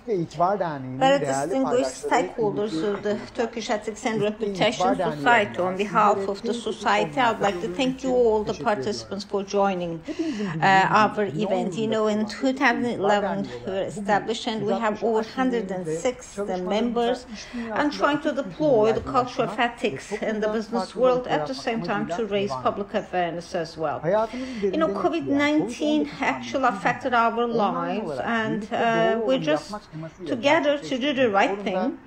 Very distinguished stakeholders of the Turkish Ethics and Reputation Society, on behalf of the society, I would like to thank you all, the participants, for joining our event. You know, in 2011 we were established and we have over 106 members and trying to deploy the culture of ethics in the business world at the same time to raise public awareness as well. You know, COVID-19 actually affected our lives, and we're just together to do the right thing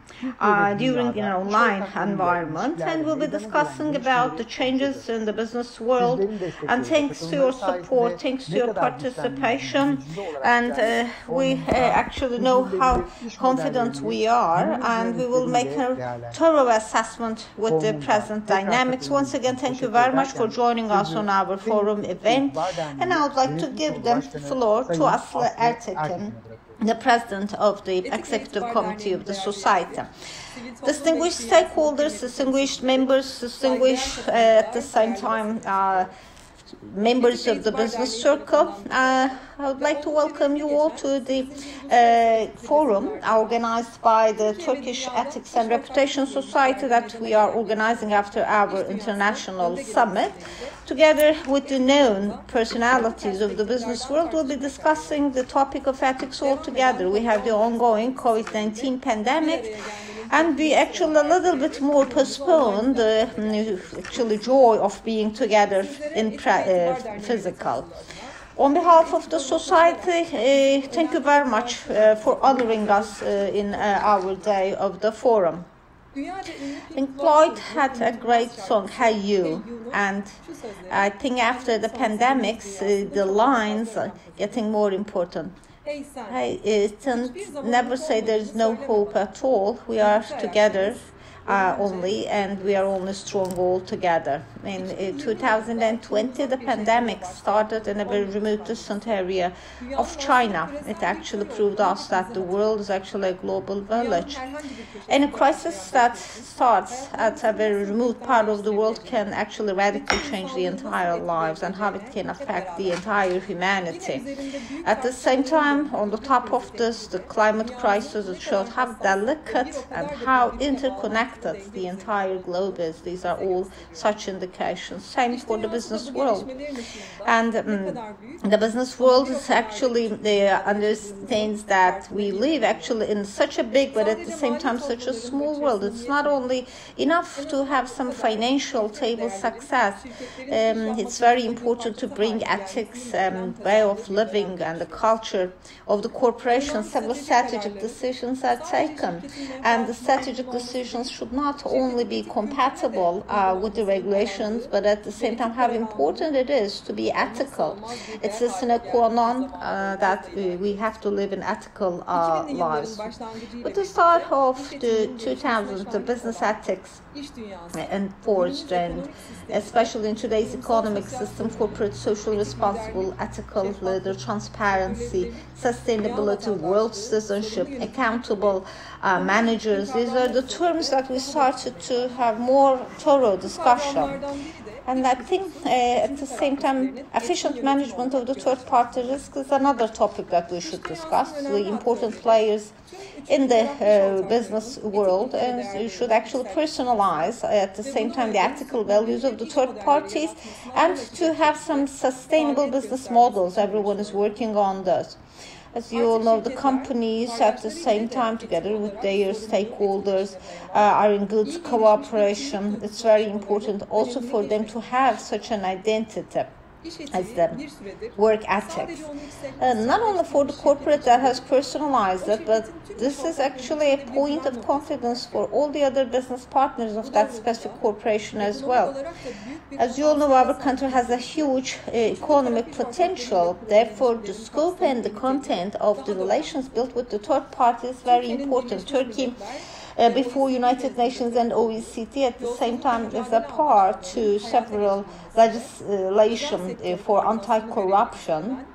during an online environment, and we'll be discussing about the changes in the business world. And thanks to your support, thanks to your participation, and we actually know how confident we are, and we will make a thorough assessment with the present dynamics. Once again, thank you very much for joining us on our forum event, and I would like to give the floor to Aslı Ertekin, the president of the executive committee of the society. Distinguished stakeholders, distinguished members, distinguished at the same time members of the business circle, I would like to welcome you all to the forum organized by the Turkish Ethics and Reputation Society that we are organizing after our international summit. Together with the known personalities of the business world, we'll be discussing the topic of ethics altogether. We have the ongoing COVID-19 pandemic, and we actually a little bit more postponed the actually joy of being together in physical. On behalf of the society, thank you very much for honoring us in our day of the forum. Pink Floyd had a great song, Hey You, and I think after the pandemics, the lines are getting more important. Hey, never say there's no hope at all. We are together only, and we are only strong all together. In 2020, the pandemic started in a very remote, distant area of China. It actually proved us that the world is actually a global village. Any crisis that starts at a very remote part of the world can actually radically change the entire lives and how it can affect the entire humanity. At the same time, on the top of this, the climate crisis, it showed how delicate and how interconnected the entire globe is. These are all such indications. Same for the business world. And the business world is actually understands that we live actually in such a big, but at the same time such a small world. It's not only enough to have some financial table success. It's very important to bring ethics, way of living, and the culture of the corporation. Several strategic decisions are taken, and the strategic decisions should not only be compatible with the regulations, but at the same time how important it is to be ethical. It's a sine qua non that we have to live in ethical lives. With the start of the 2000s, the business ethics enforced, and especially in today's economic system, corporate social responsible, ethical leader, transparency, sustainability, world citizenship, accountable managers. These are the terms that we started to have more thorough discussion. And I think at the same time, efficient management of the third-party risk is another topic that we should discuss. The important players in the business world, and you should actually personalize at the same time the ethical values of the third parties, and to have some sustainable business models. Everyone is working on this. As you all know, the companies at the same time, together with their stakeholders, are in good cooperation. It's very important also for them to have such an identity as the work ethics. Not only for the corporate that has personalized it, but this is actually a point of confidence for all the other business partners of that specific corporation as well. As you all know, our country has a huge economic potential. Therefore, the scope and the content of the relations built with the third party is very important. Turkey, before United Nations and OECD, at the same time is a part to several legislation for anti-corruption.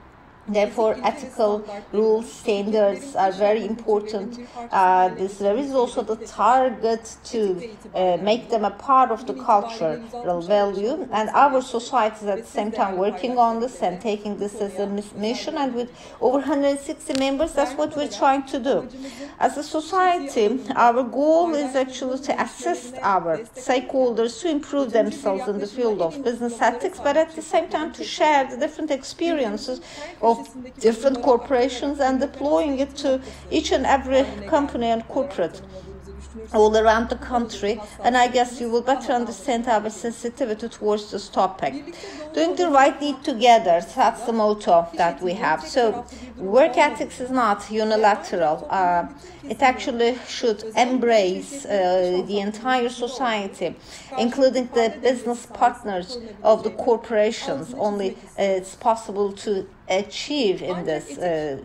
Therefore, ethical rules, standards are very important. There is also the target to make them a part of the cultural value, and our society is at the same time working on this and taking this as a mission, and with over 160 members, that's what we're trying to do. As a society, our goal is actually to assist our stakeholders to improve themselves in the field of business ethics, but at the same time to share the different experiences of different corporations and deploying it to each and every company and corporate all around the country, and I guess you will better understand our sensitivity towards this topic. Doing the right deed together, that's the motto that we have. So work ethics is not unilateral. It actually should embrace the entire society, including the business partners of the corporations. Only it's possible to achieve in this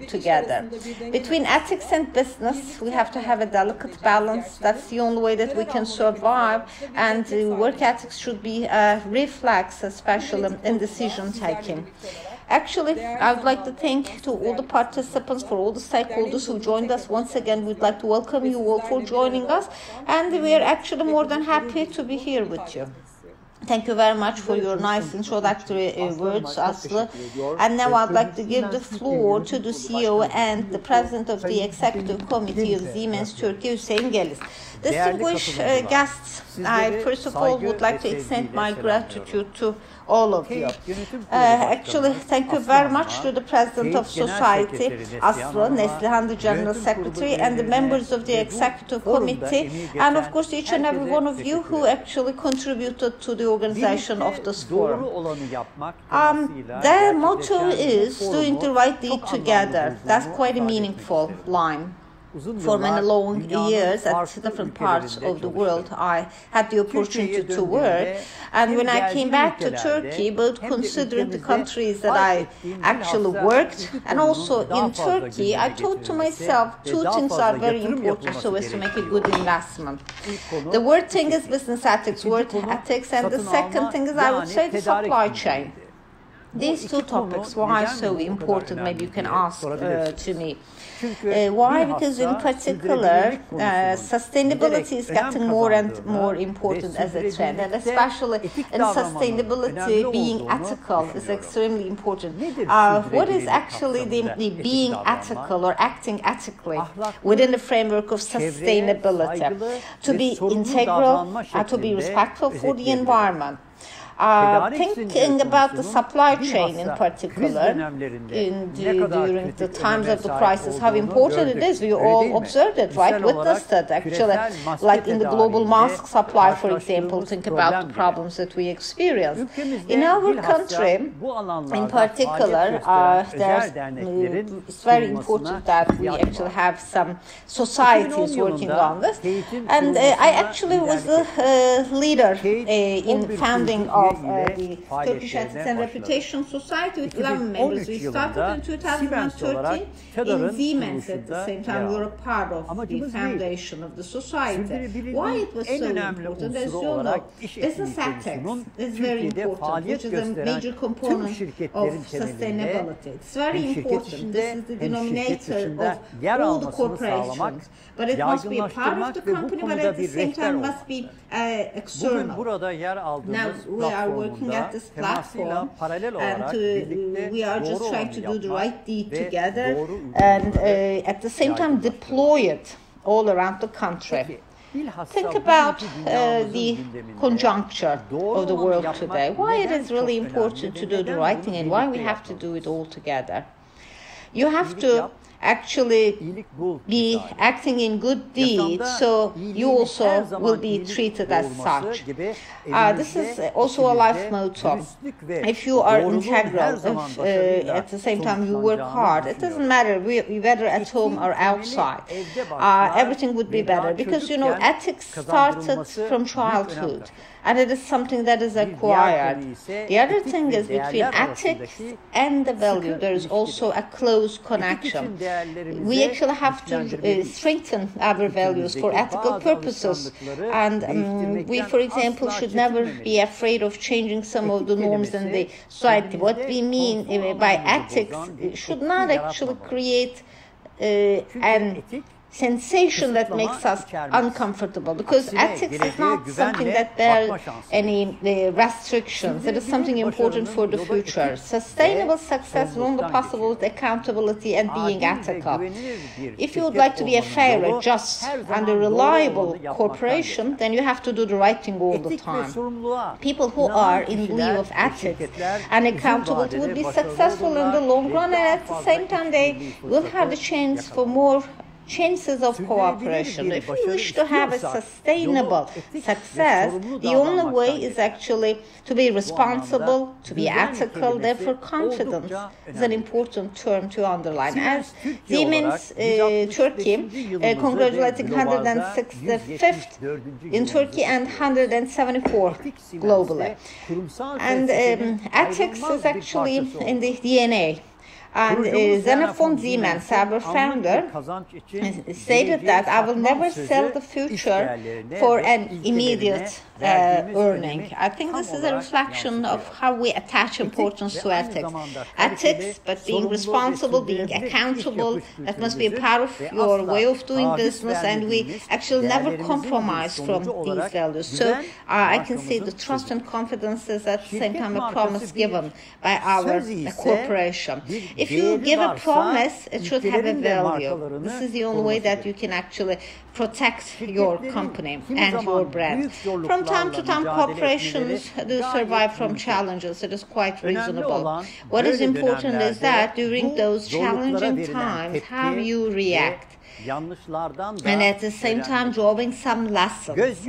together. Between ethics and business, we have to have a delicate balance. That's the only way that we can survive, and work ethics should be a reflex, especially in decision taking. Actually, I would like to thank to all the participants, for all the stakeholders who joined us. Once again, we'd like to welcome you all for joining us, and we are actually more than happy to be here with you. Thank you very much for your nice introductory words, Aslı. And now I'd like to give the floor to the CEO and the President of the Executive Committee of Siemens Turkey, Hüseyin Gelis. Distinguished guests, I first of all would like to extend my gratitude to all of you. Actually, thank you very much to the President of Society, Aslı, Neslihan, the General Secretary, and the members of the Executive Committee, and of course each and every one of you who actually contributed to the organization of this forum. Their motto is doing the right deed together. That's quite a meaningful line. For many long years at different parts of the world, I had the opportunity to work, and when I came back to Turkey, both considering the countries that I actually worked and also in Turkey, I thought to myself, two things are very important so as to make a good investment. The word thing is business ethics, word ethics, and the second thing is, I would say, the supply chain. These two topics, why so important, maybe you can ask to me. Why? Because in particular, sustainability is getting more and more important as a trend, and especially in sustainability, being ethical is extremely important. What is actually the being ethical or acting ethically within the framework of sustainability? To be integral, to be respectful for the environment. Thinking about the supply chain in particular, during the times of the crisis, how important it is. We all observed it, right? Witnessed it, actually. Like in the global mask supply, for example, think about the problems that we experienced. In our country, in particular, it's very important that we actually have some societies working on this. And I actually was the leader in founding of the Turkish Ethics and Reputation Society with 11 members. We started in 2013 in Siemens at the same time. We were a part of the foundation of the society. Why it was so important? As you know, business ethics is very important, which is a major component of sustainability. It's very important. This is the denominator of all the corporations. But it must be a part of the company, but at the same time must be external. Now we are working at this platform, and we are just trying to do the right deed together, and at the same time deploy it all around the country. Think about the conjuncture of the world today. Why it is really important to do the right thing, and why we have to do it all together. You have to actually be acting in good deeds, so you also will be treated as such. This is also a life motto. If you are integral, if at the same time you work hard, it doesn't matter whether at home or outside, everything would be better, because you know ethics started from childhood. And it is something that is acquired. The other thing is between ethics and the value, there is also a close connection. we actually have to strengthen our values for ethical purposes. And we, for example, should never be afraid of changing some of the norms in the society. What we mean by ethics should not actually create an sensation that makes us uncomfortable, because ethics is not something that bears any restrictions. It is something important for the future. Sustainable success is only possible with accountability and being ethical. If you would like to be a fair, a just, and a reliable corporation, then you have to do the right thing all the time. People who are in lieu of ethics and accountability will be successful in the long run, and at the same time they will have the chance for more chances of cooperation. If we wish to have a sustainable success, the only way is actually to be responsible, to be ethical. Therefore, confidence is an important term to underline. As Siemens Turkey congratulating 165th in Turkey and 174 globally. And ethics is actually in the DNA. And Xenophon Siemens, our founder, stated that I will never sell the future for an immediate earning. I think this is a reflection of how we attach importance to ethics. Ethics, but being responsible, being accountable, that must be a part of your way of doing business, and we actually never compromise from these values. So I can say the trust and confidence is at the same time a promise given by our corporation. If you give a promise, it should have a value. This is the only way that you can actually protect your company and your brand. From time to time, corporations do survive from challenges. It is quite reasonable. What is important is that during those challenging times, how you react. And at the same time, drawing some lessons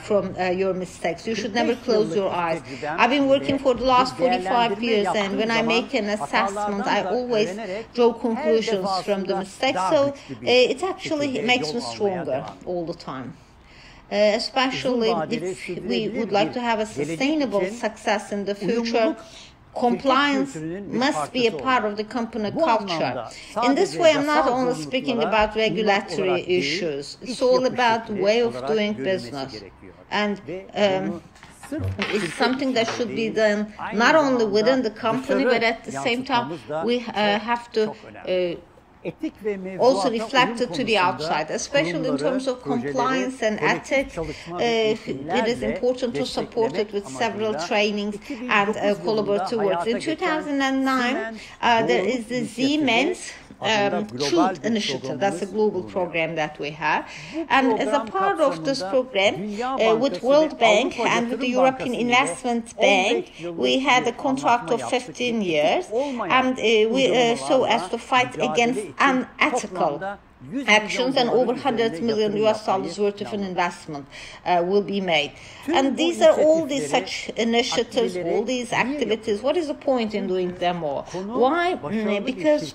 from your mistakes. You should never close your eyes. I've been working for the last 45 years, and when I make an assessment, I always draw conclusions from the mistakes. So it actually makes me stronger all the time. Especially if we would like to have a sustainable success in the future. Compliance must be a part of the company culture. In this way, I'm not only speaking about regulatory issues. It's all about the way of doing business. And it's something that should be done not only within the company, but at the same time, we have to also reflected to the outside, especially in terms of compliance and ethics. It is important to support it with several trainings and collaborative works. In 2009, there is the Siemens Truth Initiative. That's a global program that we have. And as a part of this program, with World Bank and with the European Investment Bank, we had a contract of 15 years, and so as to fight against unethical actions, and over $100 million worth of an investment will be made. And these are all these such initiatives, all these activities. What is the point in doing them all? Why? Because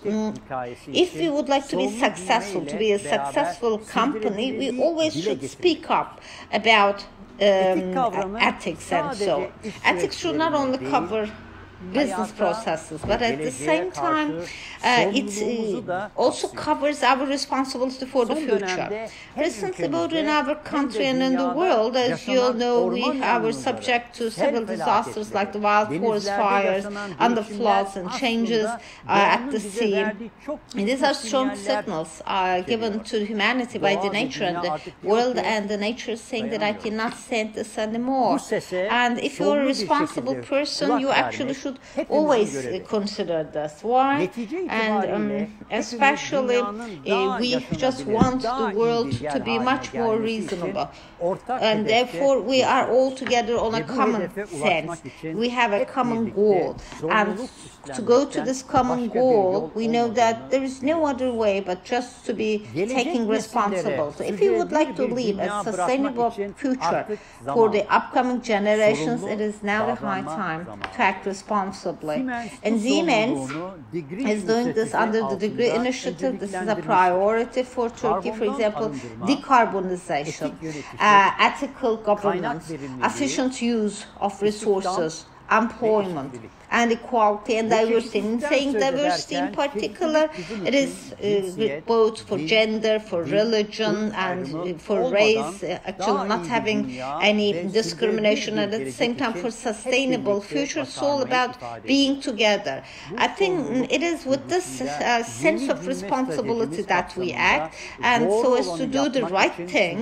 if we would like to be successful, to be a successful company, we always should speak up about ethics and so. Ethics should not only cover business processes, but at the same time it also covers our responsibility for the future. Recently, both in our country and in the world, as you all know, we are subject to several disasters like the wild forest fires and the floods and changes at the sea. And these are strong signals given to humanity by the nature and the world, and the nature is saying that I cannot stand this anymore. And if you're a responsible person, you actually should always consider this. Why? And especially we just want the world to be much more reasonable, and therefore we are all together on a common sense. We have a common goal, and to go to this common goal, we know that there is no other way but just to be taking responsibility. If we would like to leave a sustainable future for the upcoming generations, it is now the high time to act responsibly. And Siemens is doing this under the degree initiative. This is a priority for Turkey. For example, decarbonization, ethical governance, efficient use of resources, employment, and equality and diversity. In saying diversity in particular, it is both for gender, for religion, and for race, actually not having any discrimination, and at the same time for sustainable future. It's all about being together. I think it is with this sense of responsibility that we act, and so as to do the right thing,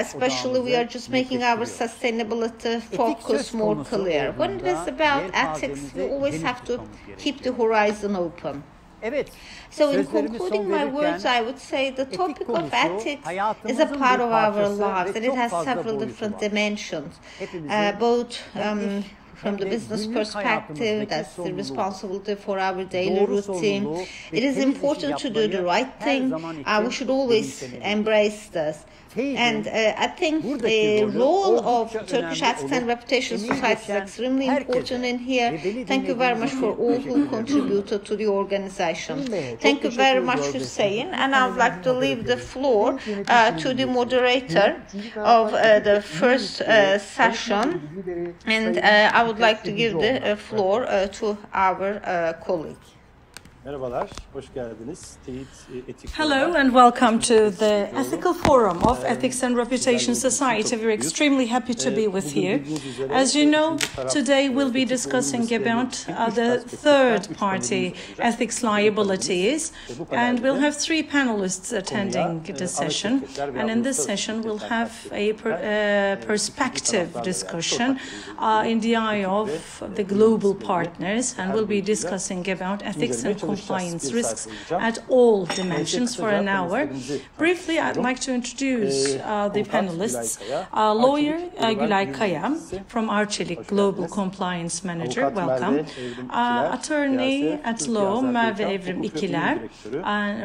especially we are just making our sustainability focus more clear. When it is about ethics, we always have to keep the horizon open. So in concluding my words, I would say the topic of ethics is a part of our lives, and it has several different dimensions, both from the business perspective, that's the responsibility for our daily routine. It is important to do the right thing. We should always embrace this. And I think the role of Turkish Ethics and Reputation Society is extremely important in here. Thank you very much for all who contributed to the organization. Thank you very much, Hüseyin. And I would like to leave the floor to the moderator of the first session. And I would like to give the floor to our colleague. Hello and welcome to the Ethical Forum of Ethics and Reputation Society. We're extremely happy to be with you. As you know, today we'll be discussing about the third-party ethics liabilities, and we'll have three panelists attending the session. And in this session, we'll have a perspective discussion in the eye of the global partners, and we'll be discussing about ethics and compliance risks at all dimensions for an hour. Briefly, I'd like to introduce the panelists. Lawyer Gülay from Arçelik, Global Compliance Manager, welcome. Attorney at law Merve Evrim İkiler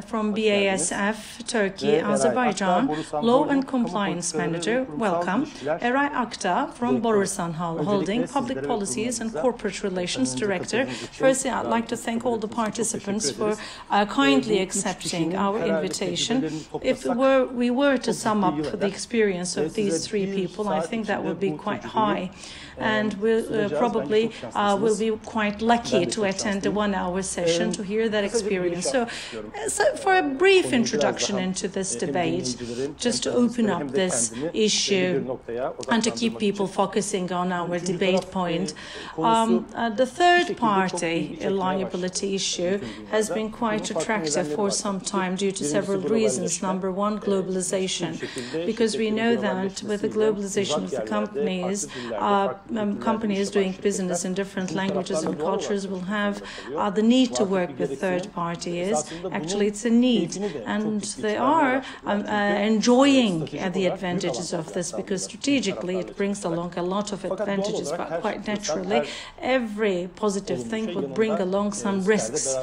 from BASF, Turkey, Azerbaijan, Law and Compliance Manager, welcome. Eray Akdağ from Borusan Holding, Public Policies and Corporate Relations Director. Firstly, I'd like to thank all the participants for kindly accepting our invitation. If we were to sum up the experience of these three people, I think that would be quite high, and we'll probably will be quite lucky to attend the 1 hour session to hear that experience. So for a brief introduction into this debate, just to open up this issue and to keep people focusing on our debate point, the third party liability issue has been quite attractive for some time due to several reasons. Number one, globalization, because we know that with the globalization of the companies doing business in different languages and cultures will have the need to work with third parties. Actually, it's a need, and they are enjoying the advantages of this, because strategically it brings along a lot of advantages, but quite naturally every positive thing would bring along some risks,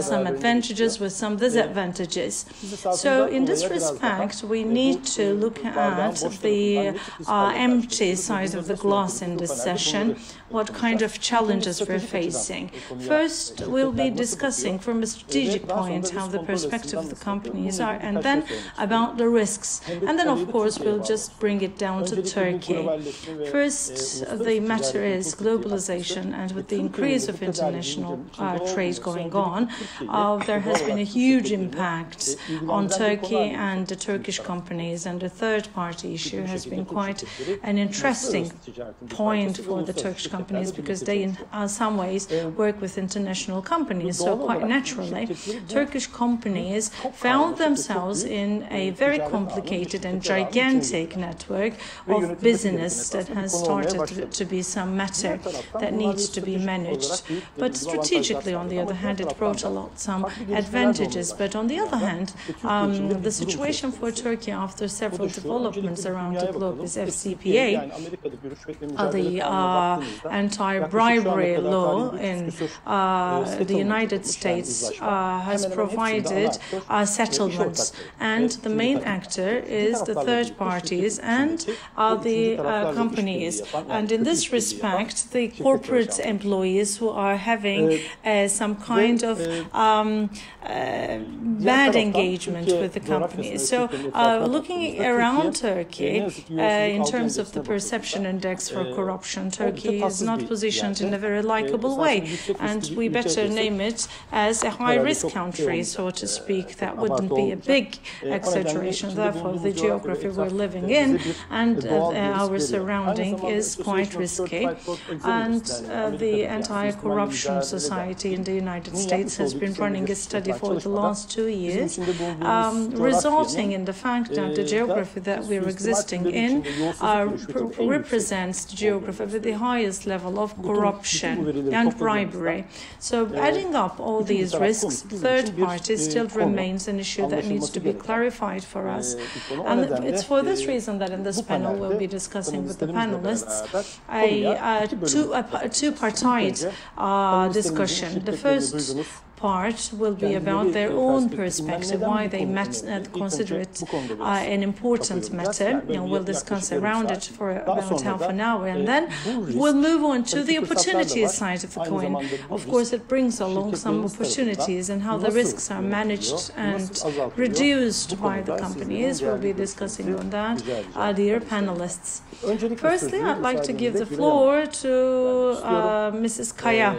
some advantages with some disadvantages. So in this respect, we need to look at the empty side of the glass in this session, what kind of challenges we're facing. First, we'll be discussing from a strategic point how the perspective of the companies are, and then about the risks. And then, of course, we'll just bring it down to Turkey. First, the matter is globalization, and with the increase of international trade going on, there has been a huge impact on Turkey and the Turkish companies, and the third-party issue has been quite an interesting point for the Turkish companies, because they in some ways work with international companies. So quite naturally, Turkish companies found themselves in a very complicated and gigantic network of business that has started to be some matter that needs to be managed. But strategically, on the other hand, it brought a lot some advantages. But on the other hand, the situation for Turkey after several developments around the globe is FCPA, the anti-bribery law in the United States has provided settlements, and the main actor is the third parties and the companies. And in this respect, the corporate employees who are having some kind of bad engagement with the companies. So looking around Turkey, in terms of the perception index for corruption. Turkey is not positioned in a very likable way, and we better name it as a high-risk country, so to speak. That wouldn't be a big exaggeration. Therefore, the geography we're living in and our surrounding is quite risky. And the Anti-Corruption Society in the United States has been running a study for the last 2 years, resulting in the fact that the geography that we're existing in represents the geography with the highest level of corruption and bribery. So adding up all these risks, third parties still remains an issue that needs to be clarified for us. And it's for this reason that in this panel we'll be discussing with the panelists a two-partite discussion. The first part will be about their own perspective, why they consider it an important matter, and we'll discuss around it for about half an hour, and then we'll move on to the opportunities side of the coin. Of course, it brings along some opportunities and how the risks are managed and reduced by the companies. We'll be discussing on that, dear panelists. Firstly, I'd like to give the floor to Mrs. Kaya.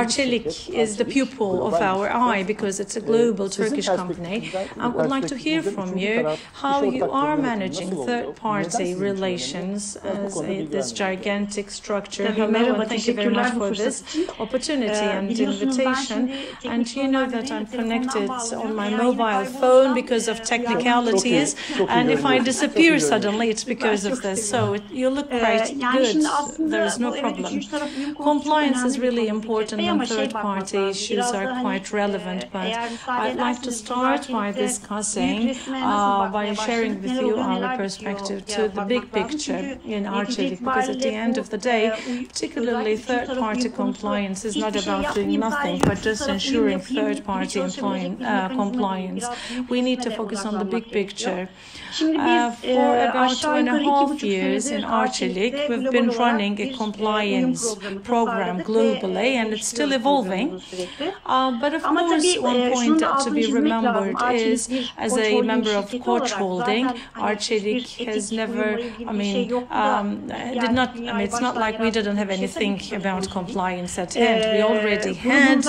Arçelik is the pupil of our eye because it's a global Turkish company. I would like to hear from you how you are managing third-party relations as this gigantic structure. Hello, and thank you very much for this opportunity and invitation. And you know that I'm connected on my mobile phone because of technicalities, and if I disappear suddenly, it's because of this. So you look quite good. There is no problem. Compliance is really important, and third-party issues are quite relevant, but I'd like to start by discussing, by sharing with you our perspective to the big picture in Arçelik, because at the end of the day, particularly third-party compliance is not about doing nothing, but just ensuring third-party compliance. We need to focus on the big picture. For about 2.5 years in Arçelik, we've been running a compliance program globally, and it's still evolving. But of course, one point to be remembered is, as a member of Koç Holding, Arçelik has never, it's not like we didn't have anything about compliance at hand. We already had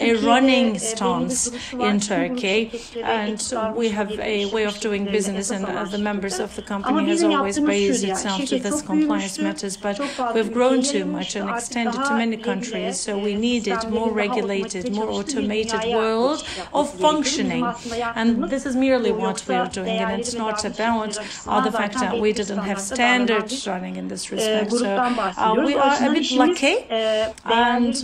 a running stance in Turkey, and we have a way of doing business, and the members of the company has always based itself to this compliance matters, but we've grown too much and extended to many countries, so we needed more regulated, more automated world of functioning. And this is merely what we are doing, and it's not about the fact that we didn't have standards running in this respect. So we are a bit lucky, and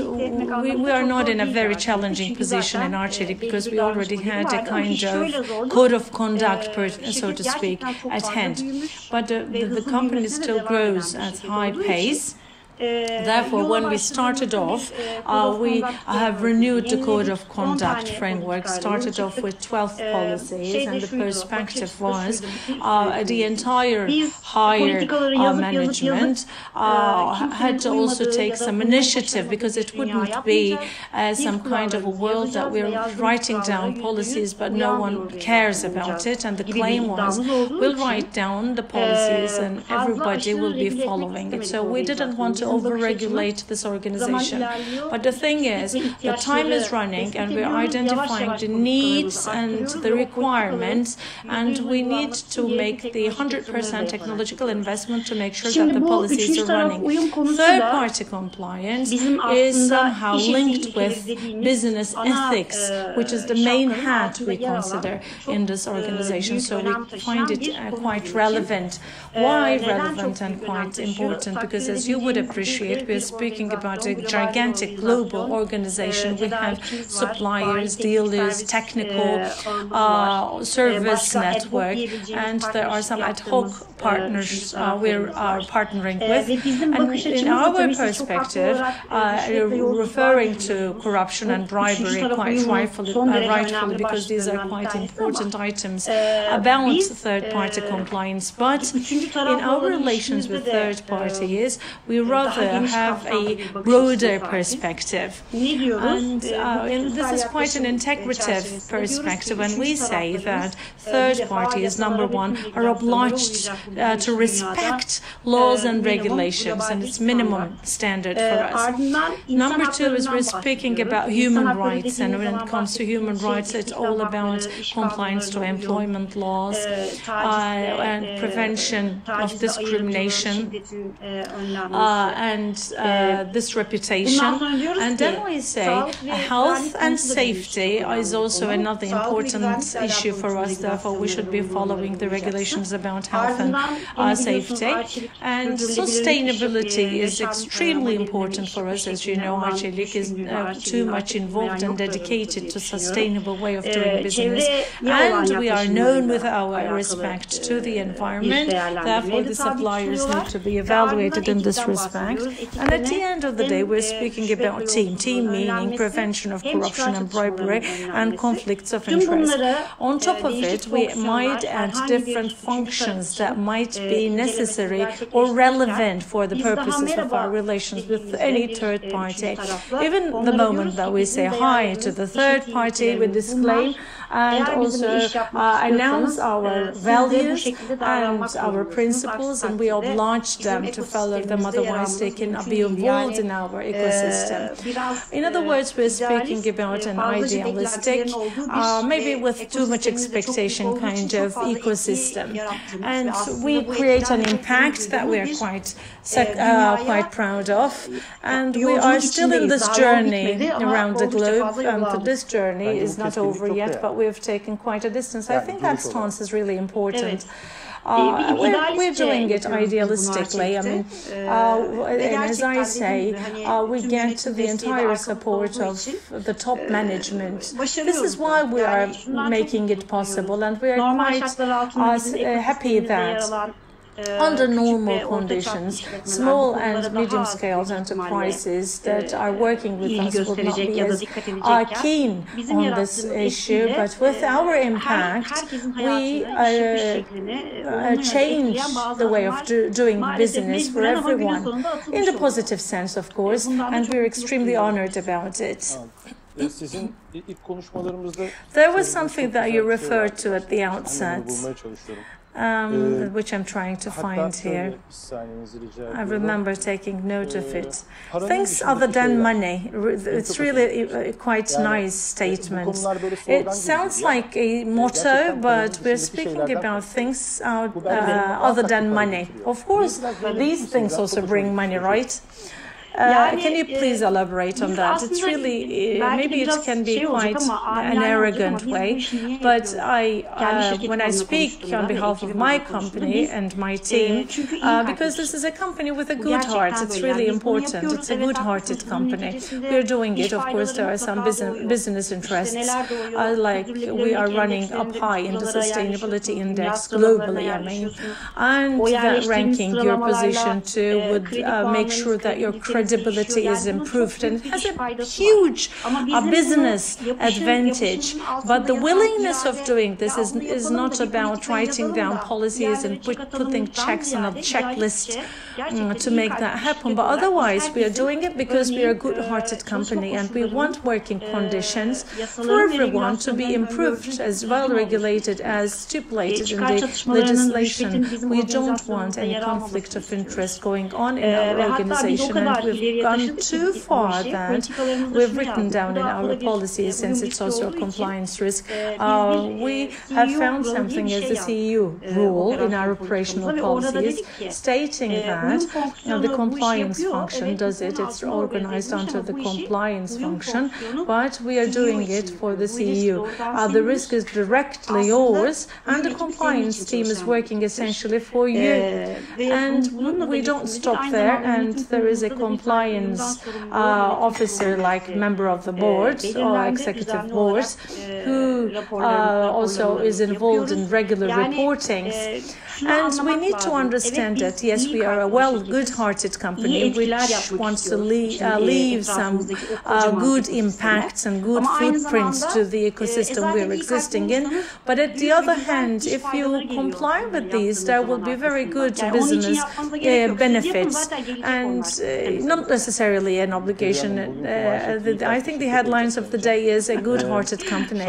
we are not in a very challenging position in Arçelik because we already had a kind of code of conduct, so to speak, at hand. But the company still grows at high pace. Therefore, when we started off, we have renewed the Code of Conduct framework, started off with 12 policies, and the perspective was the entire higher management had to also take some initiative, because it wouldn't be some kind of a world that we're writing down policies but no one cares about it, and the claim was we'll write down the policies and everybody will be following it. So we didn't want to over-regulate this organization. But the thing is, the time is running and we're identifying the needs and the requirements, and we need to make the 100% technological investment to make sure that the policies are running. Third-party compliance is somehow linked with business ethics, which is the main hat we consider in this organization. So we find it quite relevant. Why relevant and quite important? Because as you would appreciate, we're speaking about a gigantic global organization. We have suppliers, dealers, technical service network, and there are some ad hoc partners we are partnering with. And in our perspective, referring to corruption and bribery quite rightfully, because these are quite important items about third-party compliance. But in our relations with third parties, we run rather have a broader perspective. And this is quite an integrative perspective when we say that third parties, number one, are obliged to respect laws and regulations, and it's minimum standard for us. Number two is we're speaking about human rights, and when it comes to human rights, it's all about compliance to employment laws and prevention of discrimination and this reputation. And then we say health and safety is also another important issue for us. Therefore, we should be following the regulations about health and safety. And sustainability is extremely important for us. As you know, Arçelik is too much involved and dedicated to sustainable way of doing business. And we are known with our respect to the environment. Therefore, the suppliers need to be evaluated in this respect. And at the end of the day, we're speaking about team meaning prevention of corruption and bribery and conflicts of interest. On top of it, we might add different functions that might be necessary or relevant for the purposes of our relations with any third party. Even the moment that we say hi to the third party, we disclaim and also announce our values and our principles, and we oblige them to follow them, otherwise they cannot be involved in our ecosystem. In other words, we're speaking about an idealistic, maybe with too much expectation kind of ecosystem. And we create an impact that we are quite proud of, and we are still in this journey around the globe, and this journey is not over yet, but we've taken quite a distance. I think that stance is really important. We're doing it idealistically. I mean, and as I say, we get the entire support of the top management. This is why we are making it possible, and we are quite happy that under normal conditions, small and medium-scale enterprises that are working with us would not be as keen on this issue, but with our impact, we change the way of doing business for everyone, in the positive sense, of course, and we're extremely honored about it. There was something that you referred to at the outset, which I'm trying to find here. I remember taking note of it. Things other than money. It's really a quite nice statement. It sounds like a motto, but we're speaking about things other than money. Of course, these things also bring money, right? Can you please elaborate on that? It's really, maybe it can be quite an arrogant way, but when I speak on behalf of my company and my team, because this is a company with a good heart, it's really important. It's a good-hearted company. We're doing it. Of course, there are some business interests, like we are running up high in the sustainability index globally, I mean, and that ranking your position too would make sure that your credibility is improved, and it has a huge business advantage. But the willingness of doing this is not about writing down policies and putting checks on a checklist to make that happen. But otherwise, we are doing it because we are a good-hearted company, and we want working conditions for everyone to be improved, as well regulated as stipulated in the legislation. We don't want any conflict of interest going on in our organization, and we've gone too far that we've written down in our policies, since it's also a compliance risk. We have found something as the CEU rule in our operational policies, stating that the compliance function does it. It's organized under the compliance function, but we are doing it for the CEU. The risk is directly yours, and the compliance team is working essentially for you. And we don't stop there, and there is a compliance compliance officer, like member of the board or executive board, who also is involved in regular reportings. And we need to understand that, yes, we are a good-hearted company which wants to leave some good impacts and good footprints to the ecosystem we're existing in. But at the other hand, if you comply with these, there will be very good business benefits and not necessarily an obligation. I think the headlines of the day is a good-hearted company.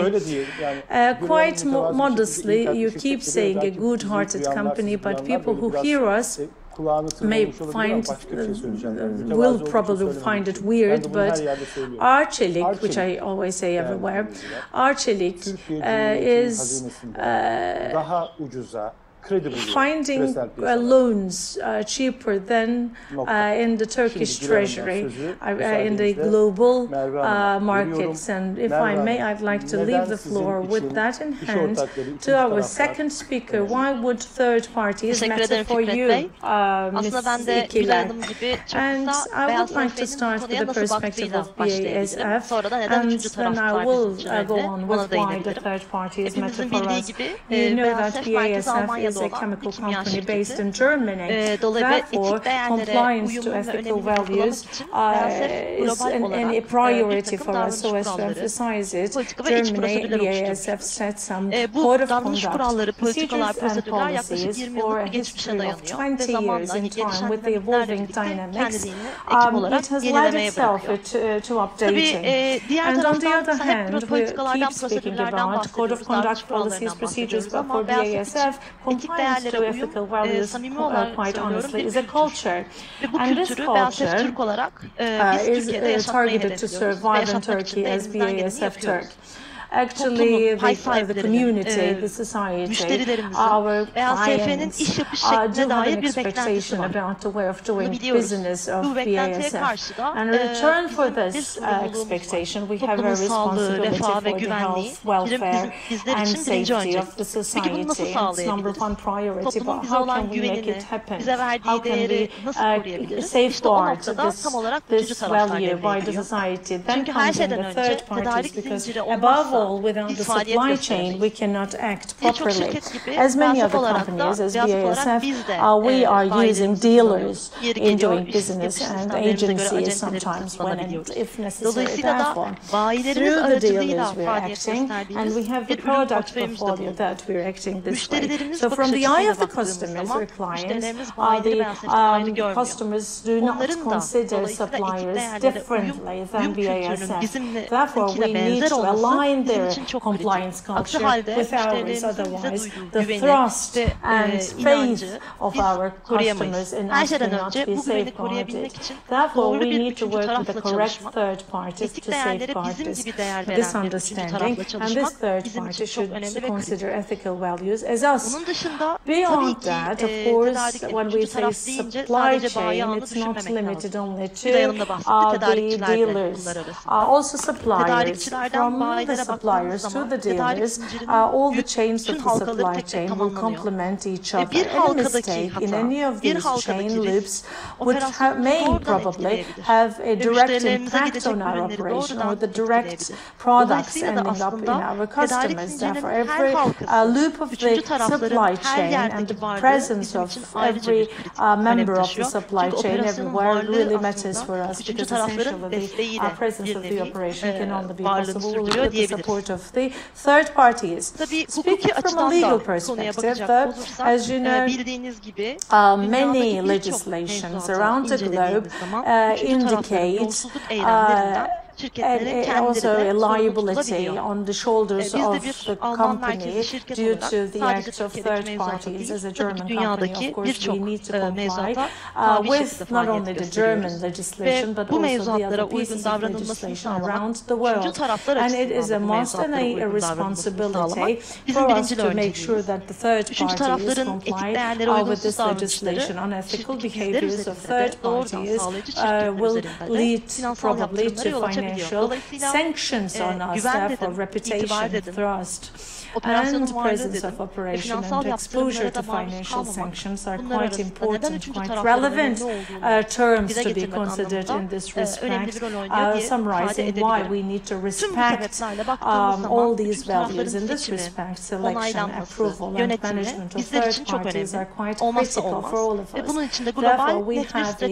Quite modestly, you keep saying a good-hearted company, but people who hear us may will probably find it weird, but Arçelik, which I always say everywhere, Arçelik is finding loans cheaper than in the Turkish treasury, in the global markets. And if I may, I'd like to leave the floor with that in hand to our second speaker. Why would third parties matter for you, Ms. İkiler? And I would like to start with the perspective of BASF, and then I will go on with why the third parties matter for us. You know that BASF is a chemical company based in Germany. Therefore, compliance to ethical values is a priority for us. So as to emphasize it, Germany, BASF set some code of conduct, procedures and policies for a history of 20 years in time with the evolving dynamics. It has led itself to updating. And on the other hand, we keep speaking about code of conduct, policies, procedures, but for BASF, compliance to ethical values, quite honestly, is a culture. And this culture is targeted to survive in Turkey as BASF Turk. Actually, the community, the society, our clients do have an expectation about the way of doing business of BASF. And in return for this expectation, we have a responsibility for the health, welfare, and safety of the society. It's number one priority, but how can we make it happen? How can we safeguard this value by the society? Then comes in the third parties, because above all, without the supply chain, we cannot act properly. As many other companies, as BASF, we are using dealers in doing business and agencies sometimes when and if necessary. Therefore, through the dealers we're acting, and we have the product portfolio that we're acting this way. So from the eye of the customers or clients, the customers do not consider suppliers differently than BASF. Therefore, we need to align their compliance culture with ours, otherwise the trust and faith of our customers in us cannot be safeguarded. Therefore, we need to work with the correct third parties to safeguard this understanding, and this third party should consider ethical values as us. Beyond that, of course, when we say supply chain, it's not limited only to the dealers, also suppliers. From the suppliers to the dealers, all the chains of the supply chain will complement each other. Any mistake in any of these chain loops may probably have a direct impact on our operation or the direct products ending up in our customers. Therefore, every loop of the supply chain and the presence of every member of the supply chain everywhere really matters for us, because essentially the presence of the operation can only be possible with the support of the third parties. Speaking from a legal perspective, as you know, many legislations around the globe indicate and also a liability on the shoulders of the company due to the acts of third parties. As a German company, of course, we need to comply with not only the German legislation, but also the other pieces of legislation around the world. And it is a must and a responsibility for us to make sure that the third parties comply with this legislation. Unethical behaviors of third parties will lead probably to financial financial sanctions on us, therefore reputation, trust, and presence of operation and exposure to financial sanctions are quite important, quite relevant terms to be considered in this respect, summarizing why we need to respect all these values in this respect. Selection, approval, and management of third parties are quite critical for all of us. Therefore, we have a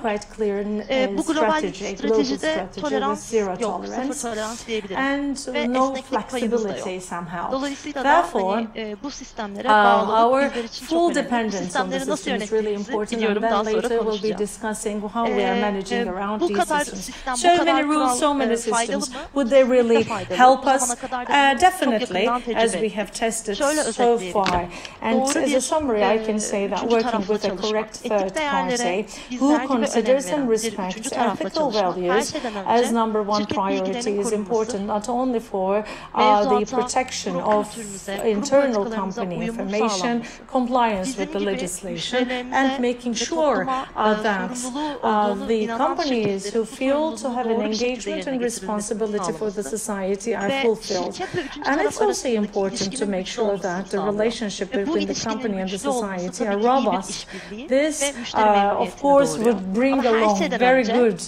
quite clear strategy, a global strategy with zero tolerance and no flexibility somehow. Therefore, our full dependence on the system is really important, and then later we'll be discussing how we are managing around these systems. So many rules, so many systems. Would they really help us? Definitely, as we have tested so far. And as a summary, I can say that working with a correct third party who considers and respects ethical values as #1 priority is important, not only for the protection of internal company information, compliance with the legislation, and making sure that the companies who feel to have an engagement and responsibility for the society are fulfilled. And it's also important to make sure that the relationship between the company and the society are robust. This, of course, would bring along very good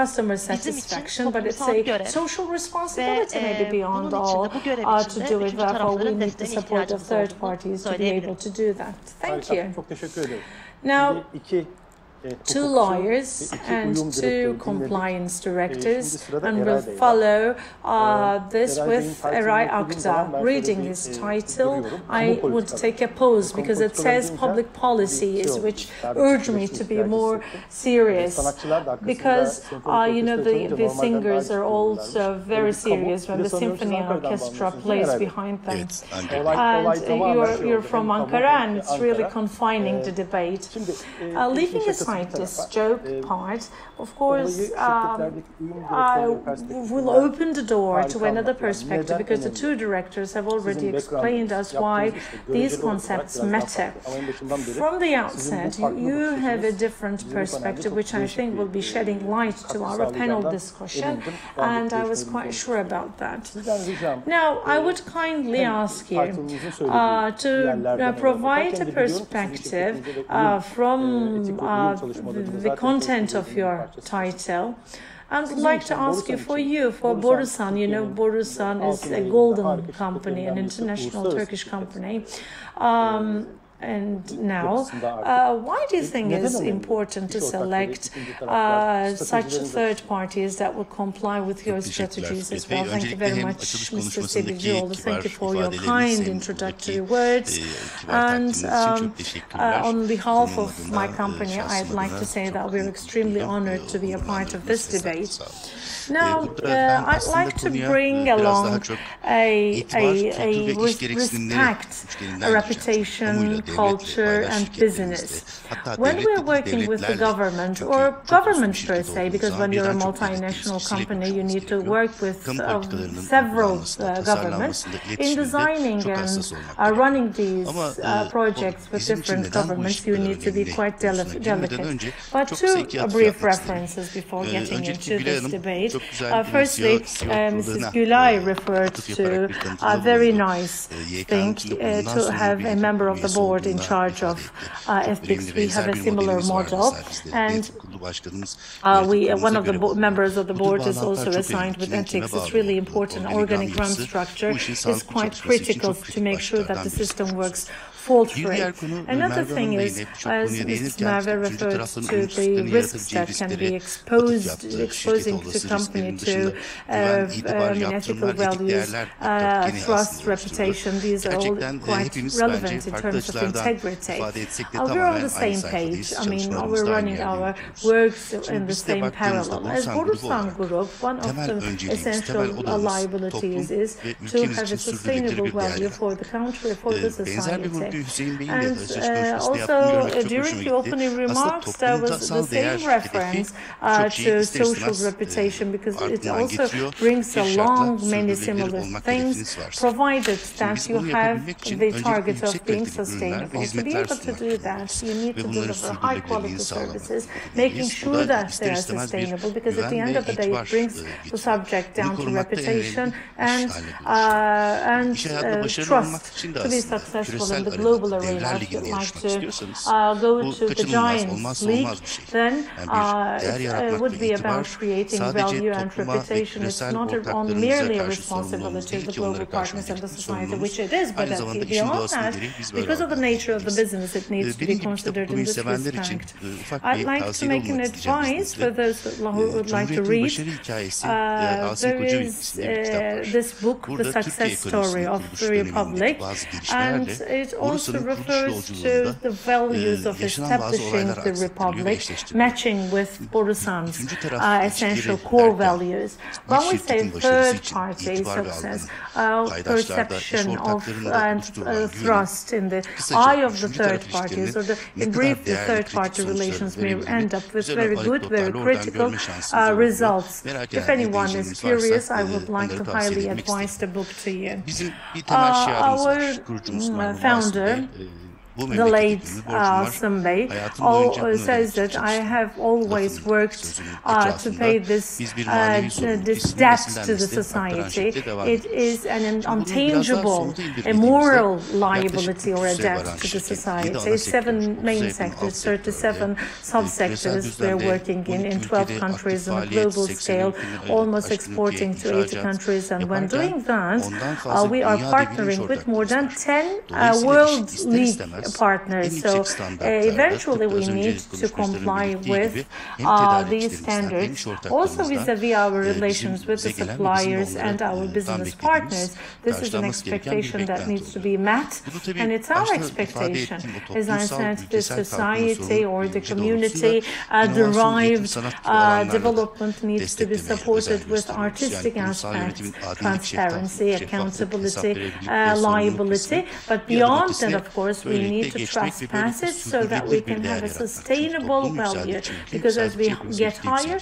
customer satisfaction, but it's a social responsibility maybe beyond all to do it. Therefore, we need the support of third parties to be able to do that. Thank you. Now, 2 lawyers and 2 compliance directors, and we'll follow this with Eray Akdağ. Reading this title, I would take a pause because it says public policies, which urge me to be more serious, because you know, the singers are also very serious when the symphony orchestra plays behind them. And you're from Ankara, and it's really confining the debate. Leaving aside this joke part, of course, will open the door to another perspective, because the 2 directors have already explained us why these concepts matter. From the outset, you have a different perspective, which I think will be shedding light to our panel discussion, and I was quite sure about that. Now, I would kindly ask you to provide a perspective from the content of your title. I would like to ask you, for Borusan, you know, Borusan is a golden company, an international Turkish company. And now, why do you think it's important to select such third parties that will comply with your strategies as well? Thank you very much, Mr. Sebilcioğlu. Thank you for your kind introductory words. And on behalf of my company, I'd like to say that we're extremely honored to be a part of this debate. Now, I'd like to bring along a respect, a reputation, culture, and business. When we're working with the government, or governments per se, because when you're a multinational company, you need to work with several governments, in designing and running these projects with different governments, you need to be quite delicate. But 2 brief references before getting into this debate. Firstly, Mrs. Gülay referred to a very nice thing to have a member of the board in charge of ethics. We have a similar model, and one of the members of the board is also assigned with ethics. It's really important. Organigram structure is quite critical to make sure that the system works fault-free. Another thing is, as Mrs. Merve referred to, the risks that can be exposing the company to ethical values, trust, reputation. These are all quite relevant in terms of integrity. We're on the same page. I mean, we're running our works in the same parallel. As Borusan Group, one of the essential liabilities is to have a sustainable value for the country, for the society. And also, during the opening remarks, there was the same reference to social reputation, because it also brings along many similar things, provided that you have the target of being sustainable sustainable. To be able to do that, you need to deliver high quality services, making sure that they are sustainable, because at the end of the day it brings the subject down to reputation and trust. To be successful in the global arena, if you'd like to go to the Giants League, then it would be about creating value and reputation. It's not merely a responsibility of the global partners and the society, which it is, but beyond that, because of the nature of the business, it needs to be considered in this respect. I'd like to make an advice for those who would like to read. There is this book, The Success Story of the Republic, and it also refers to the values of establishing the Republic, matching with Borusan's essential core values. When we say third-party success, perception of and thrust in the eye of the third parties, or in brief, the third-party relations may end up with very good, very critical results. If anyone is curious, I would like to highly advise the book to you. Our founder, the late Sambay, says that I have always worked to pay this debt to the society. It is an untangible, a moral liability or a debt to the society. 7 main sectors, 37 subsectors we're working in 12 countries on a global scale, almost exporting to 80 countries. And when doing that, we are partnering with more than 10 World League partners. So eventually we need to comply with these standards. Also vis-a-vis our relations with the suppliers and our business partners, this is an expectation that needs to be met, and it's our expectation. As I said, the society or the community derived development needs to be supported with artistic aspects, transparency, accountability, liability, but beyond that, of course, we need to trespass it so that we can have a sustainable value, because as we get higher,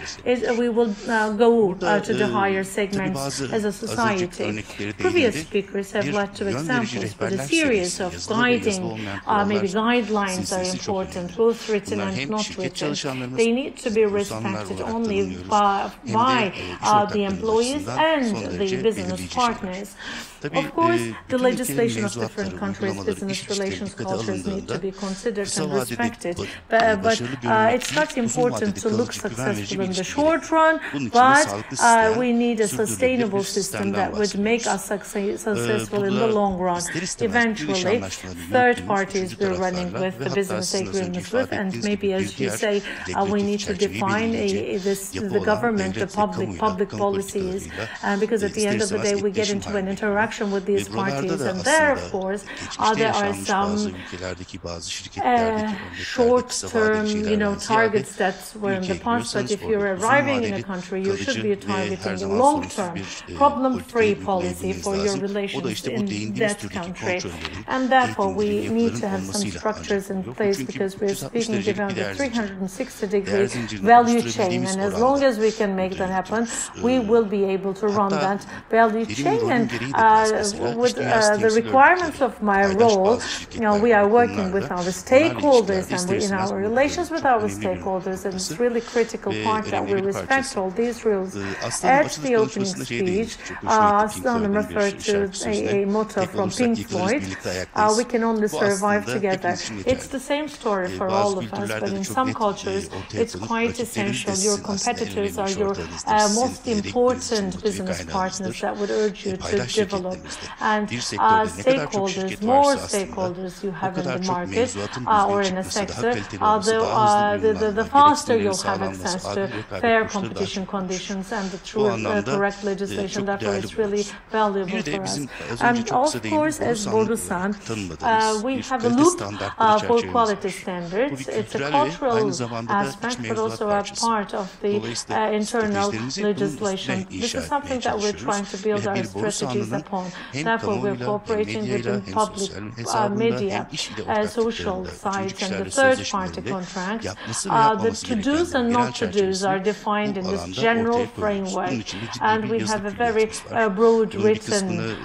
we will go to the higher segments as a society. Previous speakers have led to examples, but a series of guiding, maybe guidelines are important, both written and not written. They need to be respected only by the employees and the business partners. Of course, the legislation of different countries' business relations cultures need to be considered and respected. But it's not important to look successful in the short run, but we need a sustainable system that would make us successful in the long run. Eventually, third parties we're running with the business agreements with, and maybe, as you say, we need to define the government, the public policies, because at the end of the day, we get into an interaction with these parties, and there, of course, there are some short-term, targets that were in the past. But if you're arriving in a country, you should be targeting a long-term, problem-free policy for your relations in that country. And therefore, we need to have some structures in place, because we're speaking about the 360-degree value chain. And as long as we can make that happen, we will be able to run that value chain. And with the requirements of my role, we are working with our stakeholders, and in our relations with our stakeholders, and it's really critical part that we respect all these rules. At the opening speech, Aslı referred to a motto from Pink Floyd, we can only survive together. It's the same story for all of us, but in some cultures, it's quite essential. Your competitors are your most important business partners that would urge you to develop. And stakeholders, more stakeholders you have in the market or in a sector, the faster you'll have access to fair competition conditions and the true correct legislation. Therefore, it's really valuable for us. And of course, as Borusan, we have a loop for quality standards. It's a cultural aspect, but also a part of the internal legislation. This is something that we're trying to build our strategies upon. upon. Therefore, we're cooperating within public media, social sites, and the third-party contracts. The to-dos and not to-dos are defined in this general framework, and we have a very broad written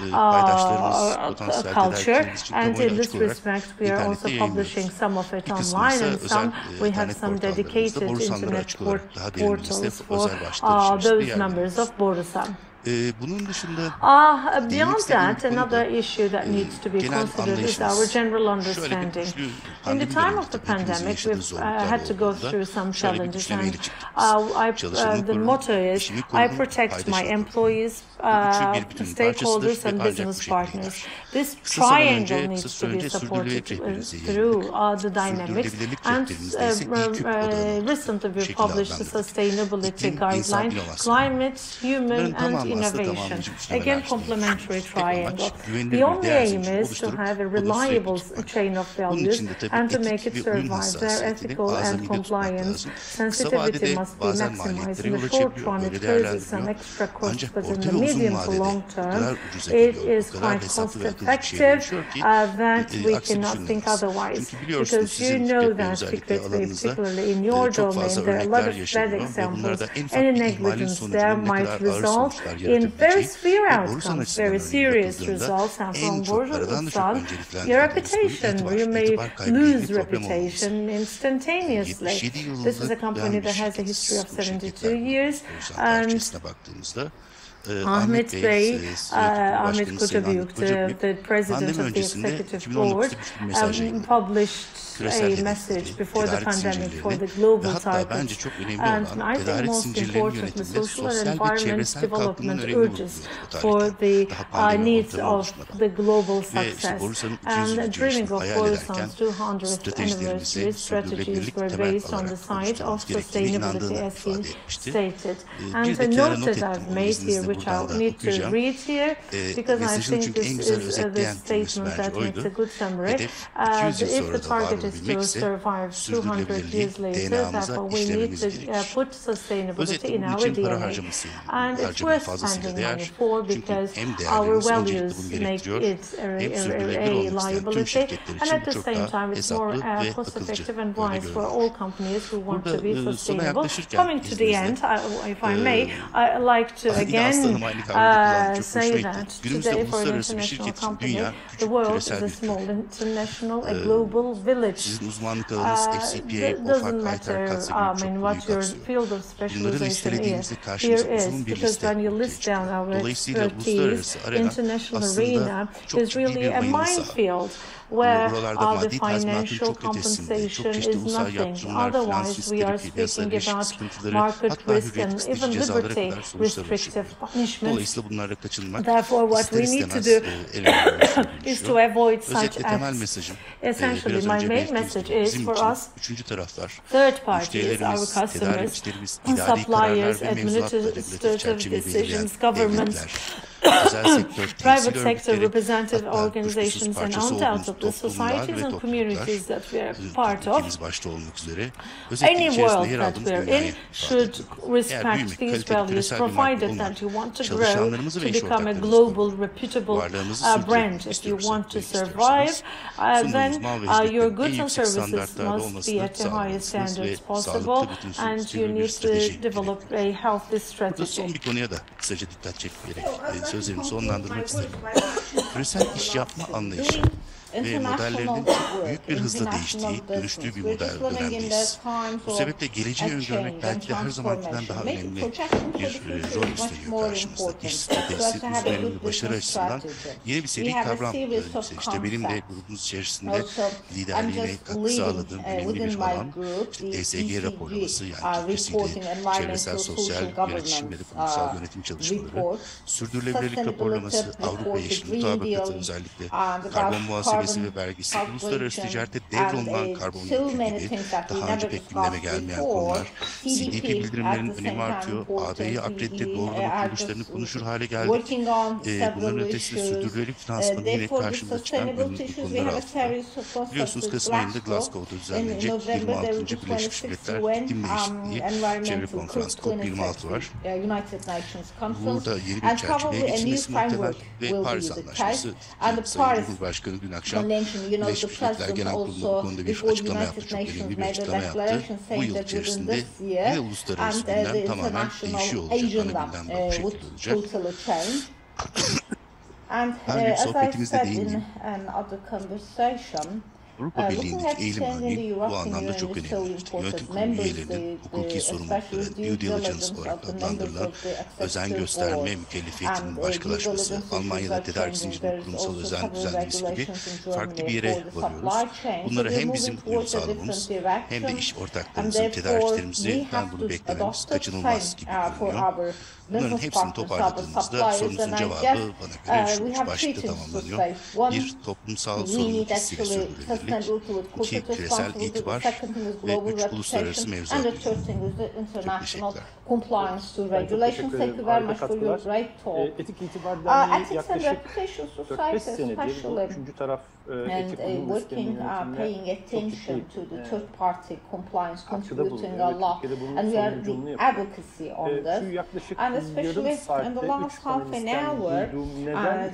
culture, and in this respect we are also publishing some of it online, and some we have some dedicated internet portals for those members of Borusan. Beyond that, another issue that needs to be considered is our general understanding. In the time of the pandemic, we've had to go through some challenges, and the motto is, I protect my employees, stakeholders and business partners. This triangle needs to be supported through the dynamics, and recently we published the sustainability guideline, climate, human and innovation. Again, complementary triangle. The only aim is to have a reliable chain of values and to make it survive. Their ethical and compliance sensitivity must be maximized. In the short run, it poses some extra costs, but in the medium to long term, it is quite cost effective that we cannot think otherwise. Because you know that, Fikret, particularly in your domain, there are a lot of bad examples. Any negligence there might result in very severe outcomes, very serious results, and from Borusan, your reputation, you may lose reputation instantaneously. This is a company that has a history of 72 years, and Ahmet Kocabuyuk, the president of the executive board, published a message before the pandemic for the global targets. And I think most importantly, social and environment development urges for the needs of the global success. And dreaming of Borusan's 200th anniversary strategies were based on the side of sustainability, as he stated. And a note that I've made here, which I need to read here, because I think this is the statement that makes a good summary. If the target is to survive 200 years later, therefore we need to put sustainability in our DNA. And it's worth spending money for, because our values make it a liability, and at the same time it's more cost-effective and wise for all companies who want to be sustainable. Coming to the end, if I may, I'd like to again say that today for an international company, the world is a small international, a global village. It doesn't matter what your field of specialization is. Here is, because when you list down our expertise, international arena is really a minefield, where the financial compensation is nothing. Otherwise, we are speaking about market risk and even liberty restrictive punishments. Therefore, what we need to do is to avoid such acts. Essentially, my main message is for us, third parties, our customers, suppliers, administrative decisions, governments, private sector representative organizations, and undoubtedly societies and communities that we are part of. Any world that we're in should respect these values, provided that you want to grow to become a global, reputable brand. If you want to survive, then your goods and services must be at the highest standards possible, and you need to develop a healthy strategy. Sözlerimi sonlandırmak isterim. Küresel iş yapma anlayışı ve modellerinin büyük bir hızla değiştiği, dönüştüğü bir dönemdeyiz. Bu sebeple geleceği öngörmek belki de her zamankinden daha önemli bir rol üstleniyor karşımızda. İş stratejisi, uzmanlığı ve başarı açısından yeni bir seri kavram işte benim de grubumuz içerisinde liderliğine katkı sağladığım önemli bir alan, ESG raporlaması, yani Türkçesiyle çevresel sosyal yönetişim ve de kurumsal yönetim çalışmaları, sürdürülebilirlik raporlaması, Avrupa Yeşil Mutabakatı, özellikle karbon muhasebe simgesi ve vergisi, uluslararası ticarette devrolunan karbon yükü gibi daha önce pek gündeme gelmeyen konular, CDP bildirimlerinin önemi artıyor, AB'ye akredite doğrulama kuruluşlarını konuşur hale geldik. Bunların ötesinde sürdürülebilir finansmanın yine karşımıza çıkan önemli konular altında. Biliyorsunuz Kasım ayında Glasgow'da düzenlenecek 26. Birleşmiş Milletler İklim Değişikliği Çevre Konferansı COP26 var. Burada yeni bir çerçeveye geçilmesi muhtemel ve Paris Anlaşması. Sayın Cumhurbaşkanı dün akşam Birleşmiş Milletler Genel Kurulu'nda bu konuda bir açıklama yaptı. Çok önemli bir açıklama yaptı. Bu yıl içerisinde yine uluslararası gündem tamamen değişiyor olacak. Ana gündem bu şekilde olacak. Daha önceki sohbetimizde değindim. Avrupa Birliği'ndeki eğilim örneği bu anlamda çok önemli. Yönetim kurulu üyelerinin hukuki sorumlulukları, due diligence olarak adlandırılan özen gösterme mükellefiyetinin başkalaşması, Almanya'da tedarik zincirinin kurumsal özen düzenlemesi gibi farklı bir yere varıyoruz. Bunları hem bizim uyum sağlamamız hem de iş ortaklarımızın, tedarikçilerimizden bunu beklememiz kaçınılmaz gibi görünüyor. Bunların hepsini toparladığımızda sorunuzun cevabı bana göre şu üç başlıkta tamamlanıyor. Bir, toplumsal sorumluluk hissi ve sürdürülebilirlik. İki, küresel itibar. Ve üç, uluslararası mevzuat uyumu. Çok teşekkürler. Compliance to regulation. Thank you very much for your great talk. Etik İtibar Derneği yaklaşık 4-5 senedir bu üçüncü taraf etik uyum working, paying attention to the third party compliance, contributing a lot, and we are the advocacy on this. And especially in the last half an hour,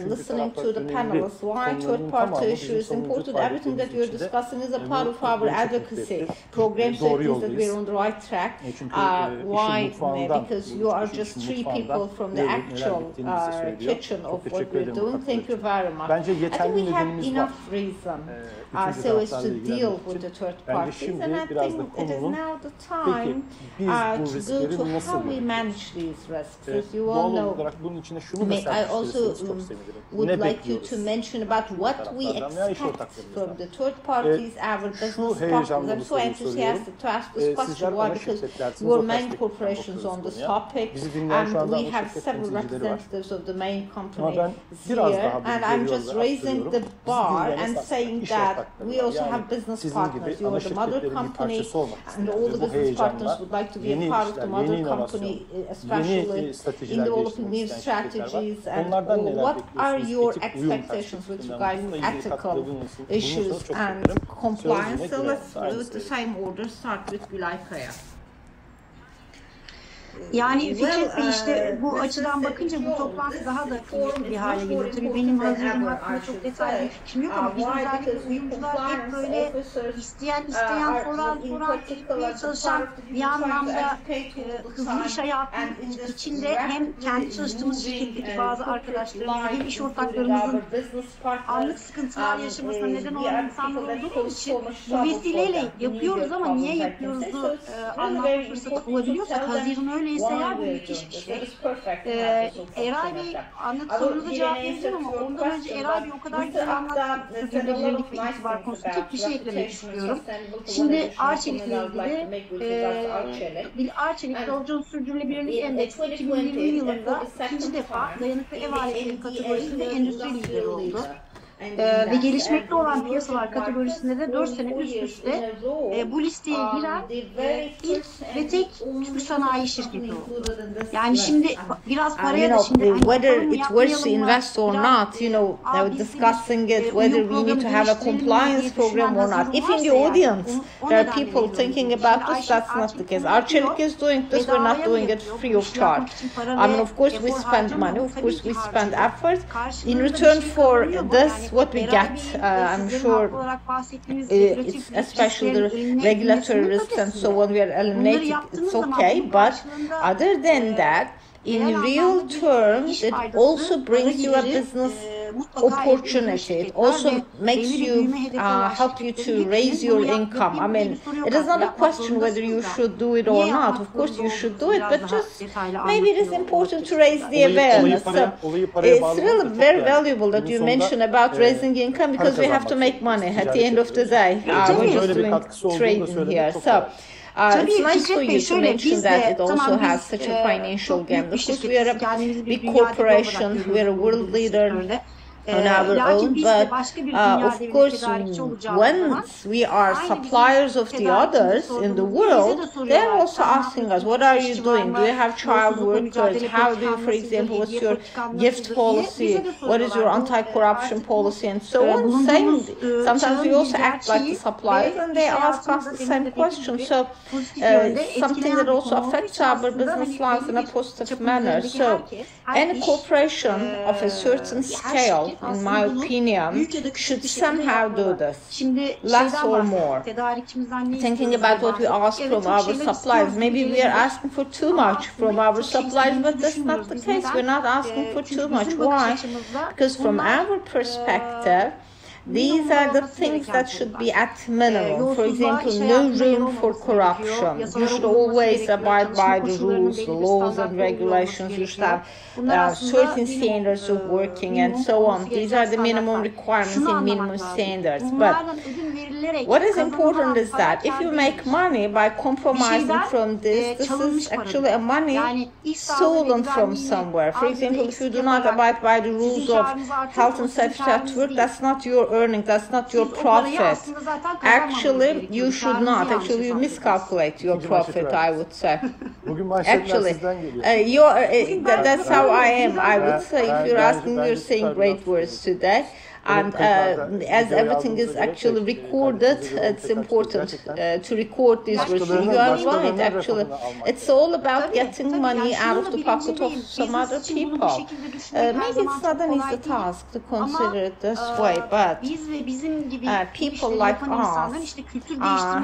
listening to the panelists, why third party issue is important. Everything that you're discussing is a part of our advocacy program, so it is that we're on the right track. Why? Because you are just three people from the actual kitchen of what we're doing. Thank you very much. I think we have enough reason so as to deal with the third parties, and I think it is now the time to go to how we manage these risks. As you all know, I also would like you to mention about what we expect from the third parties, our business partners. I'm so enthusiastic to ask this question. Why? Because we're main corporations on this topic, and we have several representatives of the main company here, and I'm just raising the bar and saying that we also have business partners. You are the mother company, and all the business partners would like to be a part of the mother company, especially in developing new strategies. And what are your expectations with regards to ethical issues and compliance? So let's, with the same order, start with Gülay. Yani Fikret Bey, işte bu açıdan bakınca bu toplantı daha da kıymetli bir hale geliyor. Tabii benim hazırlığım hakkında çok detaylı bir fikrim yok ama biz özellikle uyumcular hep böyle isteyen soran etmeye çalışan, bir anlamda hızlı iş hayatının içinde hem kendi çalıştığımız şirketteki bazı arkadaşlarımızın hem iş ortaklarımızın anlık sıkıntılar yaşamasına neden olan insanlar olduğumuz için bu vesileyle yapıyoruz ama niye yapıyoruzu anlatma fırsatı bulabiliyorsak Haziran öyleyse eğer bu müthiş bir şey. Eray Bey sorunuza cevap verdim ama ondan önce Eray Bey o kadar güzel anlattı sürdürülebilirlik ve itibar konusunda tek bir şey eklemek istiyorum. Şimdi Arçelik'le ilgili Arçelik Dow Jones Sürdürülebilirlik Endeksi 2020 yılında ikinci defa dayanıklı ev aletleri kategorisinde endüstri lideri oldu. Ve gelişmekte olan piyasalar kategorisinde de 4 sene üst üste bu listeye giren ilk ve tek Türk sanayi şirketi oldu. Yani şimdi biraz paraya da şimdi whether it works to invest or not, you know, discussing it, whether we need to have a compliance program or not. If in the audience there are people thinking about this, that's not the case. Arçelik is doing this, we're not doing it free of charge. I mean, of course we spend money, of course we spend effort. In return for this, what we get, I'm sure it's especially the regulatory risks and so on, we are eliminating, it's okay, but other than that, in real terms, it also brings you a business opportunity. It also makes you, help you to raise your income. I mean, it is not a question whether you should do it or not. Of course you should do it, but just maybe it is important to raise the awareness. So it's really very valuable that you mention about raising income, because we have to make money at the end of the day. We're just doing trading here. So it's nice for you to mention that it also has such a financial gain. Because we are a big corporation, we are a world leader. on our own, but of course, once we are suppliers of the others in the world, they're also asking us, what are you doing? Do you have child workers? How do you, for example, what's your gift policy? What is your anti-corruption policy? And so on. Same. Sometimes we also act like the suppliers and they ask us the same question. So something that also affects our business lives in a positive manner. So any corporation of a certain scale, in my opinion, should somehow do this, less or more. Thinking about what we ask from our suppliers, maybe we are asking for too much from our suppliers, but that's not the case. We're not asking for too much. Why? Because from our perspective, these are the things that should be at minimum. For example, no room for corruption. You should always abide by the rules, the laws and regulations. You should have certain standards of working and so on. These are the minimum requirements and minimum standards. But what is important is that if you make money by compromising from this is actually a money stolen from somewhere. For example, if you do not abide by the rules of health and safety at work, that's not your earning, that's not your profit. Actually, you should not. Actually, you miscalculate your profit, I would say. Actually, that's how I am. I would say, if you're asking, you're saying great words today. And as everything is actually recorded, it's important to record these words. You are right, actually. It's all about getting money out of the pocket of some other people. Maybe it's not an easy task to consider it this way, but people like us,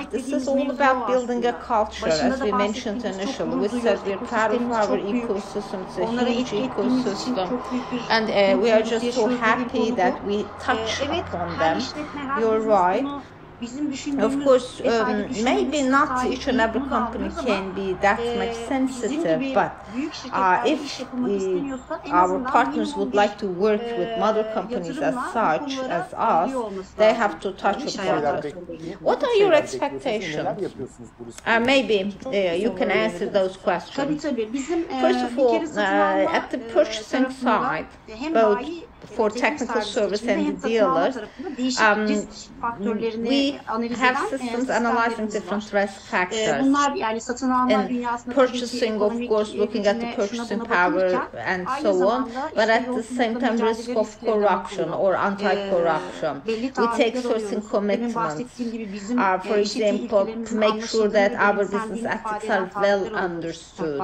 this is all about building a culture, as we mentioned initially. We said we're proud of our ecosystem, it's a huge ecosystem, and we are just so happy that we touch upon them. You're right. Of course, maybe not each and every company can be that much sensitive, but if our partners would like to work with mother companies as such as us, they have to touch upon it. What are your expectations? Maybe you can answer those questions. First of all, at the purchasing side, both for technical service and the dealers, we have systems analyzing different risk factors. In purchasing, of course, looking at the purchasing power and so on, but at the same time, risk of corruption or anti-corruption. We take certain commitments, for example, to make sure that our business ethics are well understood.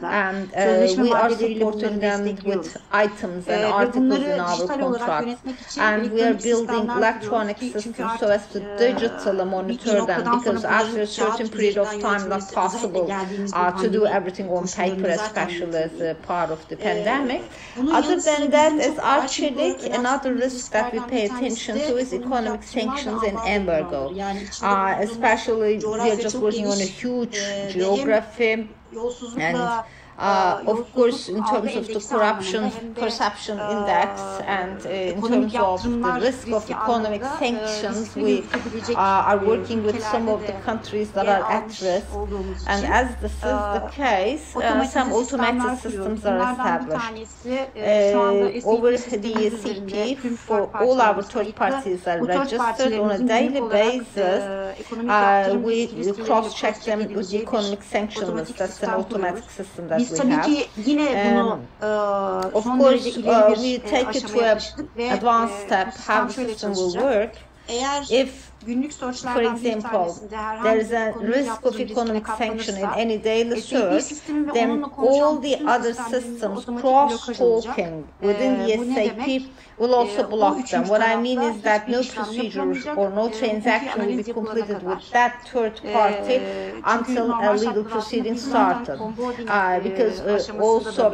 And we are supporting them with items and articles in our contracts, and we are building electronic systems so as to digitally monitor them, because after a certain period of time, not possible to do everything on paper, especially as a part of the pandemic. Other than that, as Arçelik, another risk that we pay attention to is economic sanctions and embargo. Especially, we are just working on a huge geography, and of course, in terms of the corruption perception index and in terms of the risk of economic sanctions, we are working with some of the countries that are at risk. And as this is the case, some automated systems are established. Over the CP, for all our third parties are registered on a daily basis. We cross-check them with the economic sanction list. That's an automatic system that we have. Of course, we take it to an advanced step how the system will work. If, for example, there is a risk of economic sanction in any daily search, then all the other systems cross-talking within the SAP will also block them. What I mean is that no procedure or no transaction will be completed with that third party until a legal proceeding started. Because also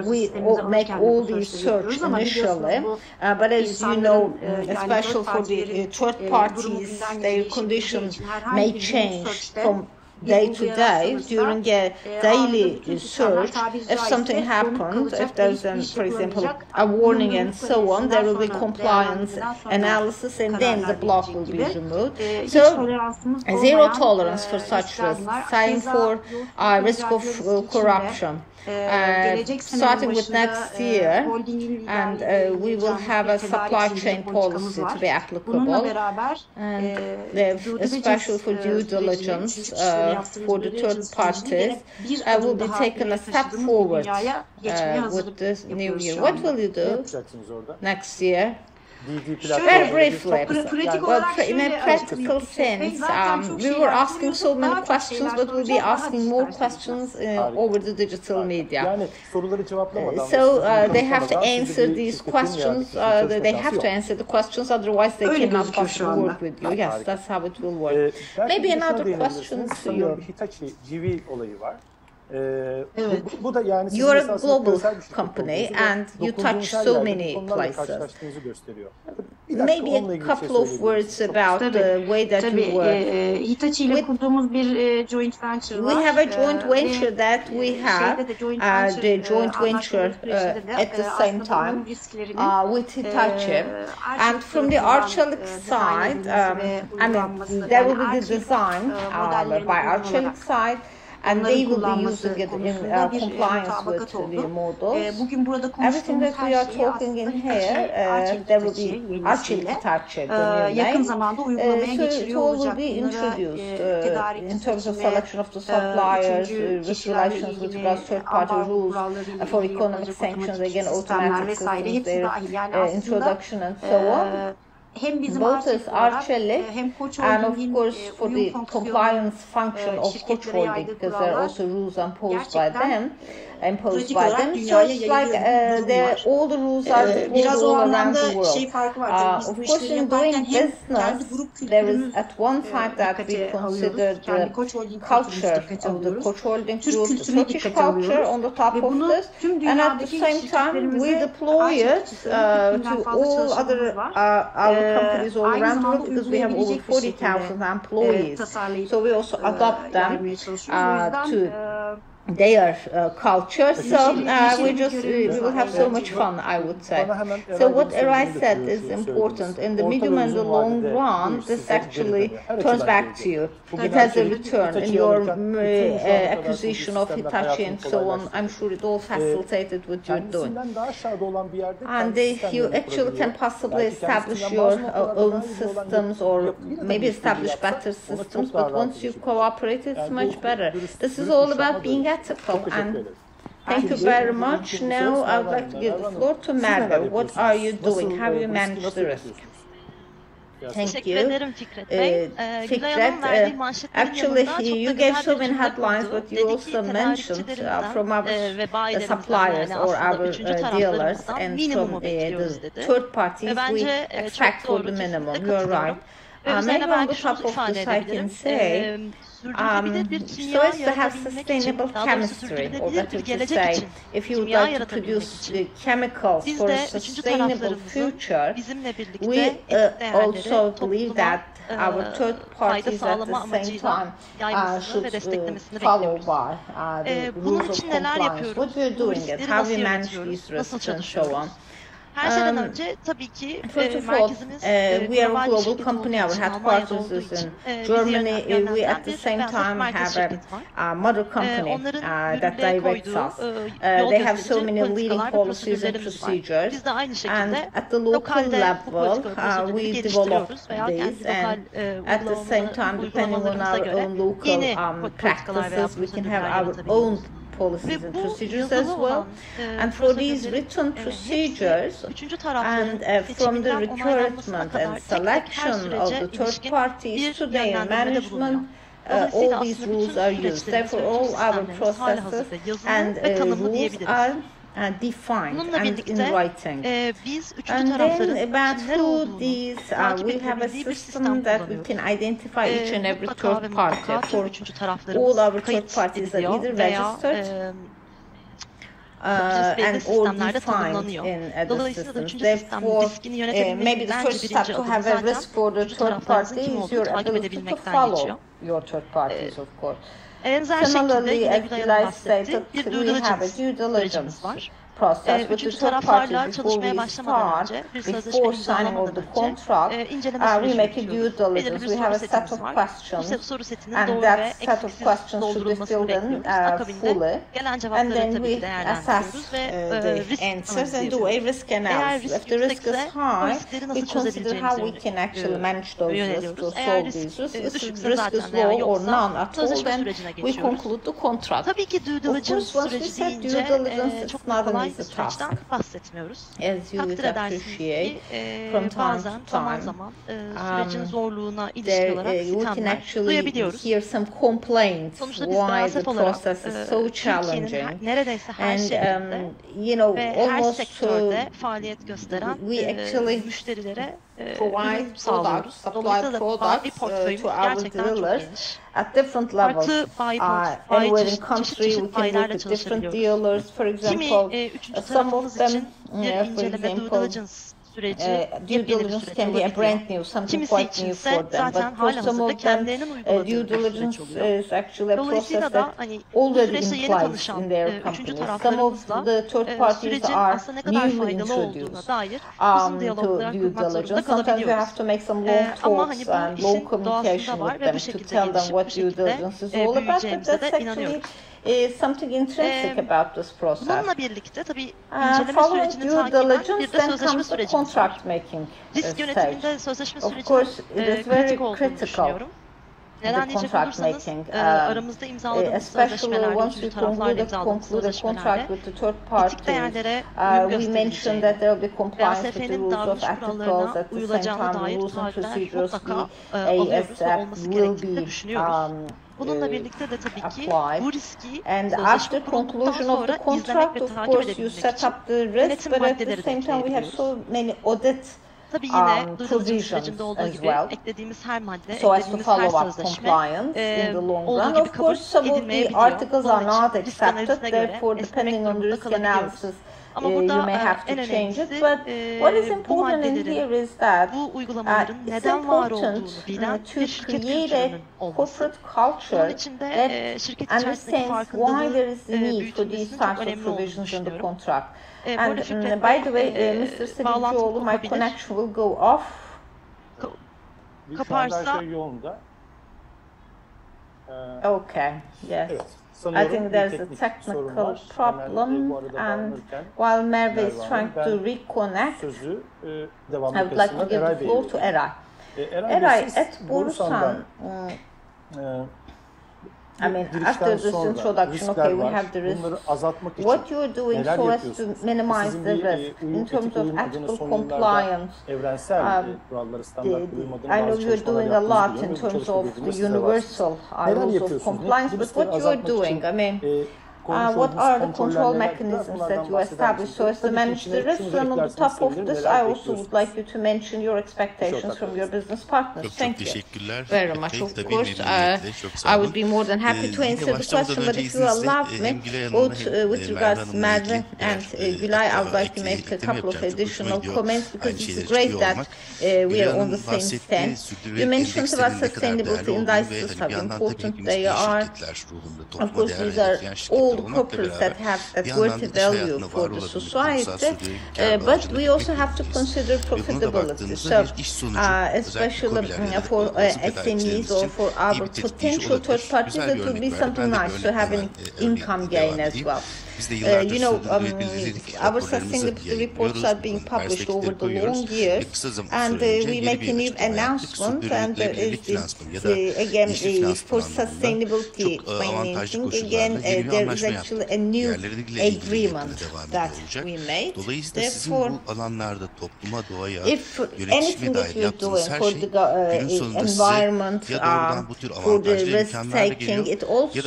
we make all these search initially, but as you know, especially for the third parties, their conditions may change from day to day during a daily search. If something happens, if there's, for example, a warning and so on, there will be compliance analysis and then the block will be removed. So, zero tolerance for such risks, same for risk of corruption. starting with next year, and we will have a supply chain policy to be applicable, and especially for due diligence for the third parties, will be taken a step forward with this new year. What will you do next year? Very briefly, but in a practical sense, we were asking so many questions, but we'll be asking more questions over the digital media. So they have to answer these questions. They have to answer the questions, otherwise they cannot possibly work with you. Yes, that's how it will work. Maybe another question to you. You are a global company and you touch so many places. Maybe a couple of words about the way that you work. We have a joint venture that we have, the joint venture at the same time with Hitachi. And from the Arçelik side, I mean, there will be the design by Arçelik side, and they will be using it in compliance with the models. Everything that we are talking in here, there will be Arçelik Hitachi name. So it all will be introduced in terms of selection of the suppliers, with relations with regards to third-party rules for economic sanctions, again, automatic systems, their introduction and so on. Both as Arçelik and of course for the compliance function of Koç Holding, because there are also rules imposed by them. So it's like all the rules are all around the world. Of course, in doing business, there is at one side that we consider the culture of the Koç Holding Group, the Turkish culture on the top of this, and at the same time we deploy it to all other our companies all around the world, because we have over 40,000 employees. So we also adopt them to their culture, so we will have so much fun, I would say. So what Eray said is important. In the medium and the long run, this actually turns back to you. It has a return in your acquisition of Hitachi and so on. I'm sure it all facilitated what you're doing. And you actually can possibly establish your own systems, or maybe establish better systems, but once you cooperate, it's much better. This is all about being ethical. And thank you very much. Now I would like to give the floor to Merve. What are you doing? How do you manage the risk? Thank you. Fikret, actually you gave so many headlines, but you also mentioned from our suppliers or our dealers and from the third parties, we extract for the minimum. You're right. Maybe on the top of this I can say, so as to have sustainable chemistry, or better to say, if you would like to produce chemicals for a sustainable future, we also believe that our third parties at the same time should follow by the rules of compliance. What we're doing it, how we manage these risks and so on. First of all, we are a global company. Our headquarters is in Germany. We at the same time have a mother company that directs us. They have so many leading policies and procedures, and at the local level we develop these, and at the same time, depending on our own local practices, we can have our own policies and procedures as well. And for these written procedures and from the recruitment and selection of the third parties to their management, all these rules are used. Therefore, all our processes and rules are defined and in writing. And then about who these, we have a system that we can identify each and every third party. For all our third parties are either registered and or defined in the systems. Therefore, maybe the first step to have a risk for the third party is your ability to follow your third parties, of course. Similarly, as Gülay stated, we have a due diligence process with the üçüncü third taraflarla parties before çalışmaya we başlamadan start, önce, bir sözleşme before signing of imzalamadan the önce contract, inceleme we süreci make a due yürütüyoruz. diligence. Belirli bir We have a soru set of setimiz var. questions, Bu soru setinin and doğru ve that set of eksiksiz questions should be doldurulmasını filled in bekliyoruz. Akabinde fully, gelen and cevapları then tabii ki we değerlendiriyoruz assess ve the risk answers analizi and do a yapıyoruz. risk Eğer analysis. risk If the risk is yüksekse o high, riskleri we nasıl consider how we çözebileceğimizi can actually manage those risks yöneliyoruz. or Eğer solve these risks. If düşükse the risk zaten is veya low or yoksa none at all, sözleşme then sürecine we geçiyoruz. conclude the contract. Tabii ki due Of diligence course, once we süreci said due deyince diligence, it's çok not da an kolay easy bir task. süreçten bahsetmiyoruz. As you would Takdir edersiniz appreciate, ki from time bazen to zaman time, zaman sürecin zorluğuna ilişkin there olarak we can sitemler actually duyabiliyoruz. hear some complaints Sonuçta biz why the BASF olarak process is so challenging. Türkiye'nin neredeyse her And şehrinde you know, ve her almost sektörde faaliyet gösteren we actually müşterilere provide ürün sağlıyoruz. products, Dolayısıyla supply da bayi products portföyümüz to our gerçekten çok dealers geniş. at different levels. Farklı bayi Anywhere in çeşit country, we can work bayilerle with different çalışabiliyoruz. dealers. For Kimi example, üçüncü some of tarafımız them, için bir for inceleme due example, diligence süreci due yepyeni bir diligence süreç can be a olabiliyor. brand new, something Kimisi quite new içinse for them. zaten But for some halihazırda of them, kendilerinin uyguladığı due bir süreç diligence oluyor. is actually a process Dolayısıyla that da hani bu already süreçte yeni implies tanışan in their üçüncü companies. Some of taraflarımızla the third parties sürecin are aslında ne kadar newly faydalı olduğuna introduced dair uzun diyaloglar to due kurmak zorunda diligence. Sometimes we kalabiliyoruz. have to make some long Ama hani talks bu and long işin communication doğasında var with ve them bu to şekilde tell them gelişip what bu due şekilde diligence is all about. But büyüyeceğimize that's de actually inanıyorum. something intrinsic about this process. Bununla birlikte tabii inceleme Following sürecini due takiben diligence, bir de then sözleşme comes the sürecimiz var. contract making Risk stage. yönetiminde sözleşme Of sürecinin course, it is very kritik olduğunu critical. düşünüyorum. Neden The diyecek contract olursanız making, aramızda imzaladığımız especially sözleşmelerde, once üçüncü we taraflarla imzaladığımız conclude a contract sözleşmelerde with the third etik parties, değerlere we uyum mentioned that there will be compliance with the BASF'nin rules of davranış articles kurallarına at the same uyulacağına time, dair rules and taahhütler procedures mutlaka the alıyoruz ve ASF olması will gerektiğini de be düşünüyoruz. Bununla birlikte de tabii ki applied. bu riski And sözleşme after kurulduktan conclusion of the sonra izlemek contract, ve of takip course, you edebilmek set için up the risk, denetim but at the maddeleri de same time, we have ekleyebiliyoruz. so many audit Tabii yine due diligence provisions sürecinde olduğu as gibi well, eklediğimiz her madde, so as to eklediğimiz her follow up sözleşme compliance in the long olduğu run. gibi Of kabul course, some of the edilmeyebiliyor. articles are Bunun not için risk accepted, analizine göre therefore, esnemek depending on the durumunda risk kalabiliyoruz. analysis, Ama you burada may have to en change it. önemlisi But what is bu important in maddelerin, here is that bu uygulamaların it's neden var important olduğunu bilen to bir şirket create kültürünün a olması. corporate Bunun culture için de that şirket içerisindeki understands why there is farkındalığın need for these büyütülmesinin çok types of önemli olduğunu provisions in the düşünüyorum. contract. Bu And arada Fikret by the way, Bey Mr. bağlantı Sebilcioğlu, my kopabilir. connection will go off. Şu anda her Kaparsa şey yolunda. Okay, yes. Evet. I Sanıyorum think bir there's a teknik technical sorun var. problem, Hemen, bu arada and bağlanırken while Merve is Merve trying Hanım, to reconnect, sözü I devamlı would like to give the Eray Bey'e floor to veriyorum. Eray. Eray Eray, Bey, siz at Borusan, I mean, after this introduction, okay, we have the risks. What you're doing so as to minimize the risk in terms of ethical compliance. I know you're doing a lot in terms of the universal rules of compliance, but what you're doing, I mean, what are the control mechanisms that you establish so as to manage the risks? And on the top of this, I also would like you to mention your expectations from your business partners. Thank you very much. Of course, I would be more than happy to answer the question, but if you allow me, both with regards to Merve and Gülay, I would like to make a couple of additional comments because it's great that we are on the same stand. You mentioned about sustainability indices, how important they are. Of course, these are all corporates that have that worth value for the society, but we also have to consider profitability. So, especially for SMEs or for our potential third parties, it would be something nice to have an income gain as well. You know, our sustainability reports are being published over the long years, and we make a new announcement, and again, for sustainability financing, again, there is actually a new agreement that we made. Therefore, if anything that you're doing for the environment, for the risk-taking, it also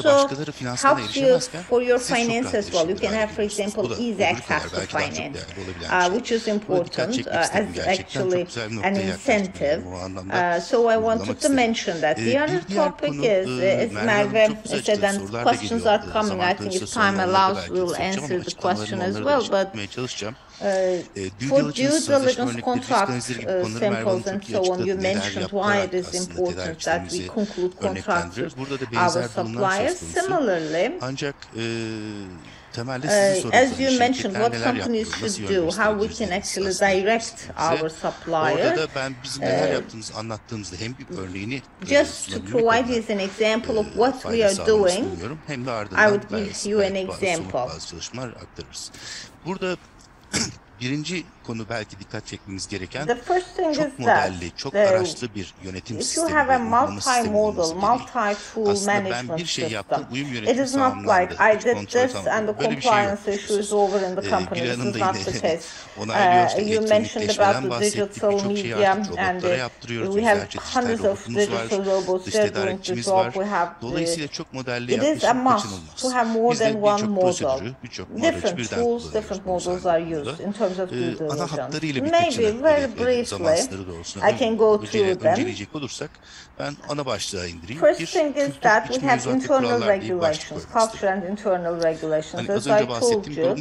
helps you for your finance as well. You can have, for example, easy access to finance, which is important as actually an incentive. So I wanted to mention that. The other topic is, as Merve said, and questions are coming. I think if time allows, we'll answer the question as well. But for due diligence contract samples and so on, you mentioned why it is important that we conclude contracts with our suppliers. Similarly, temelde sizi soruyoruz. As you mentioned, what companies should do, how we can actually direct our suppliers. Orada da ben bizim neler yaptığımızı anlattığımızda hem bir örneğini just to provide you an example of what we are doing, hem de I ardından would give you an example. bazı çalışmalar aktarırız. Burada birinci konu belki dikkat çekmemiz gereken çok modelli, çok araçlı bir yönetim sistemi. If you have a multi-modal, multi-tool management system, it is not like I did this and the compliance issue is over in the company. This is not the case. You mentioned about the digital media and we have hundreds of digital robots. They're doing the job. We have it is a must to have more than one model. Different tools, different models are used in terms of due diligence. Maybe very briefly, I can go through them. Ben ana başlığa indireyim. First thing is that we have internal regulations, culture and internal regulations. As I told you,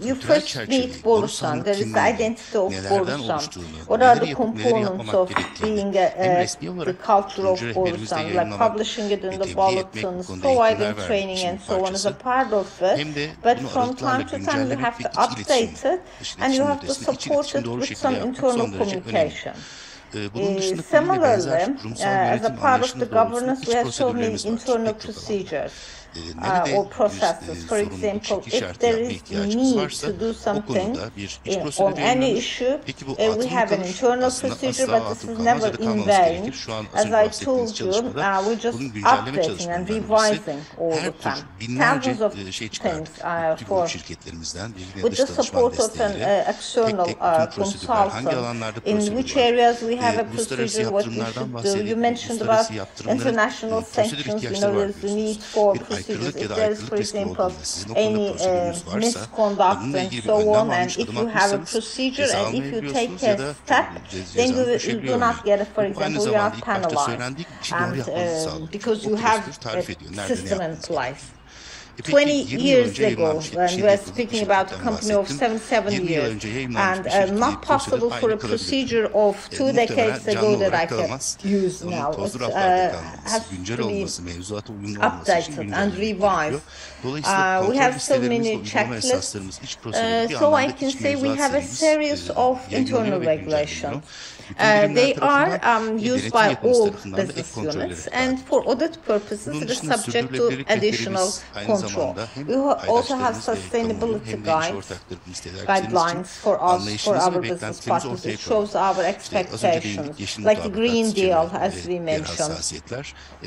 you first meet Borusan. There is the identity of Borusan. What are the components of being the culture of Borusan? Like publishing it in the bulletins, providing training and so on is a part of it. But from time to time you have to update it and you have to support it with some internal communication. Similarly, as a part of the governance, we have so many internal procedures. Or processes. For example, if there is need to do something on any issue, we have an internal procedure, but this is never in vain. As I told you, we're just updating and revising all the time. Thousands of things with the support of an external consultant. In which areas we have a procedure, what we should do. You mentioned about international sanctions. You know, there's the need for procedures. If there is, for example, any misconduct and so on, and if you have a procedure and if you take a step, then you do not get it. For example, you are penalized, and because you have a system in place. 20 years ago, when we were speaking about a company of 7 years, and not possible for a procedure of 2 decades ago that I can use now. It has to be updated and revised. We have so many checklists, so I can say we have a series of internal regulations. They are used by all business units, and for audit purposes, it is subject to additional control. We also have sustainability guidelines for us, for our business partners. It shows our expectations, like the Green Deal, as we mentioned.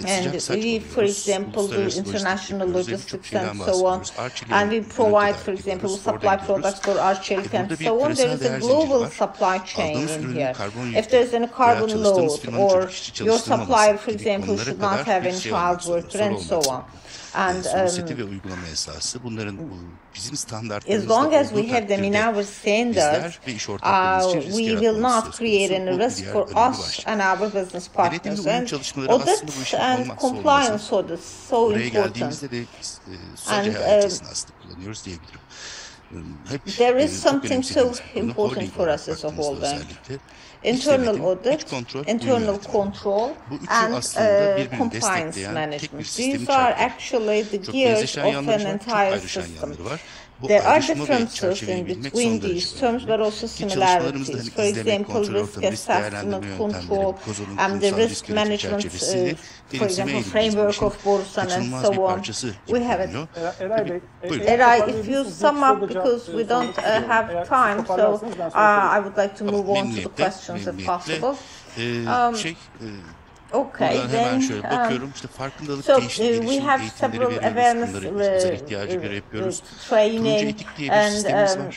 And we, for example, do international logistics and so on. And we provide, for example, supply products for Arçelik and so on. There is a global supply chain in here. If there's any carbon load, or your supplier, for example, should not have any child worker and so on. And as long as we have them in our standards, we will not create any risk for us and our business partners. And audits and compliance audits so important. And there is something so important for us as a whole bank. Internal audit, internal control, and compliance management. These are actually the gears of an entire system. There are differences in between these terms, but also similarities. For example, risk assessment, control, and the risk management, for example, framework of Borusan and so on. We have it. Eray, if you sum up, because we don't have time, so I would like to move on to the questions if possible. Okay, then, so we have several awareness training and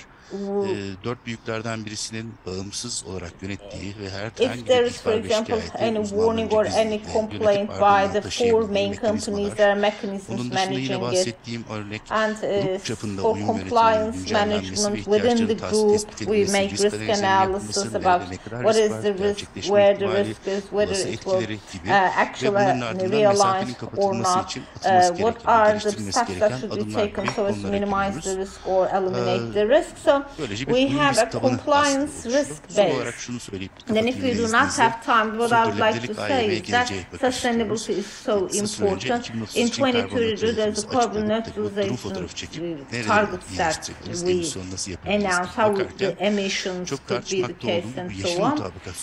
4 büyüklerden birisinin bağımsız olarak yönettiği ve her if there is, for example, any warning or any complaint by the 4 main companies, there are mechanisms managing it. And for compliance management within the group, we make risk analysis about what is the risk, where the risk is, whether it will actually realize or not, what are the steps that should be taken so as to minimize the risk or eliminate the risk. So we have a compliance risk base. Then if we do not have time, what I would like to say is that sustainability is so important. In 2030, there's a carbon neutralization targets that we announce, how the emissions could be the case and so on.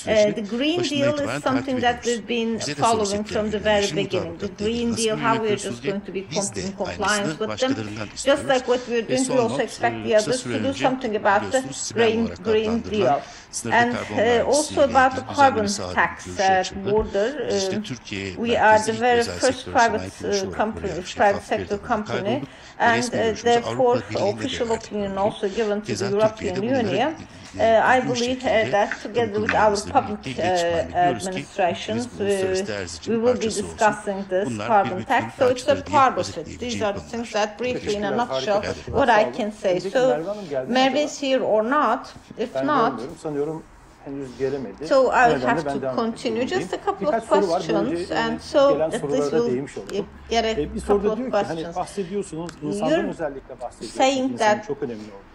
The Green Deal is something that we've been following from the very beginning. The Green Deal, how we're just going to be in compliance with them. Just like what we're doing, we also expect the others to do something about the Green Deal. And also about the carbon tax border, we are the very first private sector company, and therefore official opinion also given to the European Union. I believe that together with our public administrations, we will be discussing this carbon tax. So it's a part of it. These are the things that briefly, in a nutshell, what I can say. So Merve is here or not? If not, so I will have to continue. Just a couple of questions, and so at least we'll get a couple of questions. You're saying that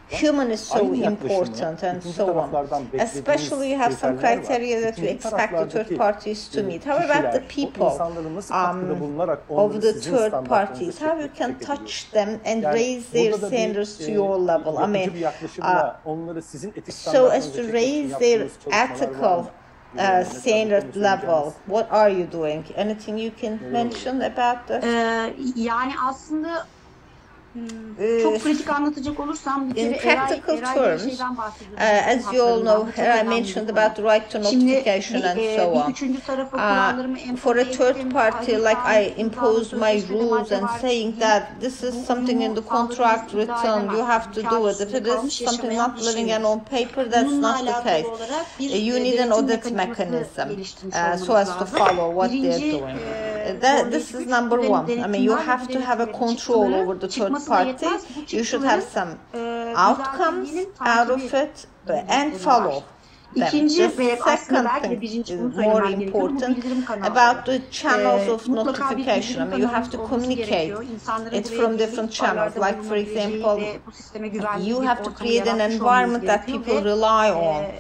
human is so important and so on. Especially you have some criteria that you expect the third parties to meet. How about the people of the third parties? How you can touch them and raise their standards to your level? I mean, so as to raise their ethical standard level, what are you doing? Anything you can mention about this? Yani aslında çok pratik anlatacak olursam bir in kere practical terms, as you all know, I mentioned about the right to notification and so on. For a third party, like I impose my rules and saying that this is something in the contract written, you have to do it. If it is something not living and on paper, that's not the case. You need an audit mechanism so as to follow what they're doing. This is number one. I mean, you have to have a control over the third parties. You should have some outcomes out of it and follow them. The second thing is more important about the channels of notification. I mean, you have to communicate it from different channels. Like, for example, you have to create an environment that people rely on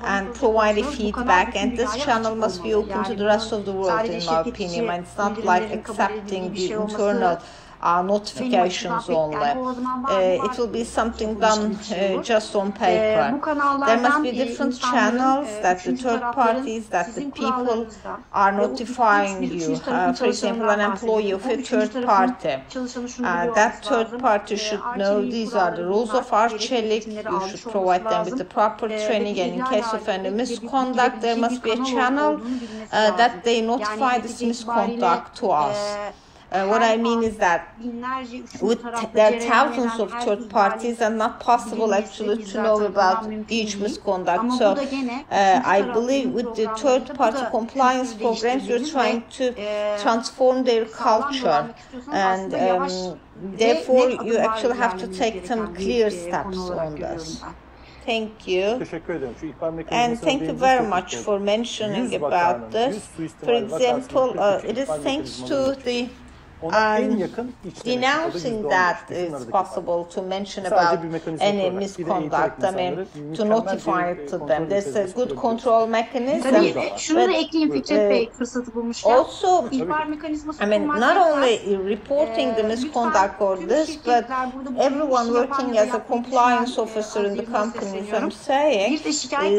and provide a feedback. And this channel must be open to the rest of the world, in my opinion. And it's not like accepting the internal notifications only. It will be something done just on paper. There must be different channels that the third parties, that the people are notifying you. For example, an employee of a third party. That third party should know these are the rules of Arçelik. You should provide them with the proper training, and in case of any misconduct, there must be a channel that they notify this misconduct to us. What I mean is that there are thousands of third parties and not possible actually to know about each misconduct. So I believe with the third party compliance programs, you're trying to transform their culture, and therefore you actually have to take some clear steps on this. Thank you. And thank you very much for mentioning about this. For example, it is thanks to the denouncing that it's possible to mention about any misconduct, I mean, to notify it to them. There's a good control mechanism. Also, I mean, not only reporting the misconduct or this, but everyone working as a compliance officer in the companies, I'm saying,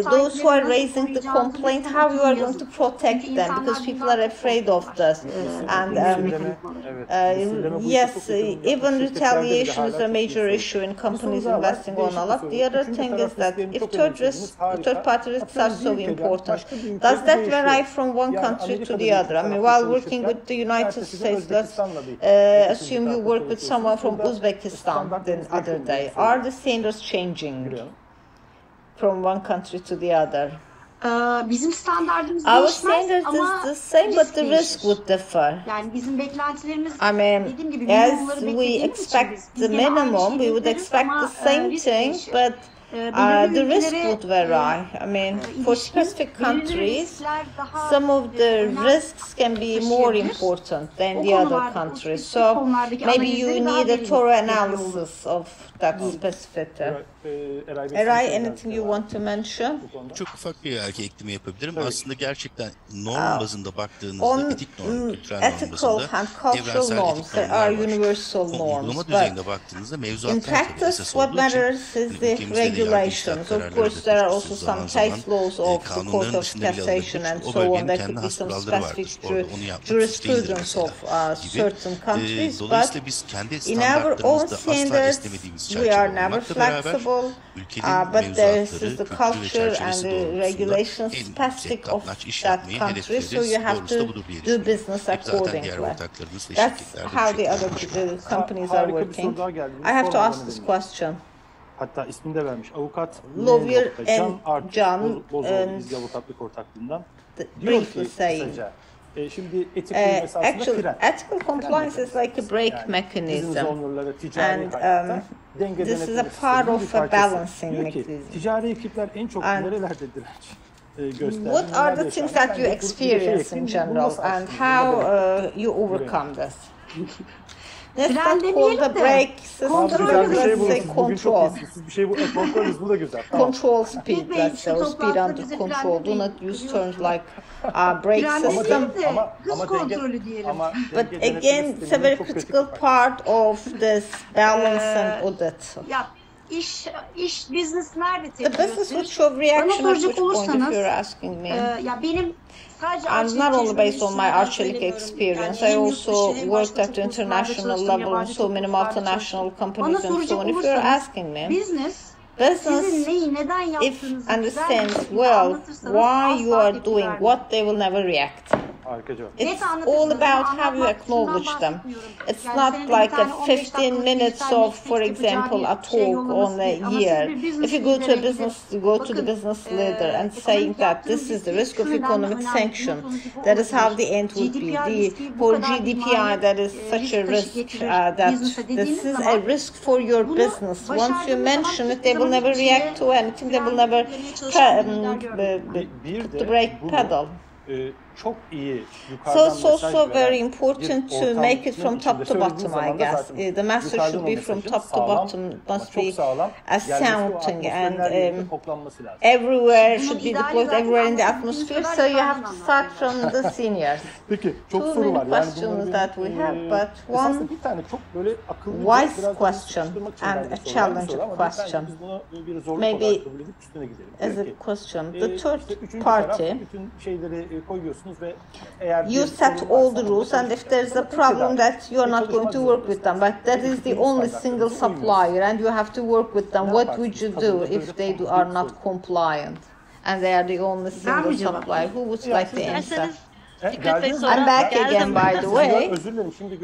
those who are raising the complaint, how you are going to protect them, because people are afraid of this. And yes, even retaliation is a major issue in companies investing on a lot. The other thing is that if third-party risks are so important, does that vary from one country to the other? I mean, while working with the United States, let's assume you work with someone from Uzbekistan the other day. Are the standards changing from one country to the other? Bizim standartımız Our değişmez standard ama is the same, but the risk would differ. Yani bizim beklentilerimiz, I mean, dediğim gibi as minimumları we beklediğimiz için expect biz the gene aynı minimum, şeyi we would yapıyoruz expect ama the same risk thing, değişir. but The risk would vary. I mean, for specific countries, some of the risks can be more important than the other countries. So maybe you need a thorough analysis of that specificity. Eray, anything you want to mention? Çok ufak bir ekleme yapabilirim. Aslında gerçekten norm bazında baktığınızda, etik norm, kültürel norm bazında evrensel etik normlar var. Uygulama düzeyinde baktığınızda mevzuatlar tabii esas olduğu için regulations. Of course, there are also some case laws of the Court of Cassation and so on. There could be some specific jurisprudence of certain countries, but in our own standards, we are never flexible. But there is the culture and the regulations specific of that country, so you have to do business accordingly. That's how the other companies are working. I have to ask this question. Hatta ismini de vermiş. Avukat Lawyer Can Bozoğlu avukatlık ortaklığından. Briefly saying. Şimdi etik esasında fren. Ethical compliance is like a brake mechanism, and this is a part of a balancing mechanism. Ticari ekipler en çok nerelerde direnç gösteriyor? What are the things that you experience in general, and how you overcome this? Let's not call the brake system, let's say control. Control speed, let's say, speed under control. Do not use terms like brake system. But again, it's a very critical part of this balance and audit. Business nerede The business would show reaction at which point if you're asking me. And not only based on my Arçelik experience, I also worked at the international level in so many multinational companies and so on. If you're asking me, business, if understands well why you are doing what, they will never react. It's all about how you acknowledge them. It's not like a 15 minutes of, for example, a talk on a year. If you go to a business, you go to the business leader and saying that this is the risk of economic sanction, that is how the end would be. For GDPI, that is such a risk, that this is a risk for your business. Once you mention it, they will never react to anything. They will never put the brake pedal. Çok iyi so it's also very important to make it from top to bottom, I guess. The message should be from top to bottom, must be a sounding, and everywhere should be deployed everywhere in the atmosphere, so you have to start from the seniors. Too many questions that we have, but one wise question and a challenging question. Maybe as a question, the third party, you set all the rules, and if there's a problem that you're not going to work with them, but that is the only single supplier and you have to work with them, what would you do if they are not compliant and they are the only single supplier? Who would like to answer? Fikret Bey, I'm back again, by the way.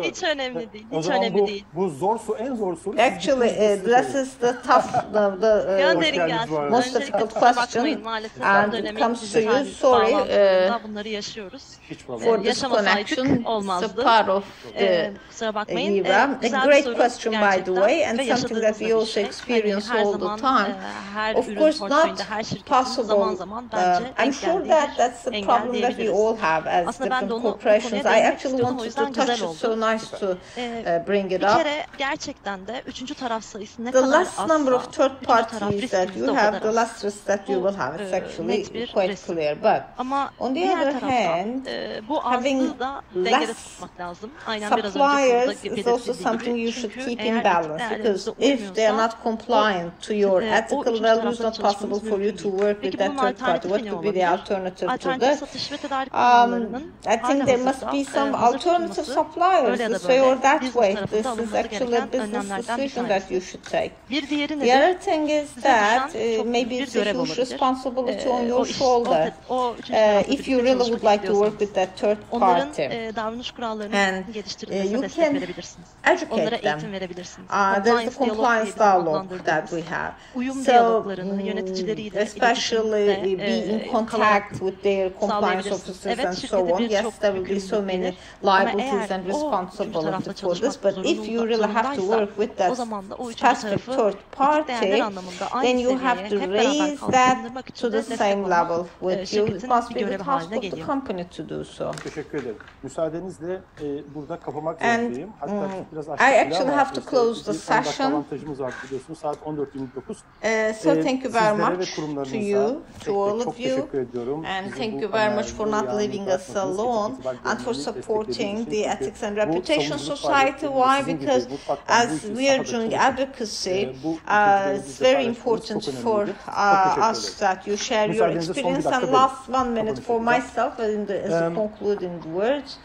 Hiç önemli değil, hiç önemli değil. Bu zor soru, en zor soru. Actually, this is the tough, the most difficult question, and it comes to you. Sorry, bunları yaşıyoruz. For this connection, it's a part of the era. A great question, by the way, and something that we also experience all the time. Of course, not possible. I'm sure that that's the problem that we all have as different corporations. I actually wanted to touch it, so nice to bring it up. The less number of third parties that you have, the less risk that you will have. It's actually quite clear. But on the other hand, having less suppliers is also something you should keep in balance, because if they are not compliant to your ethical values, not possible for you to work with that third party. What could be the alternative to this? I think there must be some alternative suppliers this way or that way. This is actually a business decision that you should take. The other thing is that maybe it's a huge responsibility on your shoulder if you really would like to work with that third party. And you can educate them. There's the compliance dialogue that we have. So especially be in contact with their compliance officers and so so on. Yes, there will be so many liabilities and responsibilities for this. But if you really have to work with that specific third party, then you have to raise that to the same level with you. It must be the task of the company to do so. Teşekkür ederim. Müsaadenizle burada kapamak zorundayım. Hatta biraz I actually have to close the session. Avantajımız var biliyorsunuz. Saat 14:29. So thank you very much to you, to all of you, and thank you very much for not leaving us alone and for supporting the Ethics and Reputation Society. Why? Because as we are doing advocacy, it's very important for us that you share your experience. And last 1 minute for myself as the concluding words.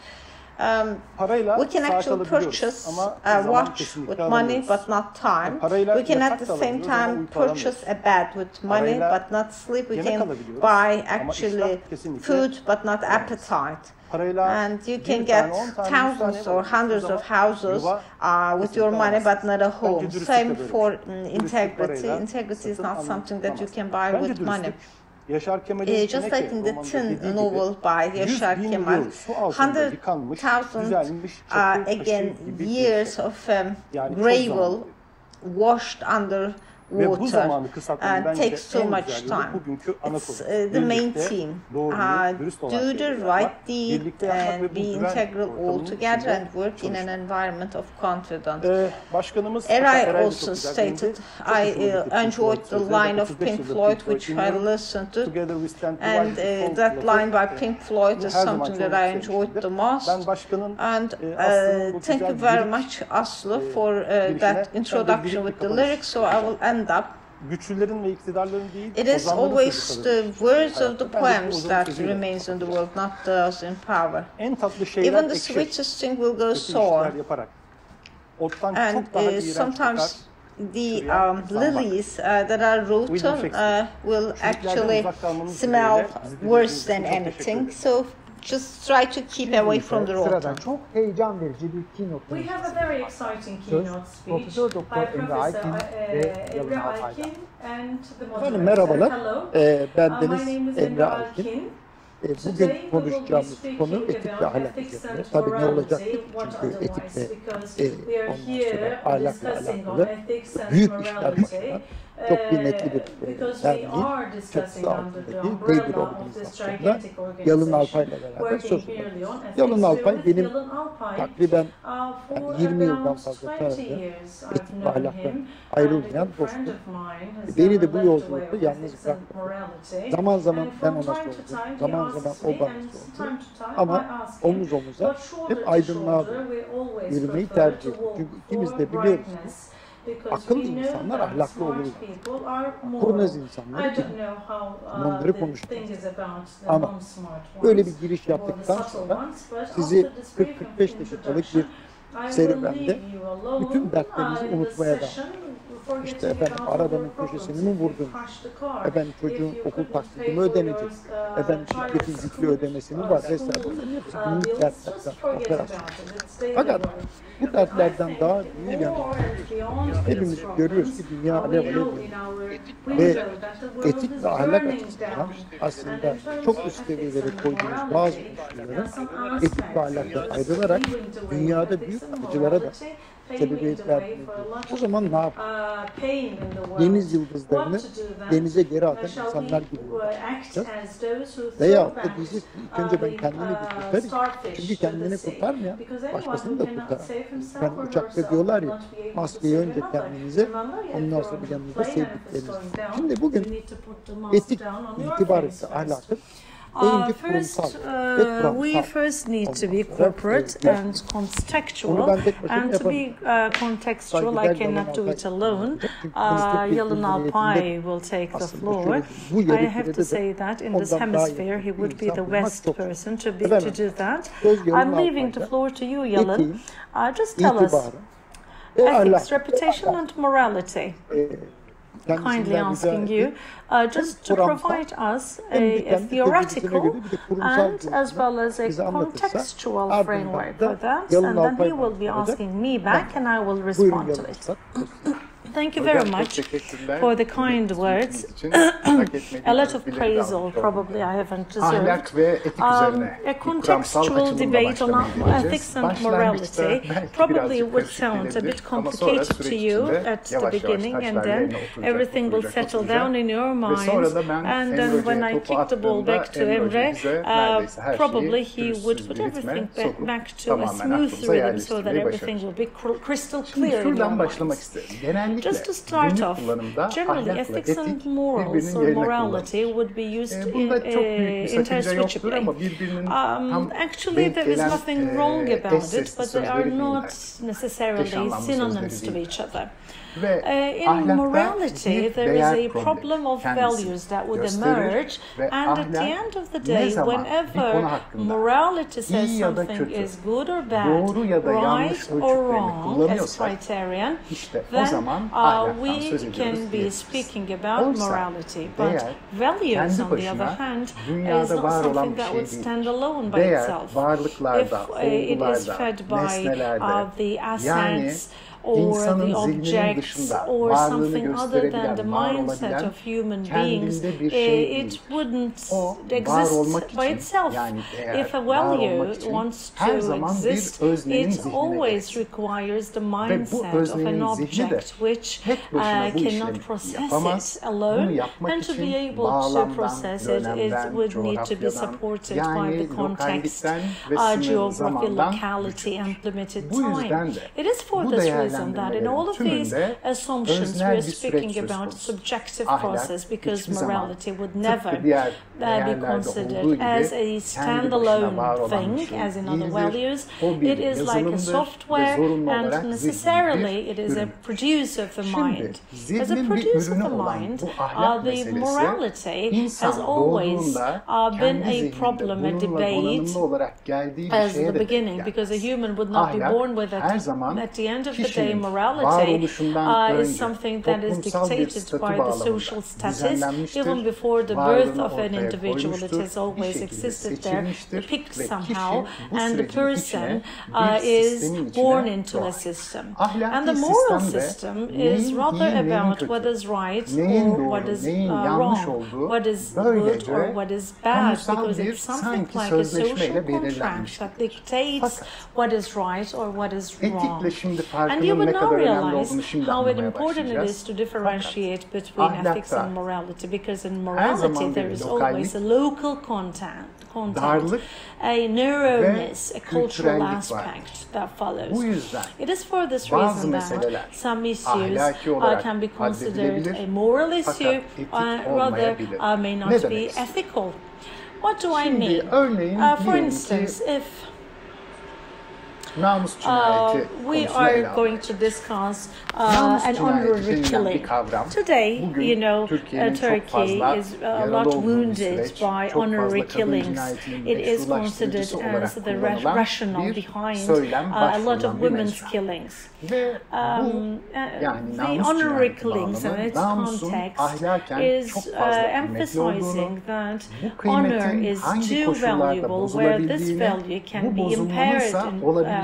We can actually purchase a watch with money but not time. We can at the same time purchase a bed with money but not sleep. We can buy actually food but not appetite. And you can get thousands or hundreds of houses with your money but not a home. Same for integrity. Integrity is not something that you can buy with money. Just like in the teen novel by Yaşar Kemal, 100,000 again years of gravel washed under water and takes so much time. It's the main theme. Do the right deed and be integral all together and work in an environment of confidence. Eray also stated, I enjoyed the line of Pink Floyd which I listened to, and that line by Pink Floyd is something that I enjoyed the most. And thank you very much, Aslı, for that introduction with the lyrics, so I will end up. It is always the words of the poems that remains in the world, not those in power. Even the sweetest thing will go sour. And sometimes the lilies that are rotten will actually smell worse than anything. So just try to keep away from the rotten. Çok heyecan verici bir keynote. We have a very exciting keynote speech by Professor Emre Alkin and the moderator. Merhabalar. Ben My name is Emre Alkin. Bugün konuşacağımız konu etik ve ahlak üzerine. Tabii ne olacak? Çünkü etik ve ondan sonra ahlakla alakalı büyük işler başlar. Çok kıymetli bir derneğin çatısı altındaki dev bir organizasyonda Yalın Alpay'la beraber söz veriyoruz. Yalın Alpay benim takriben 20 yıldan fazla tanıdığım, etik ve ahlaktan ayrılmayan dostum. Beni de bu yolculukta yalnız bırakmadı. Zaman zaman ben ona sordum, zaman zaman o bana sordu. Ama omuz omuza hep aydınlığa yürümeyi tercih ettik. Çünkü ikimiz de biliyoruz ki akıllı insanlar ahlaklı olurlar. Kurnaz insanlar değil. Bunları konuştuk. Ama böyle bir giriş yaptıktan sonra sizi 40-45 dakikalık bir serüvende bütün dertlerinizi unutmaya da. İşte efendim arabanın köşesini mi vurdun? Efendim çocuğun okul taksitimi ödenecek. Efendim şirketin yüklü ödemesini var vesaire. Bunların hepsi günlük dertlerden, operasyon. Fakat bu dertlerden daha büyük yanı. Hepimiz görüyoruz ki dünya alev alev ve etik ve ahlak açısından aslında çok üst seviyelere koyduğumuz bazı unsurların etik ve ahlaktan ayrılarak dünyada büyük acılara da sebebiyet verdiğini. O zaman ne yapalım? Deniz yıldızlarını denize geri atan insanlar gibi olacağız. Veyahut da diyeceğiz ki ilk önce ben kendimi bir kurtarayım. Çünkü kendini kurtarmayan başkasını da kurtarar. Yani uçakta diyorlar ya, maskeyi önce kendinize, ondan sonra yanınızda sevdikleriniz. Şimdi bugün etik, itibar ise ahlakı we first need to be corporate and contextual, and to be contextual I cannot do it alone. Yalın Alpay will take the floor. I have to say that in this hemisphere he would be the best person to do that. I'm leaving the floor to you, Yalın. Just tell us ethics, reputation and morality. Kindly asking you just to provide us a theoretical and as well as a contextual framework for that, and then he will be asking me back and I will respond to it. thank you very much for the kind words. A lot of praise, or probably I haven't deserved. A contextual debate on ethics and morality probably would sound a bit complicated to you at the beginning, and then everything will settle down in your minds. And then when I kick the ball back to Emre, probably he would put everything back to a smooth rhythm so that everything will be crystal clear in your minds. Just to start off, generally ethics and morals or morality would be used interchangeably. Actually, there is nothing wrong about it, but they are not necessarily synonyms to each other. In morality, there is a problem of values that would emerge, and at the end of the day, whenever morality says something is good or bad, right or wrong as criterion, then we can be speaking about morality. But values, on the other hand, is not something that would stand alone by itself. If it is fed by the assets, or the objects, or something other than the mindset of human beings, it wouldn't exist by itself. If a value wants to exist, it always requires the mindset of an object which cannot process it alone, and to be able to process it, it would need to be supported by the context, geography, locality, and limited time. It is for this reason that in all of these assumptions we are speaking about subjective process, because morality would never be considered as a standalone thing, as in other values. It is like a software, and necessarily it is a producer of the mind. As a producer of the mind, the morality has always been a problem, a debate as the beginning, because a human would not be born with it. At the end of the day, morality is something that is dictated by the social status. Even before the birth of an individual, it has always existed there, picked somehow, and the person is born into a system. And the moral system is rather about what is right or what is wrong, what is good or what is bad, because it's something like a social contract that dictates what is right or what is wrong. And you would now realize how important it is to differentiate between ethics and morality, because in morality there is always a local content, a narrowness, a cultural aspect that follows. It is for this reason that some issues can be considered a moral issue, rather may not be ethical. What do I mean? For instance, if we are going to discuss an honorary killing. Today, you know, Turkey is a lot wounded by honorary killings. It is considered as the rationale behind a lot of women's killings. The honorary killings in its context is emphasizing that honor is too valuable, where this value can be impaired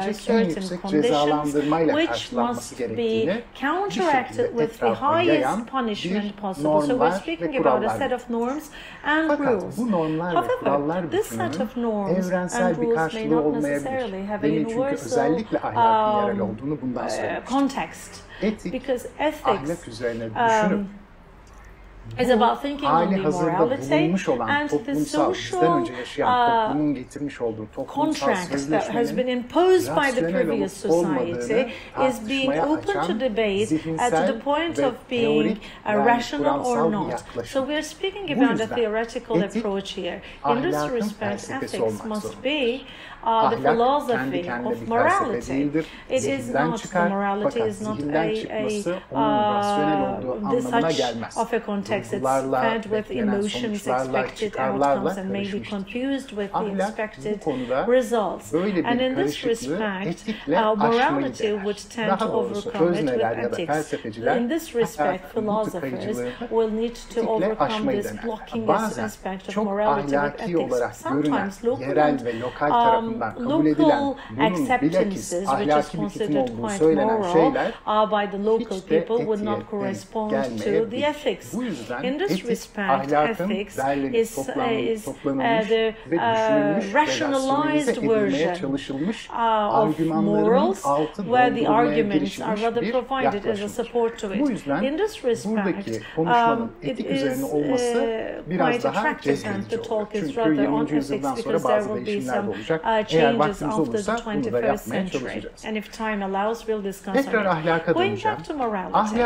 in certain conditions, which must be counteracted with the highest punishment possible. So we're speaking about a set of norms and rules. However, this set of norms and rules may not necessarily have a universal context, because ethics is about thinking on the morality and the social contract that has been imposed by the previous society is being open to debate to the point of being rational or not. So we're speaking about a theoretical approach here. In this respect, ethics must be the philosophy of morality. It is not, the morality is not anlamına gelmez. Of a context it's fed with emotions, expected outcomes, and may be confused with the expected results. And in this respect, morality would tend to overcome it with ethics. In this respect, philosophers will need to overcome this blocking aspect of morality with ethics. Sometimes local acceptances, which is considered quite moral by the local people, would not correspond to the ethics. In this respect, ethics is the rationalized version of morals, where the arguments are rather provided as a support to it. In this respect, it is quite attractive and the talk is rather on ethics, because there will be some changes after the 21st century. And if time allows, we'll discuss on it. Going back to morality.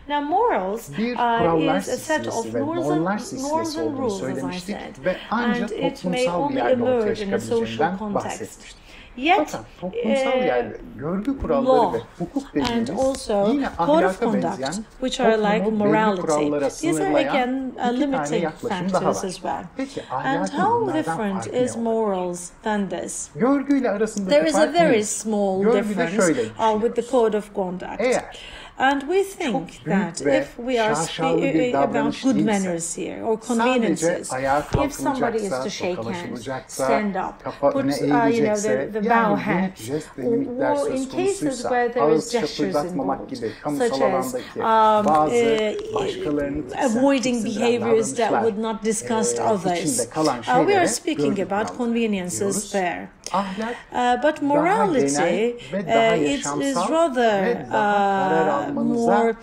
Now, morals is a set of norms and rules, as I said, and it may only emerge in a social context. Yet, law and also code of conduct, which are like morality, these are again limiting factors as well. And how different is morals than this? There is a very small difference with the code of conduct. And we think that if we are speaking about good manners here, or conveniences, if somebody is to shake hands, stand up, put the bow hat, or in cases where there is gestures involved, such as avoiding behaviors that would not disgust others, we are speaking about conveniences there. But morality, it is rather more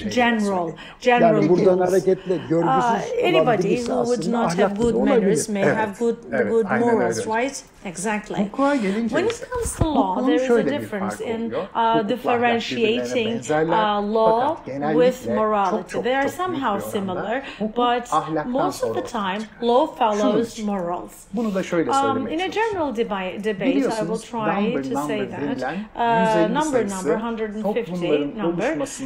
general rules. Anybody who would not have good manners may have good morals, right? Exactly. When it comes to law, there is a difference in differentiating law with morality. They are somehow similar, but most of the time, law follows morals. In a general debate, I will try to say that number 150 number is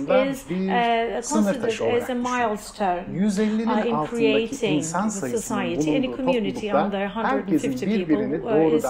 considered as a milestone in creating the society. Any community under 150 people is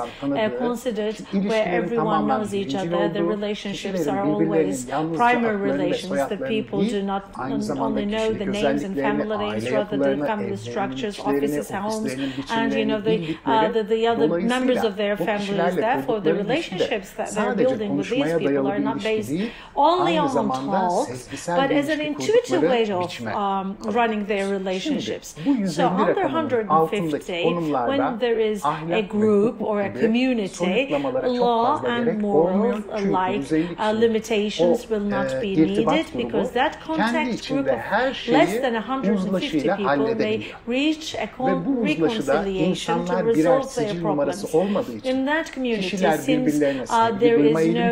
considered where everyone knows each other. The relationships are always primary relations. The people do not only know the names and family names, rather the family structures, offices, homes, and the other members of their families. Therefore, the relationships that they're building with these people are not based only on talks, but as an intuitive way of running their relationships. So under 150, when there is a group or a community, law and moral limitations will not be needed, because that contact group of less than 150 people may reach a reconciliation to resolve their problems. In that community, since there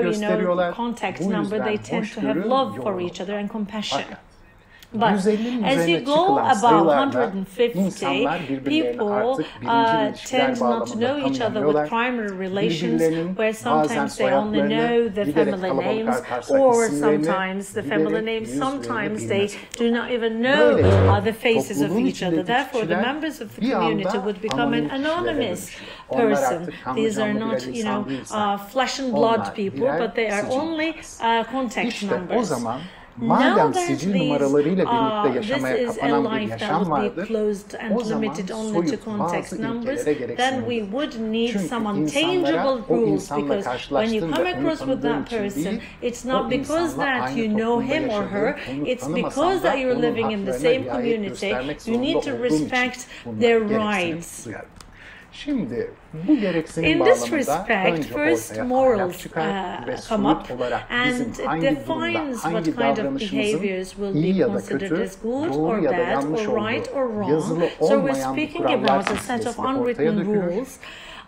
is no contact number, they tend to have love for each other and compassion. But as you go above 150, people tend not to know each other with primary relations, where sometimes they only know the family names, or sometimes the family names, sometimes they do not even know the faces of each other. Therefore, the members of the community would become an anonymous person. These are not, flesh and blood people, but they are only contact numbers. Madem sicil numaralarıyla birlikte yaşamaya kapanan bir yaşam vardır, o zaman soyut bazı ilkelere gereksinim olur. Çünkü insanlara o insanla karşılaştığında onu tanıdığın için değil, o insanla aynı toplumda yaşadığın ve onu tanımasan da onun haklarına riayet göstermek zorunda olduğun için bunlar gereksinim duyarım. Şimdi bu gereksinim bağlamında önce ortaya ahlak çıkar ve soyut olarak bizim hangi durumda, hangi davranışımızın iyi ya da kötü, doğru ya da yanlış olduğu yazılı olmayan bir kurallar silsilesi ortaya dökülür.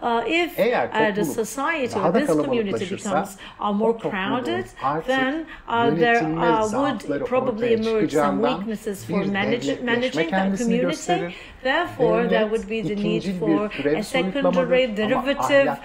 If the society or this community becomes more crowded, then there would probably emerge some weaknesses for managing that community. Therefore, there would be the need for a secondary derivative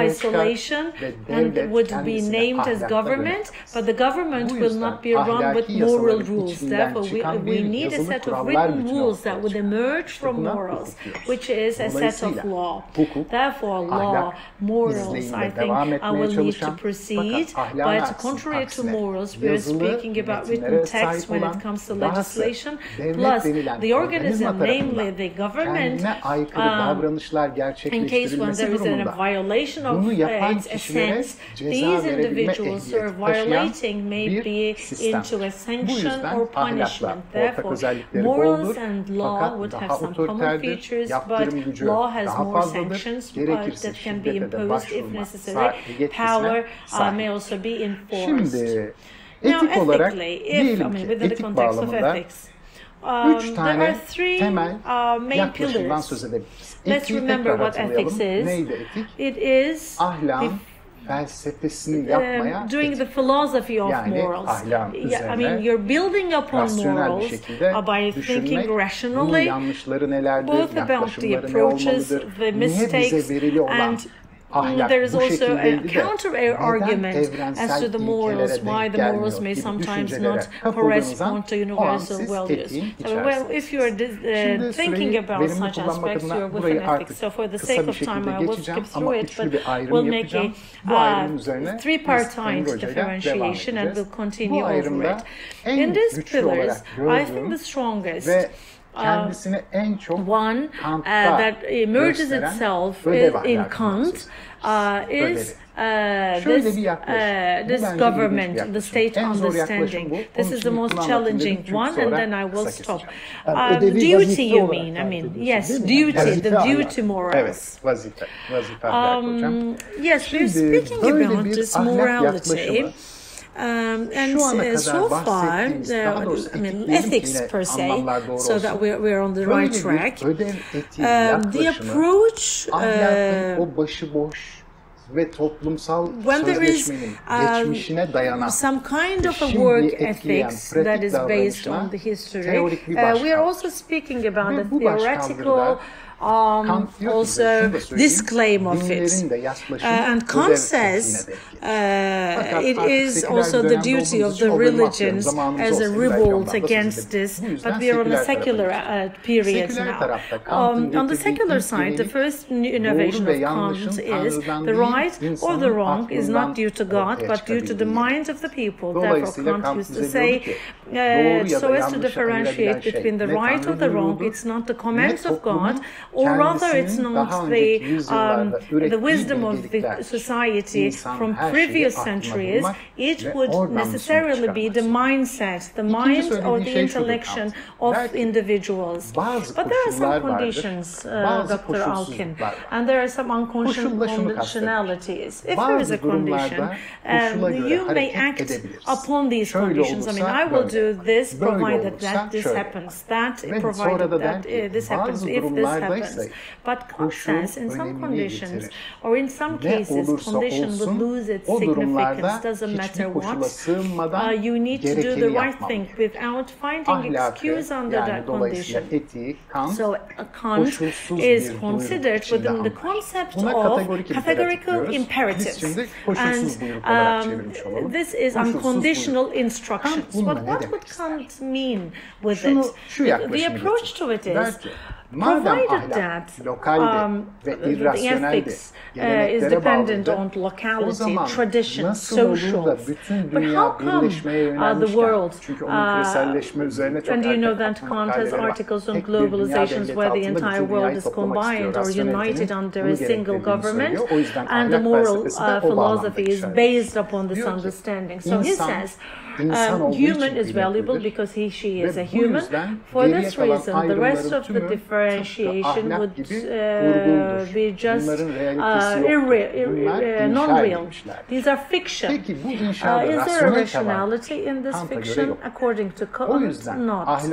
isolation, and would be named as government, but the government will not be run with moral rules. Therefore, we need a set of written rules that would emerge from morals, which is a set of law. Therefore, law, morals, I think, will need to proceed, but contrary to morals, we are speaking about written text when it comes to legislation, plus the organism, namely the government, in case when there is a violation of its essence, these individuals who are violating may be into a sanction or punishment. Therefore, morals and law would have some common features, but law has more sanctions that can be imposed if necessary. Power may also be enforced. Now, ethically, within the context of ethics, there are three main pillars. Let's remember what ethics is. It is doing the philosophy of morals. I mean, you're building upon morals by thinking rationally, both about the approaches, the mistakes, and there is also a counter-argument as to the morals, why the morals may sometimes not correspond to universal values. So, well, if you are thinking about such aspects, you are within ethics. So for the sake of time, I will skip through it, but we'll make a tripartite differentiation and we'll continue over it. In these pillars, I think the strongest one that emerges itself in Kant is this government, the state understanding. This is the most challenging one, and then I will stop. Duty, you mean? I mean, yes, duty, the duty morals. Yes, we're speaking about this morality. And so far, ethics per se, so that we're on the right track. The approach, when there is some kind of a work ethics that is based on the history, we are also speaking about the theoretical also disclaim of it. And Kant says it is also the duty of the religions as a revolt against this, but we are on a secular period now. On the secular side, the first innovation of Kant is the right or the wrong is not due to God, but due to the mind of the people. Therefore, Kant used to say, so as to differentiate between the right or the wrong, it's not the commands of God, or rather it's not the wisdom of the society from previous centuries. It would necessarily be the mindset, the mind or the intellection of individuals. But there are some conditions, Dr. Alkin, and there are some unconditionalities. If there is a condition, you may act upon these conditions. I mean, I will do this provided that this happens, that provided that this happens, if this happens. But Kant says in some conditions, or in some cases, condition would lose its significance, doesn't matter what. You need to do the right thing without finding excuse under that condition. So Kant is considered within the concept of categorical imperatives. And this is unconditional instructions. But what would Kant mean with it? The approach to it is, provided that the ethics is dependent on locality, tradition, socials, but how come the world, and you know that Kant has articles on globalizations where the entire world is combined or united under a single government, and the moral philosophy is based upon this understanding. So he says, human is valuable because she is a human. For this reason, the rest of the differentiation would be just non-real. These are fiction. Is there a rationality in this fiction? According to Kant, not.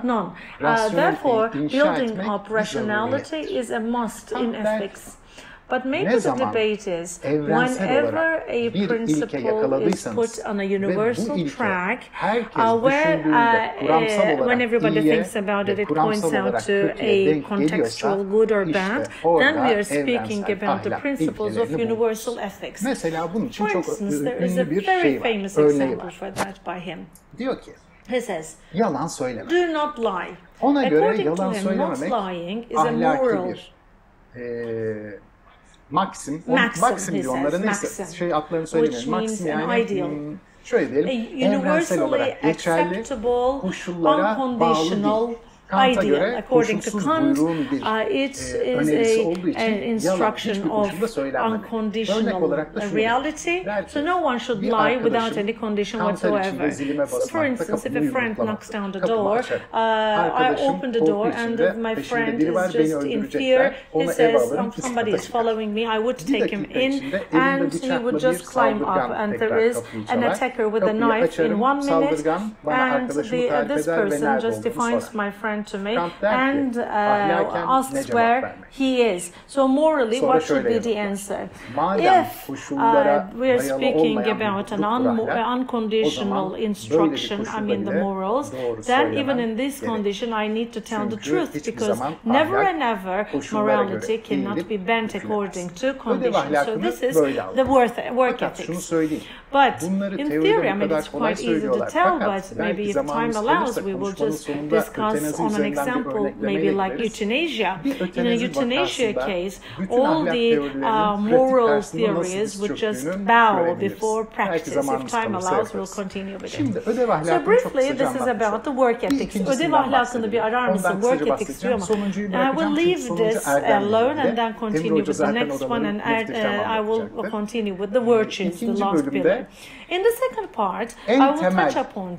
None. Therefore, building up rationality is a must in ethics. But maybe the debate is whenever a principle is put on a universal track, when everybody thinks about it, it points out to a contextual good or bad, then we are speaking about the principles of universal ethics. For instance, there is a very famous example for that by him. He says, do not lie. According to him, not lying is a moral maxim diyor onlara, neyse adlarını söylemeyelim. Maxim yani şöyle diyelim, evrensel olarak geçerli, koşullara bağlı değil. Kant'a göre koşulsuz buyruğun bir önerisi olduğu için instruction of unconditional reality. So no one should lie without any condition whatsoever. For instance, if a friend knocks down the door, I open the door and if my friend is just in fear, he says somebody is following me, I would take him in and he would just climb up and there is an attacker with a knife in 1 minute and this person just defines my friend to me and asks where he is. So morally, what should be the answer? If we are speaking about an unconditional instruction, I mean the morals, then even in this condition I need to tell the truth, because never and ever morality cannot be bent according to conditions. So this is the work ethics. But in theory, I mean, it's quite easy to tell, but maybe if time allows, we will just discuss on an example, maybe like euthanasia. In a euthanasia case, all the moral theories would just bow before practice. If time allows, we'll continue with it. So briefly, this is about the work ethics. Ödev ahlakını bir arar mısın? Work ethics diyor ama. I will leave this alone and then continue with the next one, and I will continue with the virtues, the last pillar. In the second part, I will touch upon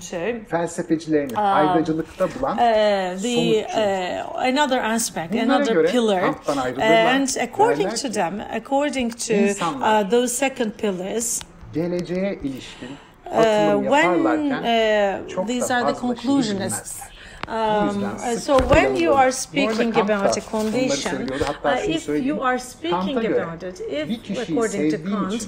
another aspect, another pillar, and according to them, according to those second pillars, these are the conclusionists. So when you are speaking about a condition, if you are speaking about it, if according to Kant,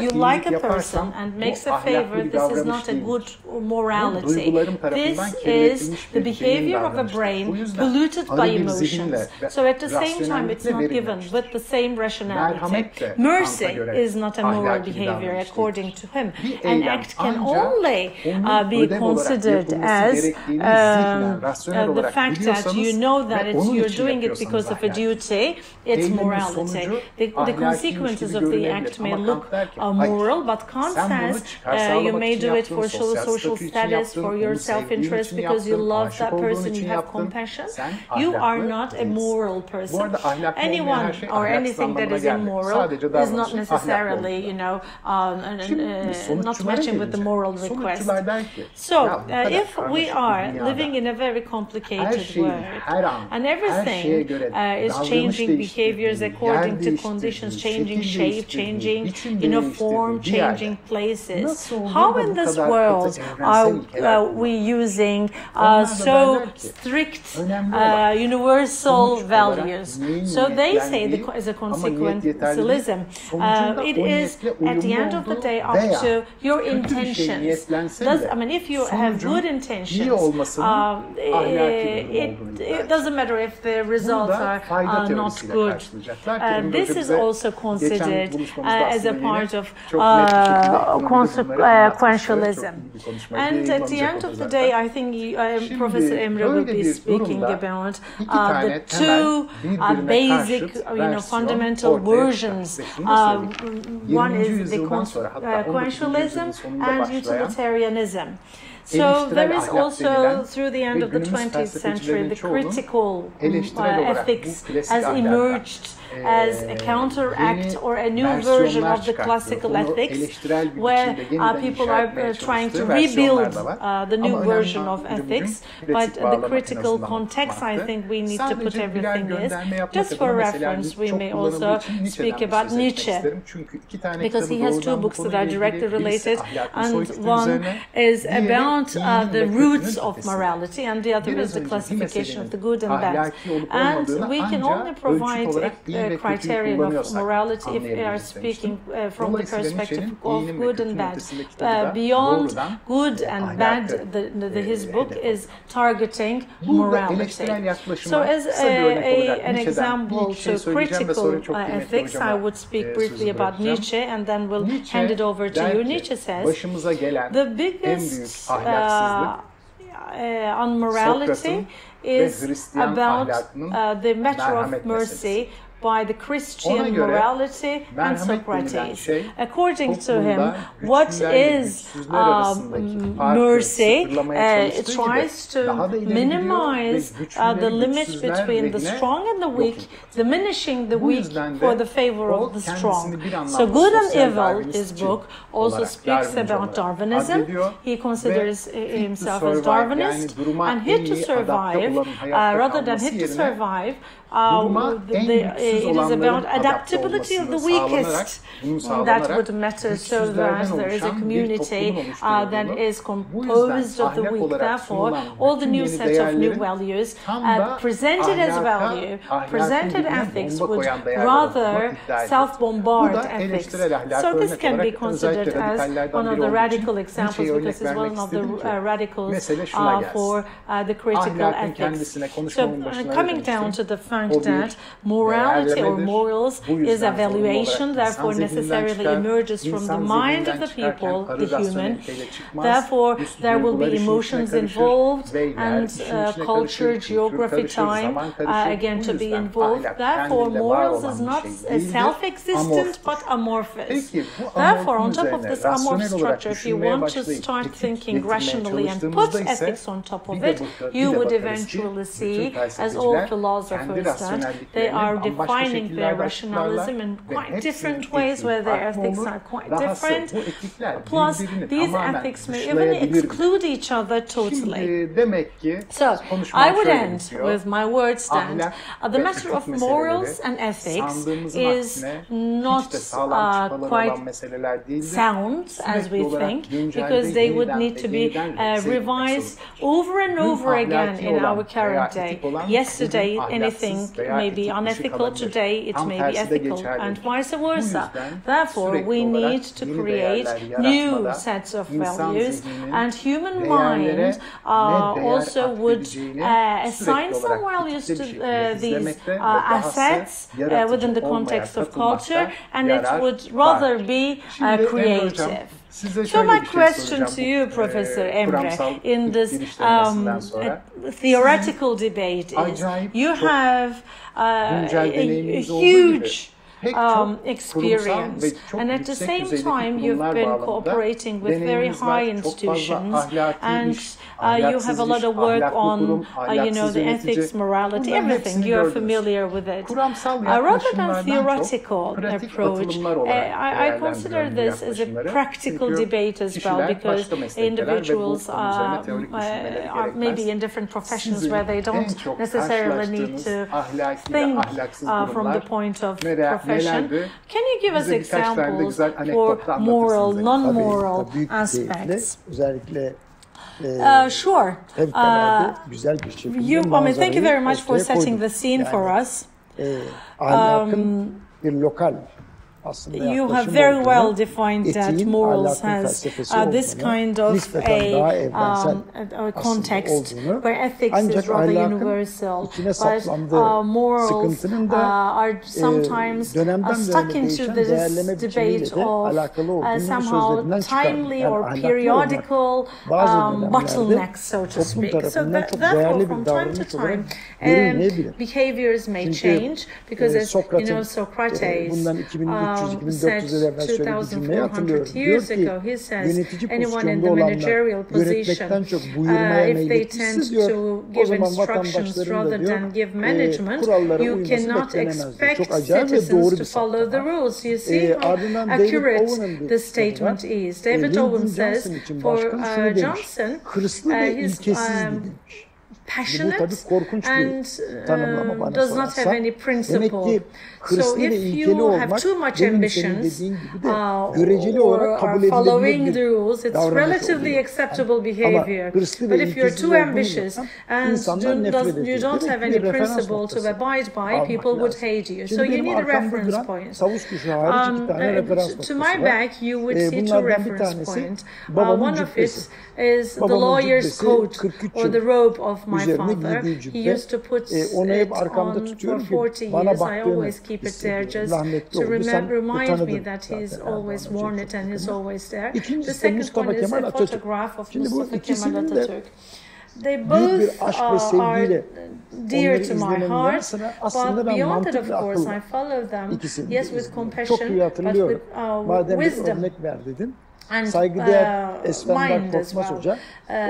you like a person and makes a favor, this is not a good morality. This is the behavior of a brain polluted by emotions. So at the same time, it's not given with the same rationality. Mercy is not a moral behavior according to him. An act can only be considered as the fact that you know that you're doing it because of a duty, it's morality. The consequences of the act may look moral, but Kant says you may do it for social status, for your self-interest, because you love that person, you have compassion. You are not a moral person. Anyone or anything that is immoral is not necessarily, you know, not matching with the moral request. So if we are living in a very complicated world, and everything is changing behaviors according to conditions, changing shape, changing, you know, form, changing places. How in this world are we using so strict universal values? So they say as a consequentialism, it is at the end of the day up to your intentions. I mean, if you have good intentions, it doesn't matter if the results are not good. This is also considered as a part of consequentialism. And at the end of the day, I think Professor Emre will be speaking about the two basic, fundamental versions. One is the consequentialism and utilitarianism. So there is also, through the end of the 20th century, the critical ethics has emerged as a counteract or a new version of the classical ethics, where people are trying to rebuild the new version of ethics. But the critical context, I think we need to put everything is. Just for reference, we may also speak about Nietzsche, because he has two books that are directly related, and one is about the roots of morality, and the other is the classification of the good and bad. And we can only provide criterion of morality if we are speaking from the perspective of good and bad. Beyond good and bad, his book is targeting morality. So as an example to critical ethics, I would speak briefly about Nietzsche and then we'll hand it over to you. Nietzsche says, the biggest on morality is about the matter of mercy by the Christian morality and Socrates. According to him, what is mercy? It tries to minimize the limit between the strong and the weak, diminishing the weak for the favor of the strong. So Good and Evil, his book, also speaks about Darwinism. He considers himself as Darwinist, and Hit to Survive, rather than Hit to Survive, it is about adaptability of the weakest. That would matter so that there is a community that is composed of the weak. Therefore, all the new set of new values presented as value, presented ethics would rather self-bombard ethics. So this can be considered as one of the radical examples because it's one of the radicals for the critical ethics. So coming down to the fact that morality or morals is a valuation, therefore necessarily emerges from the mind of the people, the human. Therefore, there will be emotions involved and culture, geography, time, again to be involved. Therefore, morals is not self-existent but amorphous. Therefore, on top of this amorphous structure, if you want to start thinking rationally and put ethics on top of it, you would eventually see, as all philosophers, that they are defining their rationalism in quite different ways, where their ethics are quite different. Plus, these ethics may even exclude each other totally. So, I would end with my words that the matter of morals and ethics is not quite sound as we think, because they would need to be revised over and over again in our current day. Yesterday, anything may be unethical, today it may be ethical, and vice versa. Therefore, we need to create new sets of values, and human mind also would assign some values to these assets within the context of culture, and it would rather be creative. So my question to you, Professor Emre, in this theoretical debate is, you have a huge experience, and at the same time you've been cooperating with very high institutions, and you have a lot of work on the ethics, morality, everything. You're familiar with it. Rather than theoretical approach, I consider this as a practical debate as well, because individuals are maybe in different professions where they don't necessarily need to think from the point of profession. Can you give us examples for moral, non-moral aspects? Sure. Thank you very much for setting the scene for us. You have very well defined that morals has this kind of a context where ethics is rather universal, but morals are sometimes stuck into this debate of somehow timely or periodical bottlenecks, so to speak. So therefore, from time to time, behaviors may change, because as you know, Socrates said 2,400 years ago, he says, anyone in the managerial position, if they tend to give instructions rather than give management, you cannot expect citizens to follow the rules. You see how accurate the statement is. David Owen says, for Johnson, his passionate and does not have any principle. So if you have too much ambitions or are following the rules, it's relatively acceptable behavior. But if you're too ambitious and you don't have any principle to abide by, people would hate you. So you need a reference point. To my back, you would see two reference points. One of it is the lawyer's coat or the robe of my father. He used to put it on for 40 years. I always keep it there just to remind me that he's always worn it and he's always there. The second one is a photograph of Mustafa Kemal Atatürk. They both are dear to my heart, but beyond that, of course, I follow them, yes, with compassion, but with wisdom. Saygıdeğer Esfender Korkmaz Hoca,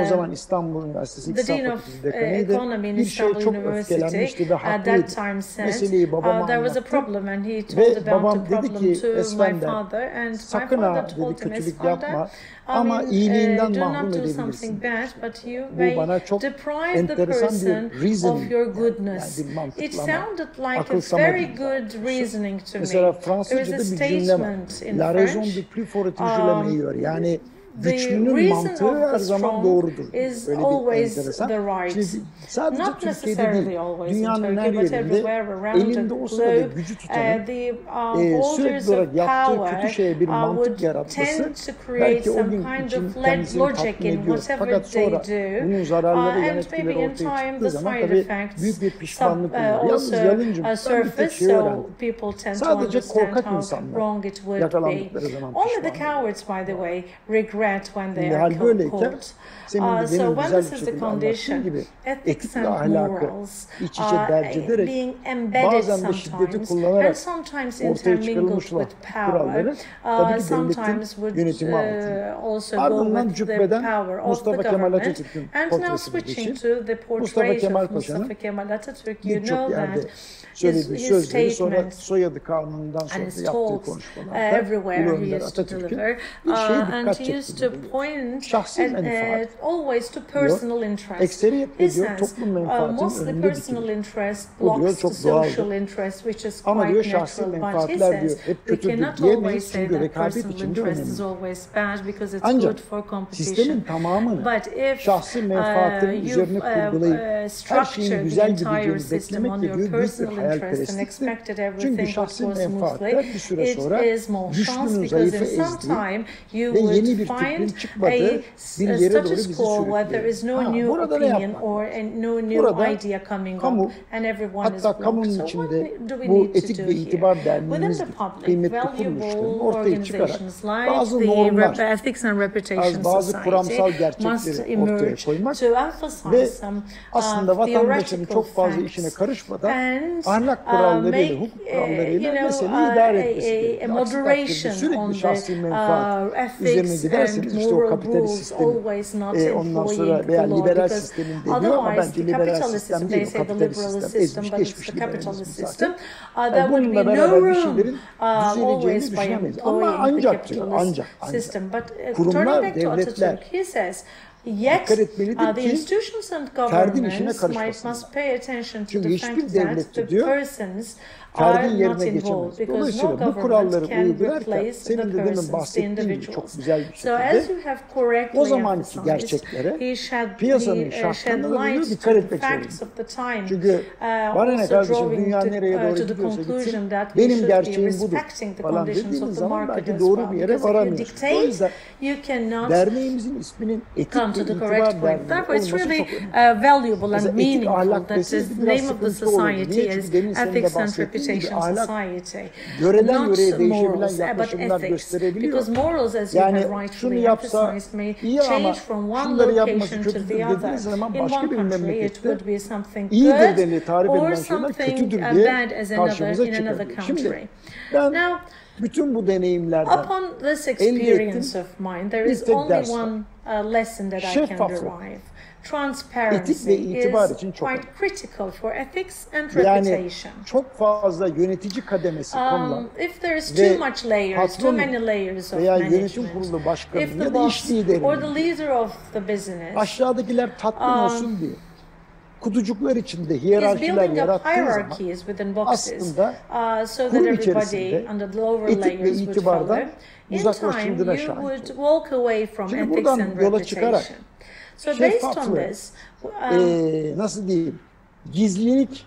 o zaman İstanbul Üniversitesi İktisat Fakültesi dekanıydı. Bir şeye çok öfkelenmişti ve haklıydı. Meseleyi babama anlattı ve babam dedi ki Esfender, sakın ha dedi kötülük yapma ama iyiliğinden mahrum edebilirsin. Bu bana çok enteresan bir reasoning, yani bir mantıklama, akılsama gibi. Mesela Fransızca'da bir cümle var. La raison du plus fort est toujours la meilleure. Yani güçlünün mantığı her zaman doğrudur. Böyle bir enteresan. Şimdi sadece Türkiye'de değil, dünyanın her yerinde elinde o sırada gücü tutanın sürekli olarak yaptığı kötü şeye bir mantık yaratması belki o gün için kendisini tatmin ediyor. Fakat sonra bunun zararları, yan etkileri ortaya çıktığı zaman tabii büyük bir pişmanlık oluyor. Yalnız Yalıncım ben bir tek şey öğrendim. Sadece korkak insanlar yakalandıkları zaman pişman. When they are called. So when this is the condition, ethics and morals being embedded sometimes intermingled with power, sometimes would also go with the power of the government. And now switching to the portrait of Mustafa Kemal Atatürk, you know that his statements and his talks everywhere he used to deliver, and he used to point always to personal interest. He says mostly personal interest blocks the social interest, which is quite natural. But he says we cannot always say that personal interest is always bad because it's good for competition. But if you've structured the entire system on your personal interest and expected everything to go smoothly, it is more chance because in some time you would find a status quo where there is no new opinion or no new idea coming up and everyone is blocked. So what do we need to do here? Within the public, valuable organizations like the Ethics and Reputation Society must emerge to emphasize some theoretical facts and make a moderation on the ethics and moral rules, always not employing the law, because otherwise the capitalist system, they say the liberalist system, but it's the capitalist system, there would be no room always by employing the capitalist system. But turning back to Atatürk, he says, yet, the institutions and governments must pay attention to the fact that the persons are not involved, because no government can replace the persons, the individuals. So as you have correctly emphasized, he shed light to the facts of the time, also drawing to the conclusion that we should be respecting the conditions of the market as well. Because if you dictate, you cannot come to the correct point. Therefore, it's really valuable and meaningful that the name of the society is Ethics and Reputation Society, not morals, but ethics. Because morals, as you have rightly emphasized, may change from one location to the other. In one country, it would be something good or something bad as another in another country. Now, upon this experience of mine, there is only one lesson that I can derive. Transparency is quite critical for ethics and reputation. If there is too much layers, too many layers of management, if the boss or the leader of the business kutucuklar içinde hiyerarşiler yarattığı zaman aslında kurum içerisinde etik ve itibardan uzaklaşıldığına şahit oluyor. Şimdi buradan yola çıkarak şeffaf ve nasıl diyeyim, gizlilik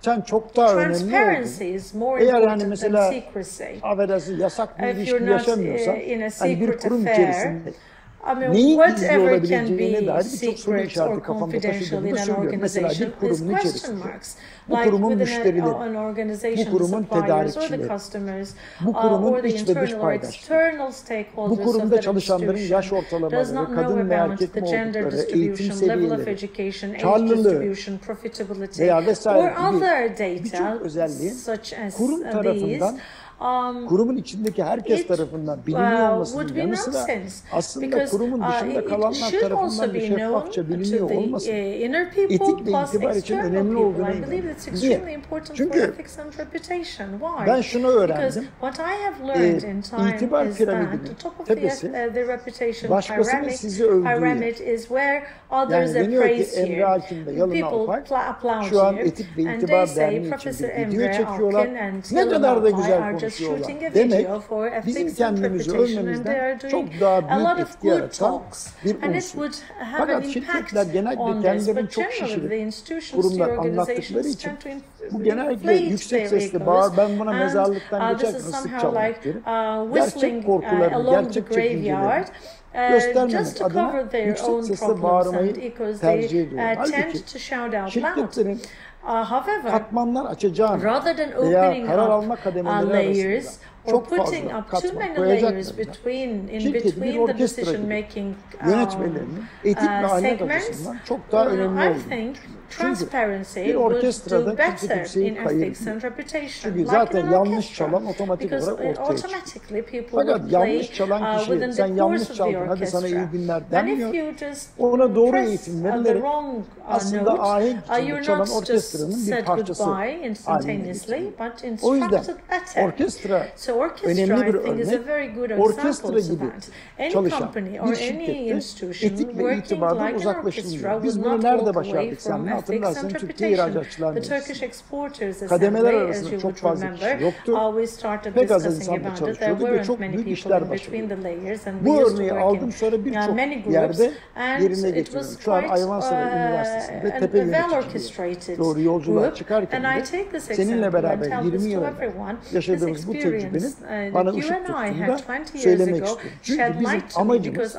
sen çok daha önemli olduğunu, eğer hani mesela affedersin yasak bir ilişki yaşamıyorsan, hani bir kurum içerisinde neyin gizli olabileceğine dair birçok soru işareti kafamda taşıdığını da söylüyorum. Mesela bir kurumun içerisinde bu kurumun müşterileri, bu kurumun tedarikçileri, bu kurumun iç ve dış paydaşları, bu kurumda çalışanların yaş ortalamaları, kadın ve erkek mi oldukları, eğitim seviyeleri, karlılığı veya vesaire gibi birçok özelliğin kurum tarafından kurumun içindeki herkes tarafından biliniyor olmasının yanı sıra aslında kurumun dışında kalanlar tarafından da şeffafça biliniyor olması etik ve itibar için önemli olduğunu inanıyorum. Niye? Çünkü ben şunu öğrendim. İtibar piramidinin tepesi başkasının sizi övdüğü yer. Yani deniyor ki Emre, Alkin ve Yalın, Alpay şu an etik ve itibar derneği için bir video çekiyorlar. Ne kadar da güzel konuşuyorlar. Demek bizim kendimizi övmemizden çok daha büyük etki yaratan bir unsur. Fakat şirketler genellikle kendilerini çok şişirip kurumlar anlattıkları için bu genellikle yüksek sesle bağır, ben buna mezarlıktan geçerken ıslık çalmak derim. Gerçek korkularını, gerçek çekincelerini göstermemek adına yüksek sesle bağırmayı tercih ediyorum. Halbuki şirketlerin katmanlar açacağını veya karar alma kademeleri arasında çok fazla katman koyacaklarına şirketin bir orkestracı yönetmelerinin etik ve ahlak açısından çok daha önemli olduğunu. Çünkü bir orkestrada kimse kimseyi kayırmıyor. Çünkü zaten yanlış çalan otomatik olarak ortaya çıkıyor. Fakat yanlış çalan kişi sen yanlış çaldın hadi sana iyi günler denmiyor. Ona doğru eğitim verilerek aslında ahenk içinde çalan orkestranın bir parçası haline getiriyor. O yüzden orkestra önemli bir örnek. Orkestra gibi çalışan bir şirkette etik ve itibardan uzaklaşılmıyor. Biz bunu nerede başardık seninle? Hatırlarsan Türkiye İhracatçılar Meclisi. Kademeler arasında çok fazla kişi yoktu. Pek az insanla çalışıyordu ve çok büyük işler başarıyordu. Bu örneği aldım sonra birçok yerde yerine getiriyorum. Şu an Ayvansaray Üniversitesi'nde tepe yöneticileri doğru yolculuğa çıkarken de seninle beraber 20 yıl evvel yaşadığımız bu tecrübenin bana ışık tuttuğunda söylemek istiyorum. Çünkü bizim amacımız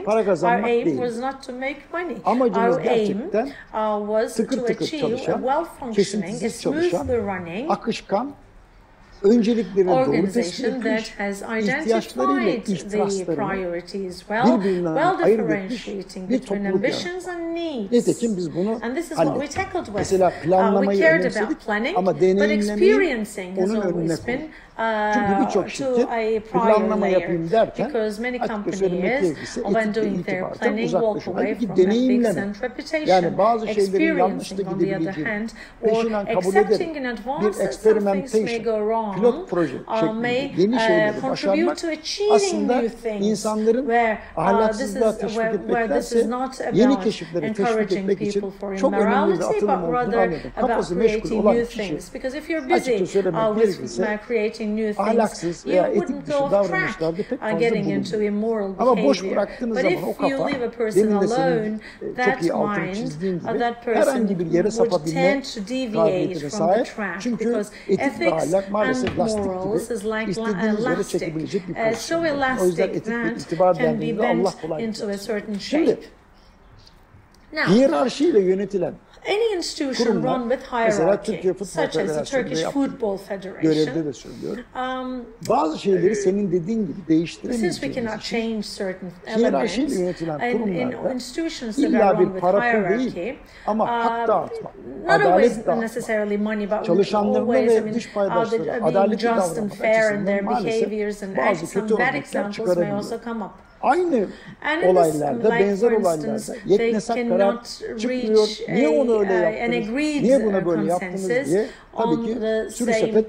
para kazanmak değil. Amacımız gerçekten tıkır tıkır çalışan, kesintisiz çalışan, akışkan, önceliklerini doğru tespit etmiş, ihtiyaçlarıyla ihtiraslarını birbirinden ayırt etmiş bir topluluk yaratmak. Nitekim biz bunu hallettik. Mesela planlamayı önemsedik ama deneyimlemeyi onun önüne koyduk. Çünkü birçok şirket planlama yapayım derken açıkça söylemek gerekirse etik ve itibardan uzaklaşıyor. Halbuki deneyimleme, yani bazı şeylerin yanlış da gidebileceğini peşinden kabul ederek bir experimentation, pilot proje şeklinde yeni şeyleri başarmak aslında insanların ahlaksızlığa teşvik etmektense yeni keşifleri teşvik etmek için çok önemli bir atılım olduğunu anladım. Kafası meşgul olan kişi açıkça söylemek gerekirse ahlaksız veya etik dışı davranışlarda pek fazla bulunmuyor. Ama boş bıraktığınız zaman o kafa, demin de senin çok iyi altını çizdiğin gibi herhangi bir yere sapabilme kabiliyetine sahip. Çünkü etik ve ahlak maalesef lastik gibi istediğiniz yere çekebilecek bir pozisyon. O yüzden etik ve itibar dendiğinde Allah kolaylıklar. Şimdi hiyerarşiyle yönetilen kurumlar, mesela Türkiye Futbol Federasyonu'nda yaptığım görevde de söylüyorum. Bazı şeyleri senin dediğin gibi değiştiremeyeceğimiz hiyerarşiyle yönetilen kurumlarda illa bir para pul değil ama hak dağıtma, adalet dağıtma, çalışanlarına ve dış paydaşlara adaletli davranmak açısından maalesef bazı kötü örnekler çıkarabiliyor. Aynı olaylarda, benzer olaylarda yeknesak karar çıkmıyor. Niye onu öyle yaptınız, niye buna böyle yaptınız diye on the same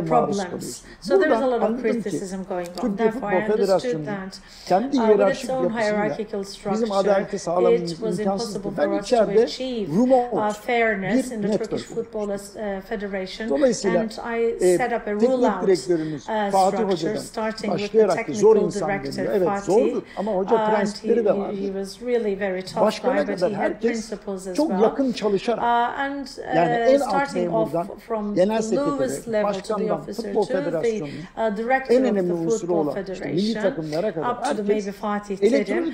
problems. So there is a lot of criticism going on. Therefore, I understood that with its own hierarchical structure, it was impossible for us to achieve fairness in the Turkish Football Federation, and I set up a rule-out structure, starting with the technical director, Fatih, and he was really very tough guy, but he had principles as well. And starting off from the lowest level to the officer to the director of the Football Federation, up to the maybe Fatih Terim,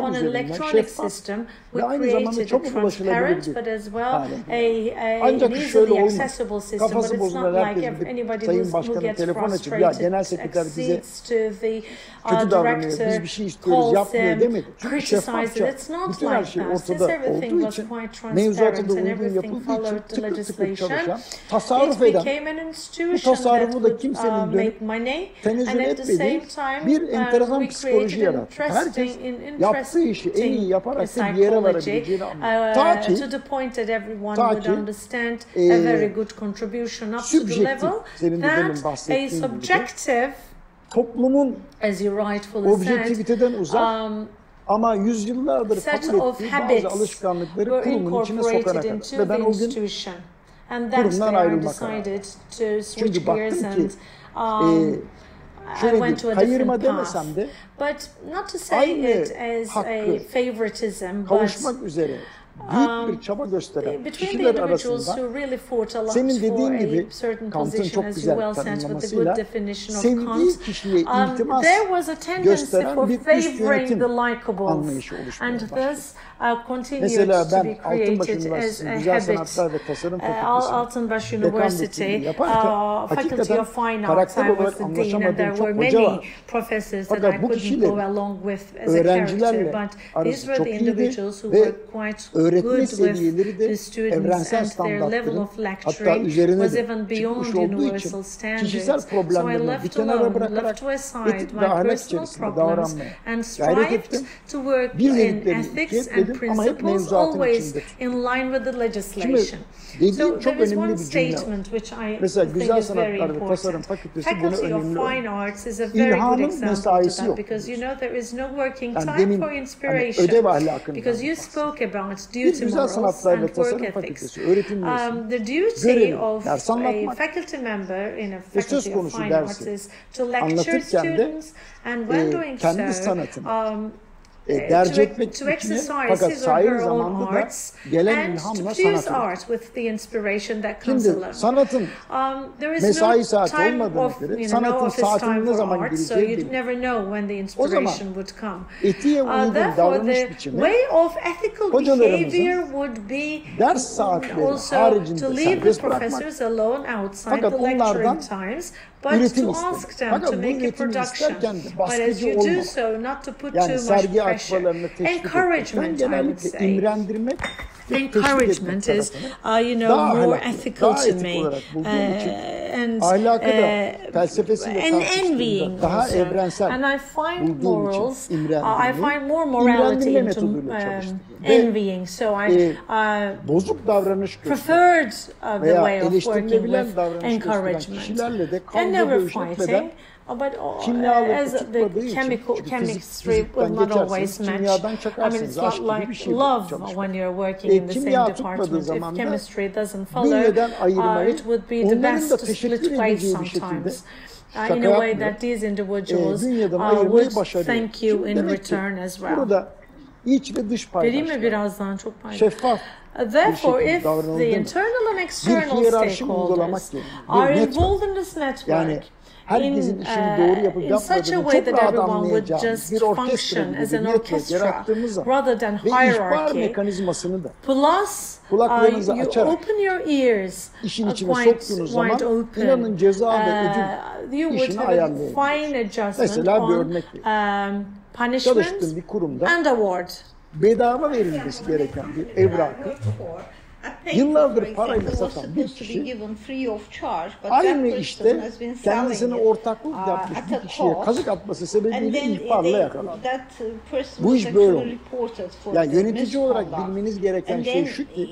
on an electronic system, we created a transparent but as well an easily accessible system, but it's not like anybody who gets frustrated accedes to the director, calls them, criticizes it. It's not like that. Since everything was quite transparent and everything followed the legislation, it became an institution that would make money, and at the same time we created interesting psychology to the point that everyone would understand a very good contribution up to the level that a subjective, as you rightfully said, ama yüzyıllardır kabul ettiği bazı alışkanlıkları kurumun içine sokarak ve ben o gün kurumdan ayrılmak çünkü baktım ki şöyle bir kayırma demesem de aynı hakkı kavuşmak üzere büyük bir çaba gösteren kişiler arasında senin dediğin gibi Kant'ın çok güzel tanımlamasıyla sevdiği kişiye iltimas gösteren bir üst yönetim anlayışı oluşmaya mesela ben Altınbaş Üniversitesi'nin Güzel Sanatlar ve Tasarım Fakültesi'nin dekanlıkını yaparken hakikaten karakter olarak anlaşamadığım çok hoca var. Fakat bu kişiyle öğrencilerle arası çok iyiydi ve öğretme seviyeleri de evrensel standartların hatta üzerine de çıkmış olduğu için kişisel problemlerini bir kenara bırakarak etik ve ahlak içerisinde davranmaya gayret ettim. Bir dediklerini iki etmedim ama hep mevzuatın içinde. Şimdi dediğim çok önemli bir cümle. Mesela Güzel Sanatlar ve Tasarım Fakültesi buna önemli örnek. İlhamın mesaisi yok. Yani demin hani ödev ahlakını bir Güzel Sanatlar ve Tasarım Fakültesi öğretim üyesi görevi ders anlatmak ve söz konusu dersi anlatırken de kendi sanatını derc etmek için fakat sair zamanda da gelen ilhamla sanatını. Şimdi sanatın mesai saati olmadığına göre sanatın saatinin ne zaman gireceği belli. O zaman etiğe uygun davranış biçimi hocalarımızın ders saatleri haricinde serbest bırakmak fakat onlardan üretim istemek. Fakat bu üretimi isterken de baskıcı olmak. Yani sergi açmalarını teşvik etmekten genellikle imrendirmek encouragement is, more ethical to me, and envying also. And I find morals, I find more morality into envying. So I preferred the way of working with encouragement and never fighting. But as the chemistry will not always match. I mean, it's not like love when you're working in the same department. If chemistry doesn't follow, it would be the best to split ways sometimes. In a way that these individuals would thank you in return as well. Vereyim mi birazdan çok paylaşım? Therefore, if the internal and external stakeholders are involved in this network, in such a way that everyone would just function as an orchestra rather than hierarchy. Plus, you open your ears quite wide open. You would have a fine adjustment on punishment and award. Bedava verilmesi gereken bir evrakı yıllardır parayla satan bir kişi aynı işte kendisine ortaklık yapmış bir kişiye kazık atması sebebiyle ihbarla yakalandı. Bu iş böyle olur. Yani yönetici olarak bilmeniz gereken şey şu ki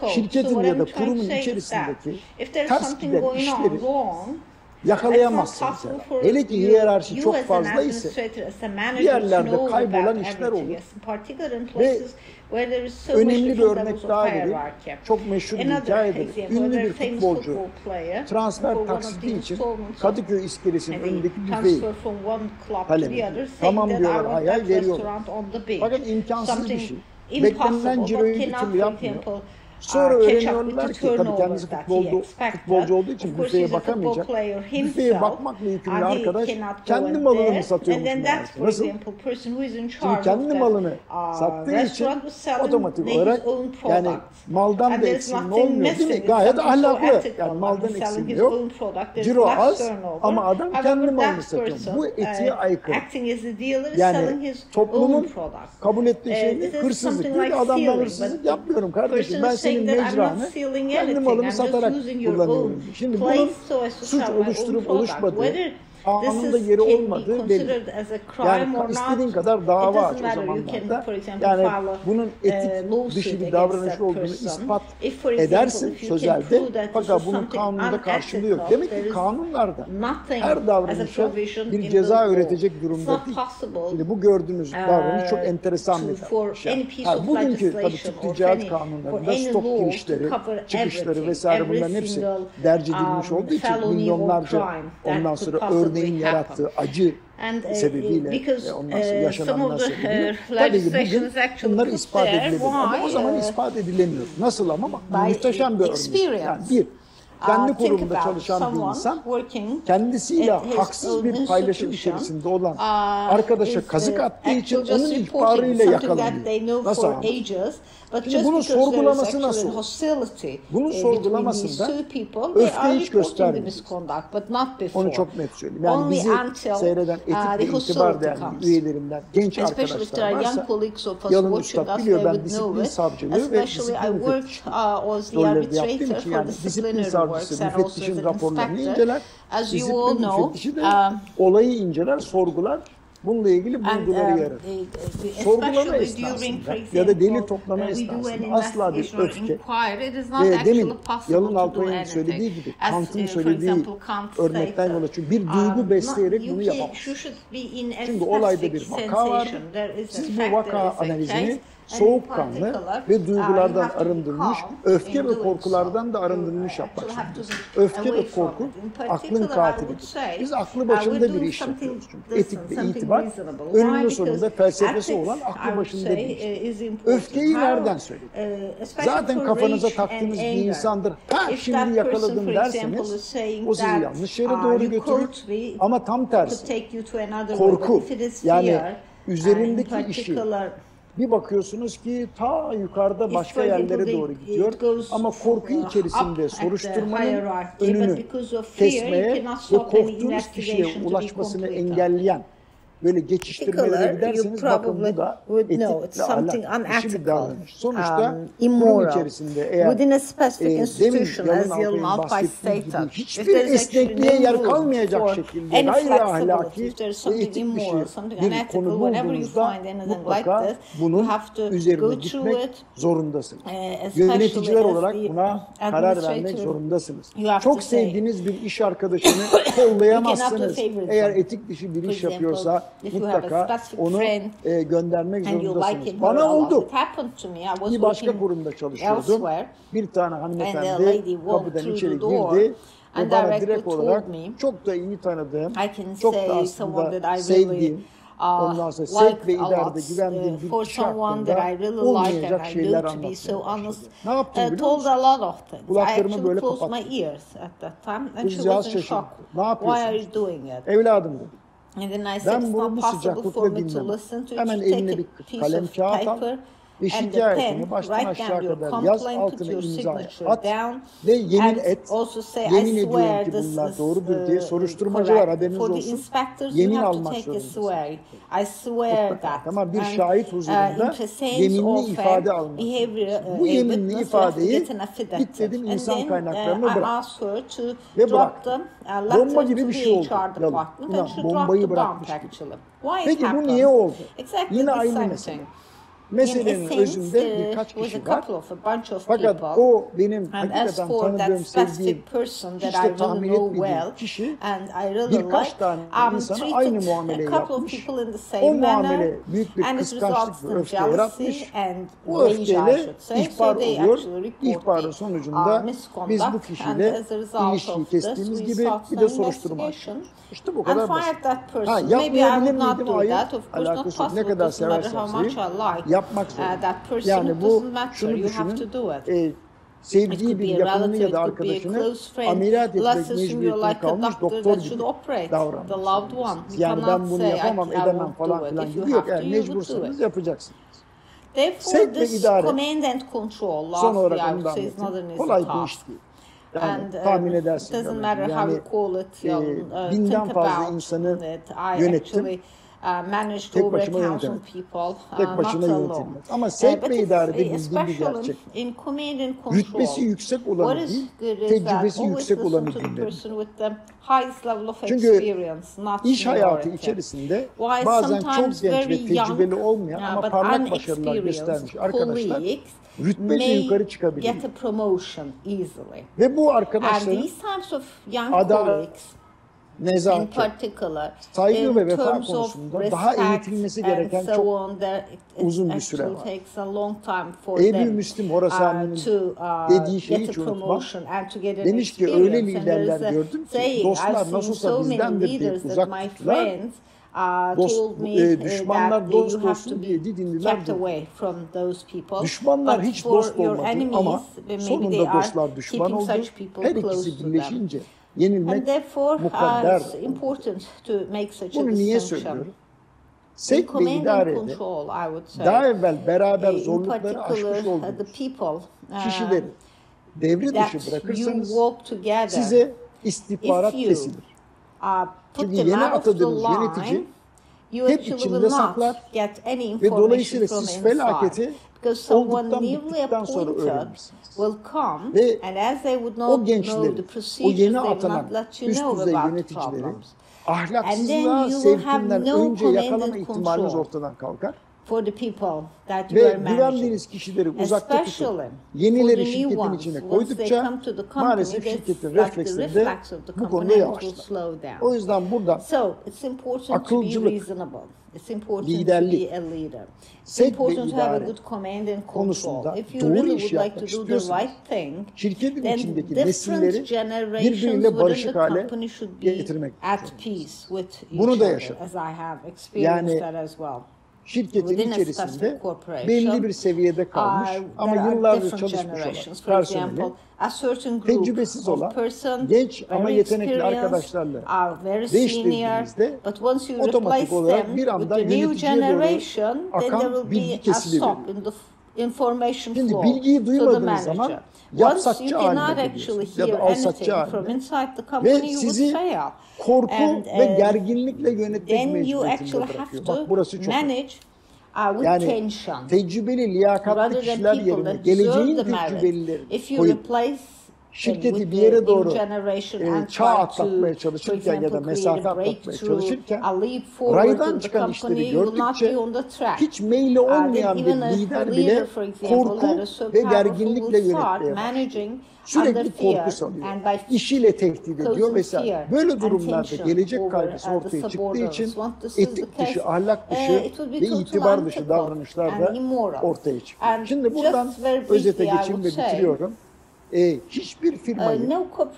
şirketin ya da kurumun içerisindeki ters giden işleri yakalayamazsınız. Hele ki hiyerarşi çok fazla ise bir yerlerde kaybolan işler olur. Ve önemli bir örnek daha vereyim. Çok meşhur bir hikayedir. Ünlü bir futbolcu transfer taksiti için Kadıköy iskelesinin önündeki büfeyi talep ediyor. Tamam diyorlar, hayal veriyorlar. Fakat imkansız bir şey. Beklenilen ciroyu bir türlü yapmıyor. Sonra öğreniyorlar ki tabii kendisi futbolcu olduğu için büfeye bakamayacak. Büfeye bakmakla yükümlü arkadaş kendi malını mı satıyormuş meğerse. Nasıl? Şimdi kendi malını sattığı için otomatik olarak yani maldan da eksilme olmuyor değil mi? Gayet ahlaklı. Yani maldan eksilme yok. Ciro az ama adam kendi malını satıyor. Bu etiğe aykırı. Yani toplumun kabul ettiği şey hırsızlık değil. Adamdan hırsızlık yapmıyorum kardeşim. Ben senin mecranı kendi malımı satarak kullanıyorum. Şimdi bunun suç oluşturup oluşmadığı, kanunda yeri olmadığı belli. Yani istediğin kadar dava aç o zamanlarda. Yani bunun etik dışı bir davranış olduğunu ispat edersin sözelde. Fakat bunun kanunda karşılığı yok. Demek ki kanunlarda her davranışa bir ceza üretecek durumda değil. Şimdi bu gördüğünüz davranış çok enteresan bir davranış. Yani bugünkü tabii tıp ticaret kanunlarında stok girişleri, çıkışları vesaire bunların hepsi derc edilmiş olduğu için milyonlarca ondan sonra örneğin yarattığı acı sebebiyle ondan sonra yaşananlar sebebiyle tabii ki bugün bunlar ispat edilebilir. Ama o zaman ispat edilemiyor. Nasıl ama bak muhteşem bir örnek. Yani bir, kendi kurumunda çalışan bir insan kendisiyle haksız bir paylaşım içerisinde olan arkadaşa kazık attığı için onun ihbarıyla yakalanıyor. Nasıl anladın? Şimdi bunun sorgulaması nasıl olur? Bunun sorgulamasında öfke hiç göstermiyor. Onu çok net söyleyeyim. Yani bizi seyreden etik ve itibar değerli üyelerimden genç arkadaşlar varsa Yalın Üstad biliyor ben disiplin savcılığı ve disiplin müfettişi rolleri yaptığım için yani disiplin savcısı müfettişin raporlarını inceler. Disiplin müfettişi de olayı inceler, sorgular. Bununla ilgili bulguları yaratır. Sorgulama esnasında ya da delil toplama esnasında asla bir öfke ve demin Yalın Alpay'ın söylediği gibi Kant'ın söylediği örnekten yola çünkü bir duygu besleyerek bunu yapamaz. Çünkü olayda bir vaka var. Siz bu vaka analizini soğukkanlı ve duygulardan arındırılmış, öfke ve korkulardan da arındırılmış yapmak zorundasınız. Öfke ve korku aklın katilidir. Biz aklı başında bir iş yapıyoruz çünkü. Etik ve itibar önünün sonunda felsefesi olan aklı başında bir iş. Öfkeyi nereden söyledik? Zaten kafanıza taktığınız bir insandır. Ha şimdi yakaladım derseniz o sizi yanlış yere doğru götürür. Ama tam tersi. Korku yani üzerindeki işi bir bakıyorsunuz ki ta yukarıda başka yerlere doğru gidiyor ama korku içerisinde soruşturmanın önünü kesmeye ve korktuğunuz kişiye ulaşmasını engelleyen böyle geçiştirmelere giderseniz bakın bu da etik ve ahlak dışı bir davranış. Sonuçta kurum içerisinde eğer demin Yalın Alpay'ın bahsettiği gibi hiçbir esnekliğe yer kalmayacak şekilde gayri ahlaki ve etik dışı bir konu bulduğunuzda mutlaka bunun üzerine gitmek zorundasınız. Yöneticiler olarak buna karar vermek zorundasınız. Çok sevdiğiniz bir iş arkadaşını kollayamazsınız. Eğer etik dışı bir iş yapıyorsa mutlaka onu göndermek zorundasınız. Bana oldu. Bir başka kurumda çalışıyordum. Bir tane hanımefendi kapıdan içeri girdi ve bana direkt olarak çok da iyi tanıdığım, çok da aslında sevdiğim, ondan sonra sevk ve ileride güvendiğim bir kişi hakkında olmayacak şeyler anlattım. Ne yaptım biliyor musun? Kulaklarımı böyle kapattım. Kızcağız şaşırdı. Ne yapıyorsun? Evladım dedi. Ben bunu bu sıcaklıkla dinlemem. Hemen eline bir kalem kağıt al ve şikayetini baştan aşağı kadar yaz, altına imza at ve yemin et. Yemin ediyorum ki bunlar doğrudur diye soruşturmacı var, haberiniz olsun. Yemin almak zorundasınız. Tamam, bir şahit huzurunda yeminli ifade almak. Bu yeminli ifadeyi git dedim insan kaynaklarına bırak. Ve bıraktım. Bomba gibi bir şey oldu. Yalın. Bombayı bırakmış gibi. Peki bu niye oldu? Yine aynı mesele. Meselenin özünde birkaç kişi var. Fakat o benim hakikaten tanıdığım, sevdiğim, hiç de tahmin etmediğim kişi birkaç tane insana aynı muamele yapmış. O muamele büyük bir kıskançlık ve öfke yaratmış. Bu öfkeyle ihbar oluyor. İhbarın sonucunda biz bu kişiyle ilişkiyi kestiğimiz gibi bir de soruşturma açtık. İşte bu kadar basit. Ha, yapmayabilir miydim? Hayır. Alakası yok. Ne kadar seversem seveyim. Yapmak zorunda. Yani bu, şunu düşünün. Sevdiği bir yakınını ya da arkadaşını ameliyat etmek mecburiyetine kalmış doktor gibi davranmış. Yani ben bunu yapamam, edemem falan filan gibi yok. Yani mecbursanız yapacaksınız. Sevk ve idare. Son olarak onu da anlatayım. Kolay bir iş değil. Yani tahmin edersiniz. Yani binden fazla insanı yönettim. Tek başıma yönetemem. Tek başına yönetilmez. Ama sevk ve idarede bildiğim bir gerçek. Rütbesi yüksek olanı değil, tecrübesi yüksek olanı dinlerim. Çünkü iş hayatı içerisinde bazen çok genç ve tecrübeli olmayan ama parlak başarılar göstermiş arkadaşlar rütbece yukarı çıkabiliyor. Ve bu arkadaşların adalet, nezaket, saygı ve vefa konusunda daha eğitilmesi gereken çok uzun bir süre var. Ebu Müslim Horasani'nin dediği şeyi hiç unutmam. Demiş ki öyle liderler gördüm ki dostlar nasılsa bizdendir diye uzak tuttular. Düşmanlar dost olsun diye didindiler. Düşmanlar hiç dost olmadı ama sonunda dostlar düşman oldu. Her ikisi birleşince yenilmek mukadder. Bunu niye söylüyorum? Sevk ve idarede daha evvel beraber zorlukları aşmış olduğunuz kişileri devre dışı bırakırsanız size istihbarat kesilir. Çünkü yeni atadığınız yönetici hep içinde saklar ve dolayısıyla siz felaketi olduktan bittikten sonra öğrenirsiniz. Ve o gençleri, o yeni atanan üst düzey yöneticileri ahlaksızlığa sevkinden önce yakalama ihtimaliniz ortadan kalkar. Ve güvendiğiniz kişileri uzakta tutup yenileri şirketin içine koydukça maalesef şirketin refleksleri de bu konuda yavaşlar. O yüzden burada akılcılık, liderlik, sevk ve idare konusunda doğru iş yapmak istiyorsanız şirketin içindeki nesilleri birbiriyle barışık hale getirmek istiyorsunuz. Bunu da yaşadım. Yani şirketin içerisinde belli bir seviyede kalmış ama yıllardır çalışmış olan personeli, tecrübesiz olan genç ama yetenekli arkadaşlarla değiştirdiğinizde otomatik olarak bir anda yöneticiye doğru akan bilgi kesiliyor. Şimdi bilgiyi duymadığınız zaman yapsakçı haline geliyorsunuz ya da alsakçı haline ve sizi korku ve gerginlikle yönetmek mecburiyetinde bırakıyor. Bak burası çok önemli. Yani tecrübeli, liyakatli kişiler yerine geleceğin tecrübelileri koyup şirketi bir yere doğru çağ atlatmaya çalışırken ya da mesafe atlatmaya çalışırken raydan çıkan işleri gördükçe hiç meyli olmayan bir lider bile korku ve gerginlikle yönetmeye başlıyor. Sürekli korku salıyor. İşiyle tehdit ediyor vesaire. Böyle durumlarda gelecek kaygısı ortaya çıktığı için etik dışı, ahlak dışı ve itibar dışı davranışlar da ortaya çıkıyor. Şimdi buradan özete geçeyim ve bitiriyorum. Hiçbir firmayı,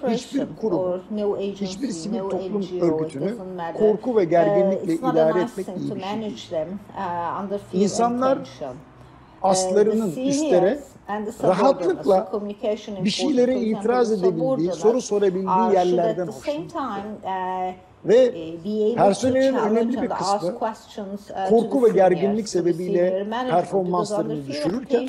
hiçbir kurum, hiçbir sivil toplum örgütünü korku ve gerginlikle idare etmek iyi bir şey değil. İnsanlar aslarının üstlere rahatlıkla bir şeylere itiraz edebildiği, soru sorabildiği yerlerden hoşlanır. Ve personelin önemli bir kısmı korku ve gerginlik sebebiyle performanslarını düşürürken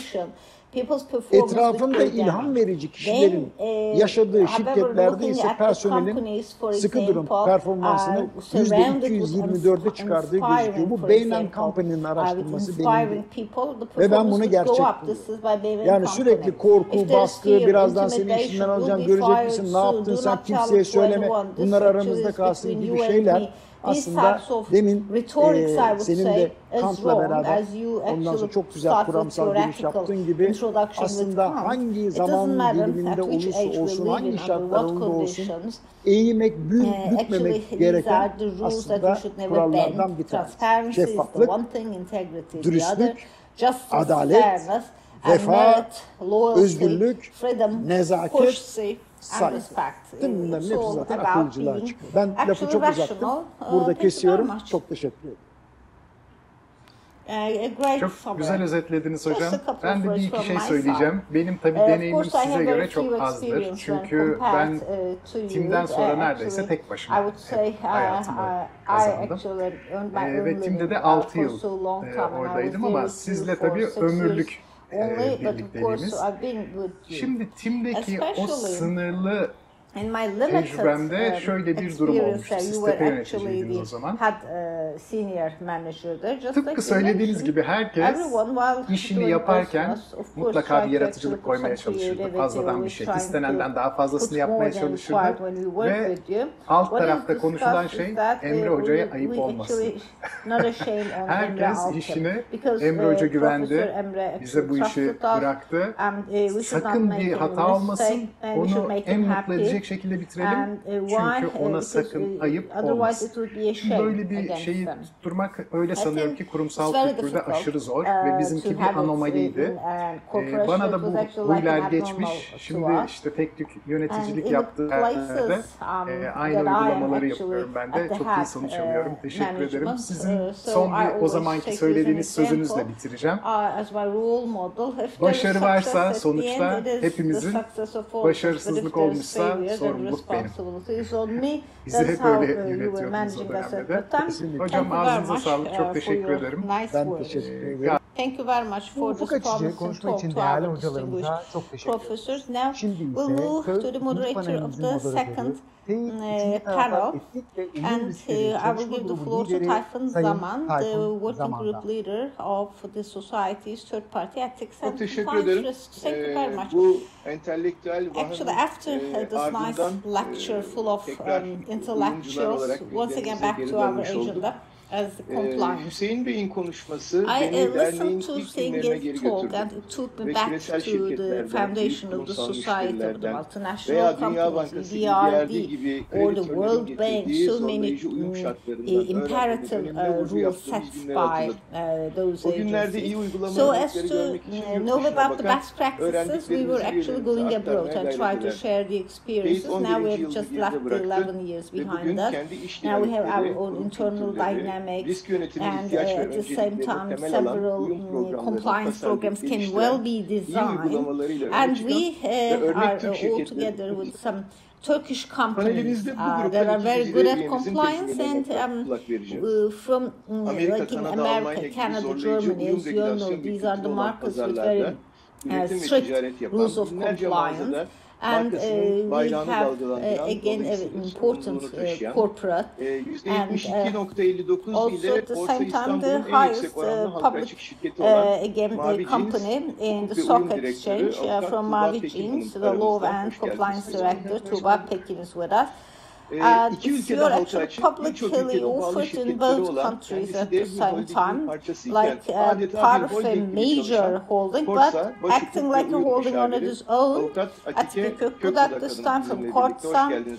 etrafında ilham verici kişilerin yaşadığı şirketlerde ise personelin sıkı durum performansını %224'e çıkardığı gözüküyor. Bu Bain & Company'nin araştırması benim. Ve ben bunu gerçekleştiriyorum. Yani sürekli korku, baskı, birazdan seni işinden alacağım, görecek misin, ne yaptın sen, kimseye söyleme, bunlar aramızda kalsın gibi şeyler. Aslında demin senin de Kant'la beraber ondan sonra çok güzel kuramsal giriş yaptığın gibi aslında hangi zaman diliminde olursa olsun, hangi şartlarında olsun eğilmek, bükmemek gereken aslında kurallardan bir tanesi. Şeffaflık, dürüstlük, adalet, vefa, özgürlük, nezaket, saygı. Tüm bunların hepsi zaten akılcılığa çıkıyor. Ben lafı çok uzattım. Burada kesiyorum. Çok teşekkür ederim. Çok güzel özetlediniz hocam. Ben de bir iki şey söyleyeceğim. Benim tabii deneyimim size göre çok azdır. Çünkü ben timden sonra neredeyse tek başıma hayatımı kazandım. Ve timde de 6 yıl oradaydım ama sizle tabii ömürlük birlikteliğimiz. Şimdi timdeki o sınırlı tecrübemde şöyle bir durum olmuştu. Siz tepe yöneticiydiniz o zaman. Tıpkı söylediğiniz gibi herkes işini yaparken mutlaka bir yaratıcılık koymaya çalışırdı. Fazladan bir şey. İstenenden daha fazlasını yapmaya çalışırdı. Ve alt tarafta konuşulan şey Emre Hoca'ya ayıp olmasın. Herkes işini, Emre Hoca güvendi, bize bu işi bıraktı. Sakın bir hata olmasın, onu en mutlu edecek şekilde bitirelim. Çünkü ona sakın ayıp olmasın. Böyle bir şeyi tutturmak öyle sanıyorum ki kurumsal kültürde aşırı zor ve bizimki bir anomaliydi. Bana da bu huylar geçmiş. Şimdi işte tek tük yöneticilik yaptığım yerde aynı uygulamaları yapıyorum ben de. Çok iyi sonuç alıyorum. Teşekkür ederim. Sizin son bir o zamanki söylediğiniz sözünüzle bitireceğim. Başarı varsa sonuçta hepimizin, başarısızlık olmuşsa sorumluluk benim. Bizi hep öyle yönetiyordunuz o dönemde de. Hocam ağzınıza sağlık. Çok teşekkür ederim. Ben teşekkür ederim. Thank you very much for this promising talk to our distinguished professors. Now we'll move to the moderator of the second panel, and I will give the floor to Tayfun Zaman, the working group leader of the Society's Third Party Ethics and Compliance. Thank you very much. Actually, after this nice lecture full of intellectuals, once again back to our agenda. Hüseyin Bey'in konuşması I listened to Hüseyin's talk and it took me back to the foundation of the Society of the Multinational Companies, BRD, or the World Bank, so many imperative rules set by those agencies. So as to know about the best practices, we were actually going abroad and try to share the experiences. Now we have just left the 11 years behind us. Now we have our own internal dynamics. And at the same time, several compliance programs can well be designed. And we are all together with some Turkish companies that are very good at compliance, and from like in America, Canada, Germany, as you all know, these are the markets with very strict rules of compliance. And we have again an important corporate and also at the same time the highest public again company in the stock exchange from Mavi Jeans, the law and compliance director Tuğba Pekin is with us. You're actually publicly offered in both countries at the same time, like part of a major holding, but acting like a holding on its own. Atike Kökbudak this time from Kortsan,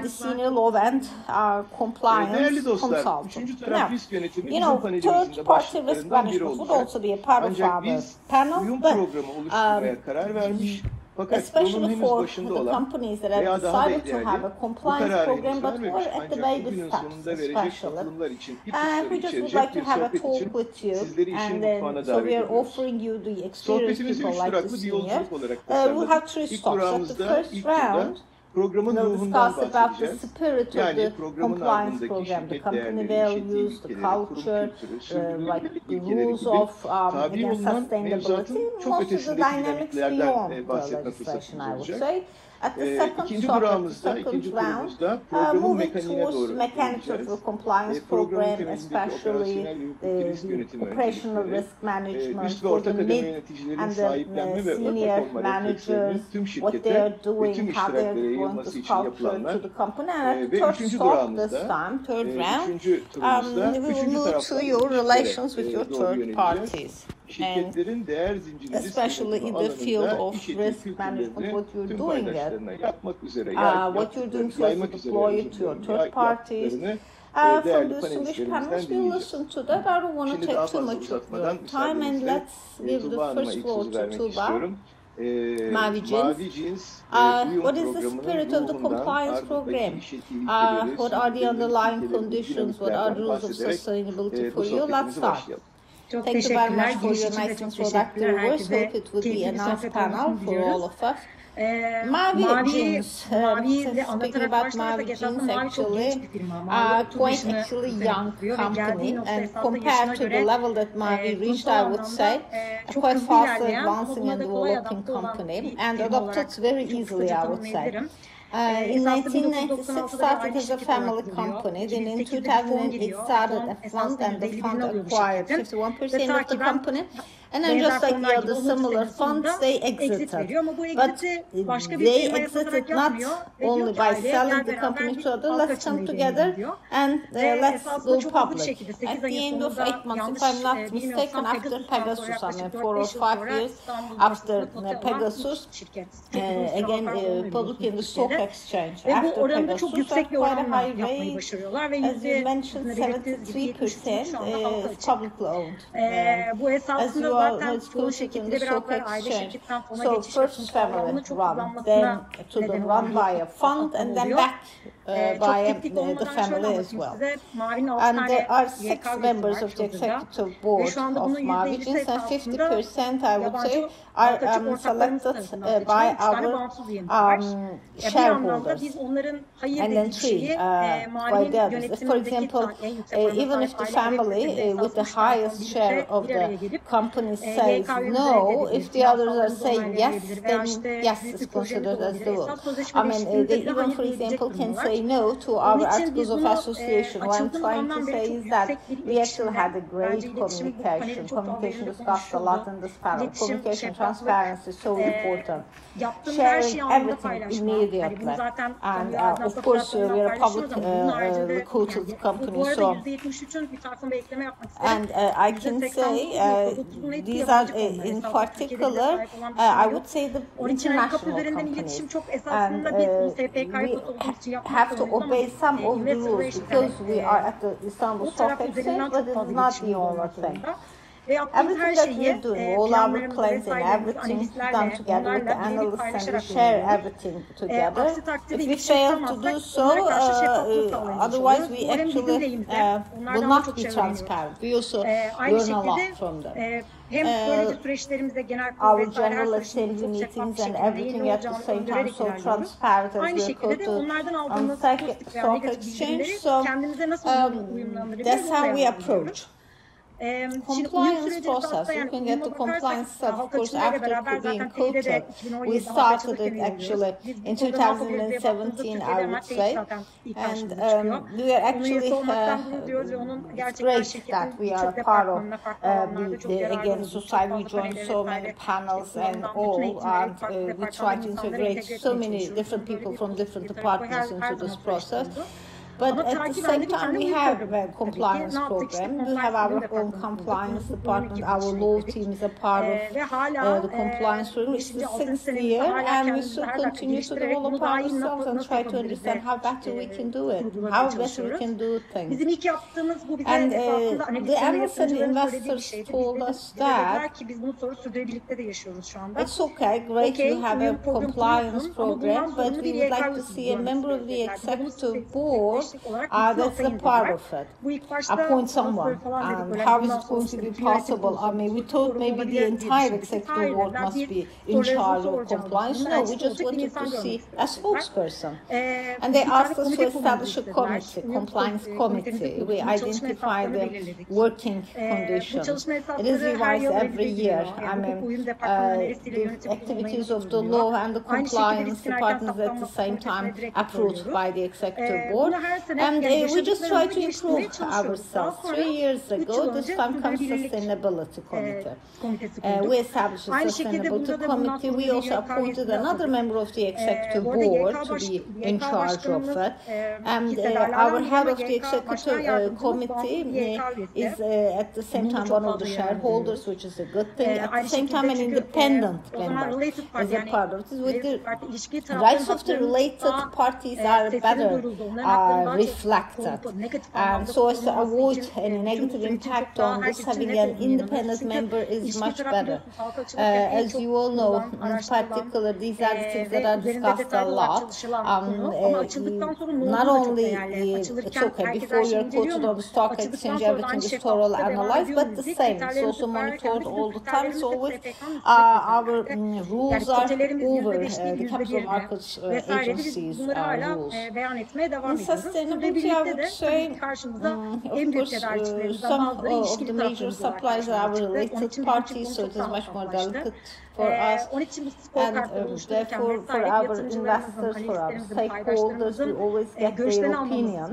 the senior law and compliance consultant. Now, you know, third party risk management would also be a part of our panel, but especially for the companies that have decided to have a compliance program but were at the baby steps especially. We just would like to have a talk with you, and then so we are offering you the experienced people like the senior. We'll have three stops. At the first round, programın ruhundan bahsedeceğiz. Yani programın compliance ardındaki program, the şirket company değerleri, values, şirket the ilkeleri, kurum culture, kültürü, sürdürülebilirlik like the ilkeleri rules gibi of tabi again, olunan mevzuatın sustainability, çok most of the ötesindeki dynamics dinamiklerden beyond the bahsetme fırsatımız legislation, I would olacak. say. At the second İkinci topic, durağımızda, second ikinci round, turumuzda programın moving mekaniğine towards doğru mechanics gideceğiz. of the compliance Programın program, temelindeki especially operasyonel ve hukuki risk the yönetimi operational öncelikleri, risk management üst ve for orta the kademe mid yöneticilerin and sahiplenme ve the ortak senior olma managers, reflekslerinin tüm what they şirkete are ve doing, tüm how they are iştiraklere going to yayılması için culture yapılanlar to the company. And at the ve third üçüncü stop this durağımızda, time, third round, üçüncü turumuzda, we will üçüncü move to taraftan your relations with your doğru third yöneleceğiz. parties. Şirketlerin değer zinciri risk especially in yönetimi the field alanında of iş etiği risk management, kültürlerini what you're tüm doing it, paydaşlarına yapmak üzere, what you're doing to deploy it to your third parties. From the Distinguished panelists, we'll listen to that. I don't want to take too much of your time, and let's give the first floor to Tuğba. Mavi Jeans. What is the spirit of the compliance program? What are the underlying conditions? What are the rules of sustainability for you? Let's start. Çok Thank you very much for your Giriş için de nice çok introductory teşekkürler. words. Hope it will be a Keyifli bir nice sohbet panel olmasını for diliyoruz. all of us. Mavi jeans. Mavi de Speaking about Mavi jeans, actually, quite actually young company, and compared to the level that Mavi reached, I would say, quite fast advancing and developing company, and adopted very easily, I would say. In 1996 started as a family company, then in 2008 started a fund, and the fund acquired 51% of the company. And then just like the other similar funds, they exited. But they exited not only by selling the company to others, let's come together and let's go public. At the end of 8 months, if I'm not mistaken, after Pegasus, I mean 4 or 5 years after Pegasus, again public in the stock exchange. After Pegasus, at quite a high rate, as you mentioned, 73% is publicly owned. As you it's quoted in the stock exchange. So first family run, then to the run by a fund, and then back by the family as well. And there are 6 members of the executive board of Mavi Jeans, and 50% I would say are selected by our shareholders, and then 3 by the others. For example, even if the family with the highest share of the company says no, if the others are saying yes, then yes is considered as the vote. I mean, they even, for example, can say no to our articles of association. What I'm trying to say is that we actually had a great communication. Communication discussed a lot in this panel. Communication transparency is so important. Sharing everything immediately. And of course, we are a public quoted company, so. And I can say these are in particular, I would say the international companies. And we have to obey some of the rules because we are at the Istanbul Stock Exchange, but it's not the only thing. Everything that we're doing, all our plans and everything done together with the analysts, and we share everything together. If we fail to do so, otherwise we actually will not be transparent. We also learn a lot from them. Our general assembly meetings and everything at the same time so transparent as we're quoted on the stock exchange. So that's how we approach. Compliance process, looking at the compliance stuff, of course, after being quoted, we started it actually in 2017, I would say, and we are actually, it's great that we are a part of again, society. We joined so many panels and all, and we try to integrate so many different people from different departments into this process. But at the same time, we have a compliance program. We have our own compliance department. Our law team is a part of the compliance program. It's the 6th year, and we still continue to develop ourselves and try to understand how better we can do it, how better we can do things. And the analysts and the investors told us that it's okay, great, you have a compliance program, but we would like to see a member of the executive board That's a part of it. Appoint someone. How is it going to be possible? I mean, we thought maybe the entire executive board must be in charge of compliance. No, we just wanted to see a spokesperson. And they asked us to establish a committee, compliance committee. We identify the working conditions. It is revised every year. I mean, the activities of the law and the compliance departments at the same time approved by the executive board. And we just try to improve ourselves. 3 years ago, this time comes Sustainability Committee. We established a Sustainability Committee. We also appointed another member of the executive board to be in charge of it. And our head of the executive committee is at the same time one of the shareholders, which is a good thing. At the same time, an independent member is a part of this. With the rights of the related parties are better reflected. And so as to avoid any negative impact on this, having an independent member is much better. As you all know, in particular, these are the things that are discussed a lot. Not only it's okay, before you're quoted on the stock exchange, everything is thoroughly analyzed, but the same, it's also monitored all the time. So always our rules are over the capital markets agencies' rules. In sustainability, I would say, of course, some of the major suppliers are related parties, so it is much more delicate for us, and therefore for our investors, for our stakeholders, we always get their opinion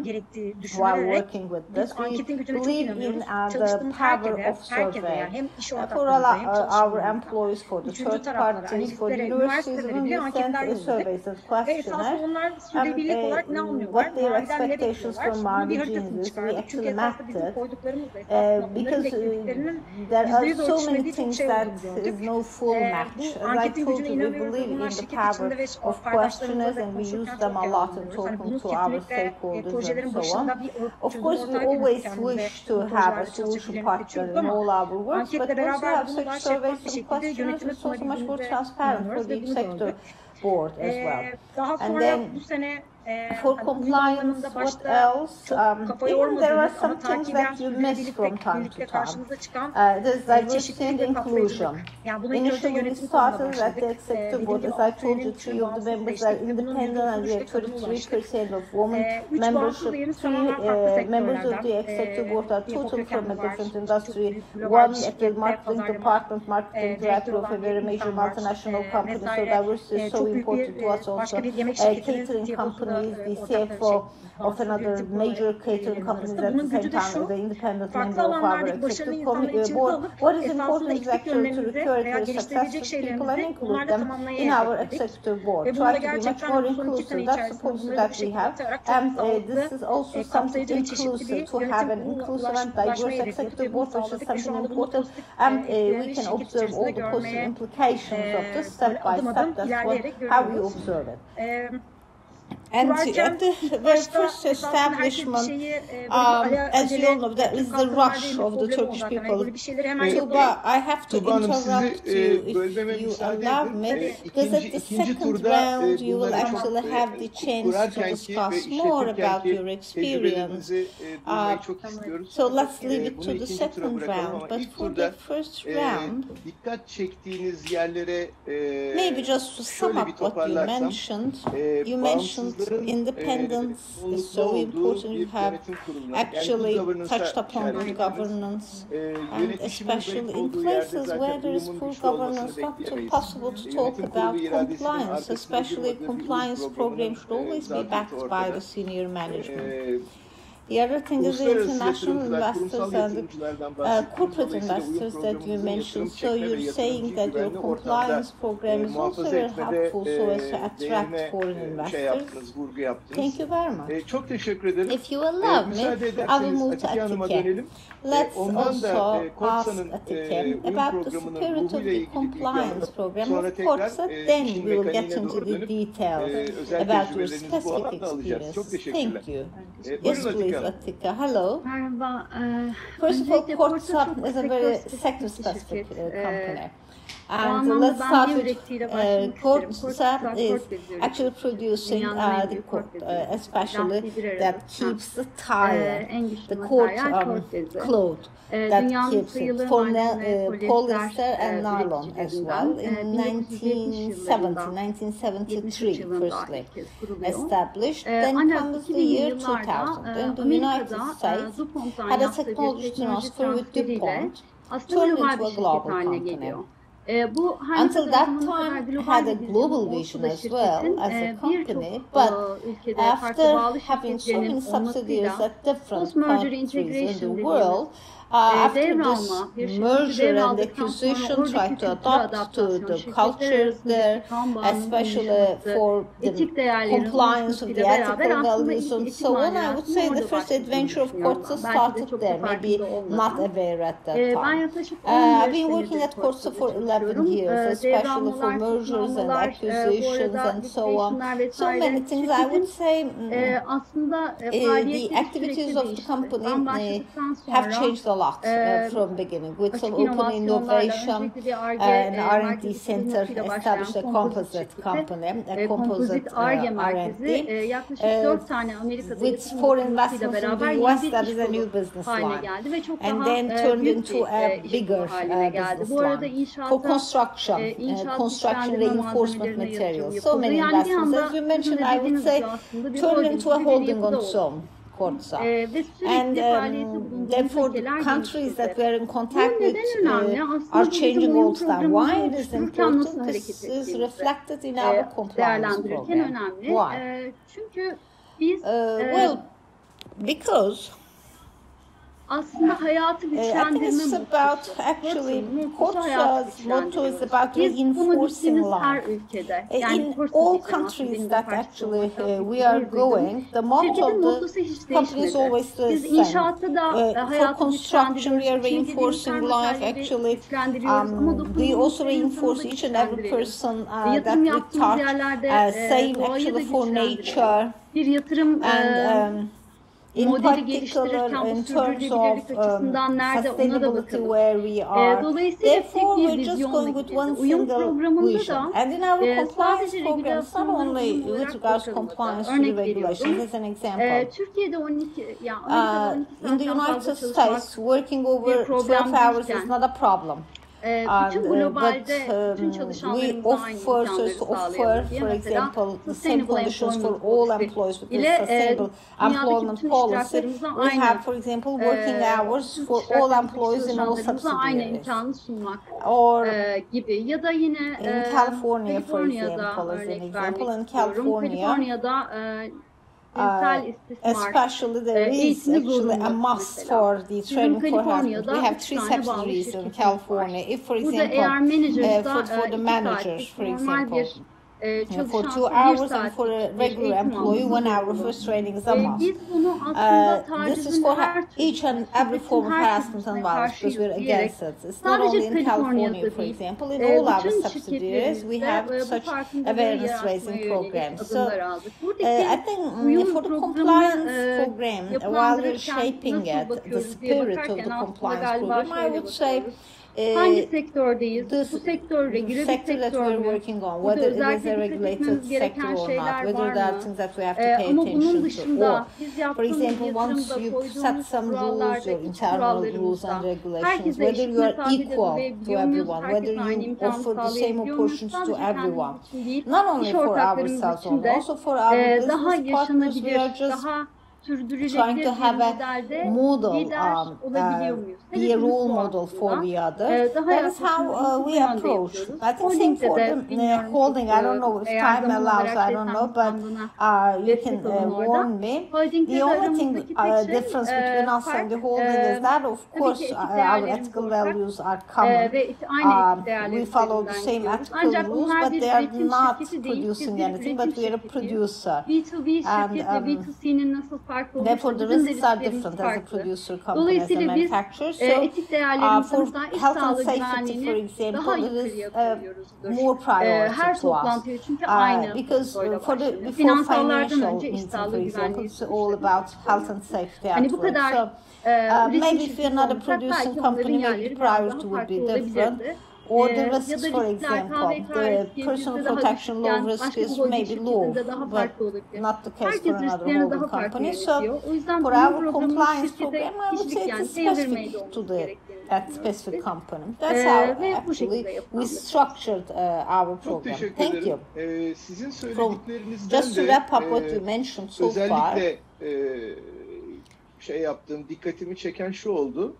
while working with this. We believe in the power of surveying. For our employees, for the third parties, for the universities, when we send surveys and questionnaires, what their expectations from margins is, we actually mapped it, because there are so many things that is no full match. As I told you, we believe in the power of questionnaires, and we use them a lot in talking to our stakeholders and so on. Of course, we always wish to have a solution partner in all our works, but once we have such surveys and questionnaires, it's also much more transparent for the executive board as well. And then for compliance, what else? Even there are some things that you miss from time to time. There's diversity and inclusion. Initially, we started at the executive board. As I told you, 3 of the members are independent, and we have 33% of women membership. 3 members of the executive board are total from a different industry. 1 at the marketing department, marketing director of a very major multinational company. So diversity is so important to us also. Catering company, the CFO of another major catering company at the same time as the independent member of our executive board. What is important is actually to recruit very successful people and include them in our executive board. Try to be much more inclusive. That's the policy that we have. And this is also something inclusive, to have an inclusive and diverse executive board, which is something important. And we can observe all the positive implications of this step by step. That's how we observe it. And at the very first establishment, as you all know, that is the rush of the Turkish people. Tuba, I have to interrupt you if you allow me, because at the second round you will actually have the chance to discuss more about your experience. So let's leave it to the second round. But for the first round, maybe just to sum up what you mentioned independence is so important. You have actually touched upon good governance, and especially in places where there is poor governance, not possible to talk about compliance, especially compliance programs should always be backed by the senior management. The other thing is the international investors and the corporate investors that you mentioned. So you're saying that your compliance program is also very helpful so as to attract foreign investors. Thank you very much. If you allow me, I will move to Atike. Let's also ask Atike about the spirit of the compliance program. Of course, then we will get into the details about your specific experiences. Thank you. Yes, please. Atike. Hello. First of all, Portsap is a very sector-specific company. And let's start with Corsa is actually producing the cord, especially that keeps the tire, the cord cloth that keeps it for polyester and nylon as well. In 1973, firstly established. Then comes the year 2000, and the United States had a technology transfer with DuPont, turned into a global company. Until that time, had a global vision as well as a company, but after having so many subsidiaries at different countries in the world, after this merger and acquisition, tried to adapt to the culture there, especially for the compliance of the ethical values and so on. I would say the first adventure of Corsa started there, maybe not aware at that time. I've been working at Corsa for 11 years, especially for mergers and acquisitions and so on. So many things. I would say the activities of the company have changed a lot from beginning, with some open innovation, an R&D center, established a composite company, a composite R&D, with 4 investments in the US. That is a new business line, and then turned into a bigger business line for construction, construction reinforcement materials. So many investments, as you mentioned. I would say turned into a holding on its own. And therefore the countries that we are in contact with are changing all the time. Why it is important? This is reflected in our compliance program. Why? Well, because I think it's about actually Corsa's motto is about reinforcing life. In all countries that actually we are going, the motto of the company is always the same. For construction, we are reinforcing life. Actually, we also reinforce each and every person that we touch. Same actually for nature. And in particular, in terms of sustainability where we are. Therefore, we're just going with one single vision. And in our compliance program, it's not only with regards to compliance to the regulations. As an example, in the United States, working over 12 hours is not a problem. But we offer, for example, the same conditions for all employees with the sustainable employment policy. We have, for example, working hours for all employees in all subsidiaries. Or in California, for example, as an example, in California, especially there is actually a must for the training for husbands. We have 3 subsidiaries in California. If, for example, for the managers, for example, for 2 hours, and for a regular employee 1 hour first training is a must. This is for each and every form of harassment and violence, because we're against it. It's not only in California, for example, in all our subsidiaries we have such awareness raising programs. So I think for the compliance program, while we're shaping it, the spirit of the compliance program, I would say hangi sektördeyiz? Bu sektör that we're working on, whether it is a regulated sector or not, whether there are things that we have to pay attention to. Or, for example, once you set some rules, your internal rules and regulations, whether you are equal to everyone, whether you offer the same opportunities to everyone, not only for ourselves only, also for our business partners. We are just trying to have a model, be a role model for the others. That is how we approach. I think same for the holding. I don't know if time allows, I don't know, but you can warn me. The only thing, difference between us and the holding is that, of course, our ethical values are common. We follow the same ethical rules, but they are not producing anything, but we are a producer. And therefore, the risks are different as a producer company, as a manufacturer. So, for health and safety, for example, it is more priority to us. Because before financial meeting, for example, it's all about health and safety at work. So, maybe if you're not a producing company, maybe the priority would be different. or the risks, for example, the personal protection law risk is maybe low, but not the case for another holding company. So for our compliance program, I would say it's specific to that specific company. That's how actually we structured our program. Thank you. Just to wrap up what you mentioned so far, dikkatimi çeken şu oldu.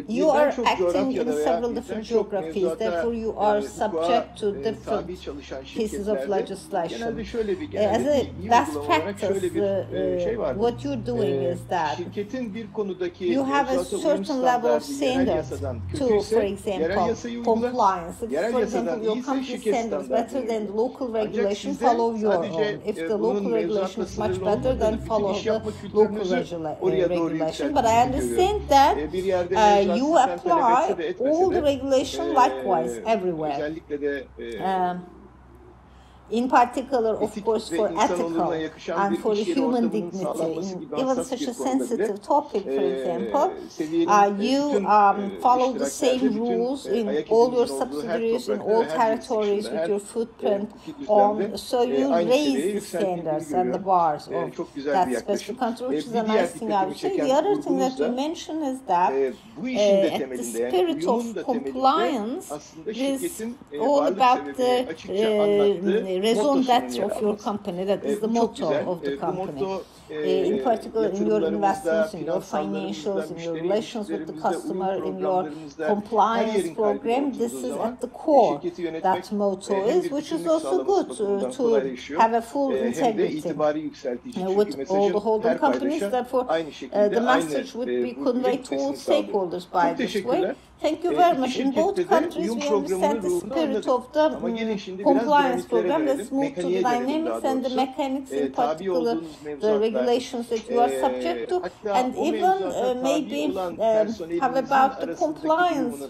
You are acting in several different geographies, therefore you are subject to different pieces of legislation. As a best practice, what you're doing is that you have a certain level of standards to, for example, compliance. If, for example, your company standards better than the local regulation, follow your own. If the local regulation is much better, then follow the local regulation. But I understand that you apply all the regulation likewise everywhere. In particular, of course, for ethical and for human dignity, in even such a sensitive topic, for example, you follow the same rules in all your subsidiaries, in all territories with your footprint on, so you raise the standards and the bars of that specific country, which is a nice thing I would say. The other thing that you mentioned is that at the spirit of compliance, is all about the raison d'être of your company. That is the motto of the company. In particular, in your investments, in your financials, in your relations with the customer, in your compliance program, this is at the core. That motto is, which is also good to have a full integrity with all the holding companies. Therefore, the message would be conveyed to all stakeholders by this way. Thank you very much. In both countries, we understand the spirit of the compliance program. Let's move to the dynamics and the mechanics, in particular, the regulations that you are subject to, and even maybe how about the compliance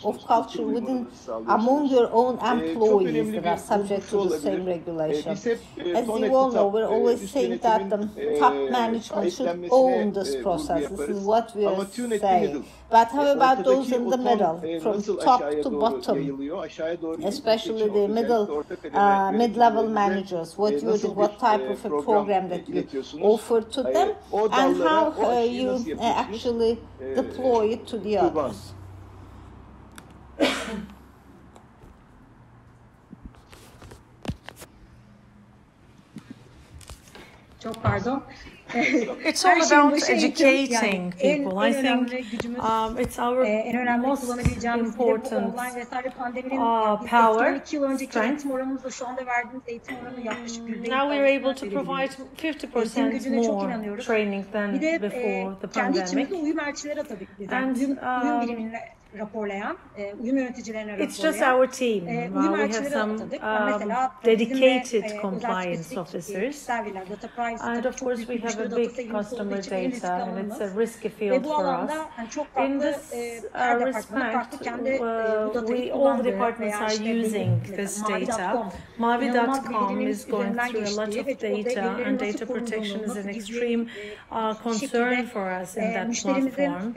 of culture within among your own employees that are subject to the same regulation. As you all know, we're always saying that the top management should own this process. This is what we are saying. But how about those in the middle, from top to bottom, especially the mid-level managers? What type of a program that you offer to them, and how you actually deploy it to the others? Çok pardon. It's all about educating people. I think it's our most important power, strength. Now we're able to provide 50% more training than before the pandemic. And it's just our team. We have some dedicated compliance officers, and of course we have a big customer data, and it's a risky field for us. In this respect, all the departments are using this data. Mavi.com is going through a lot of data, and data protection is an extreme concern for us in that platform.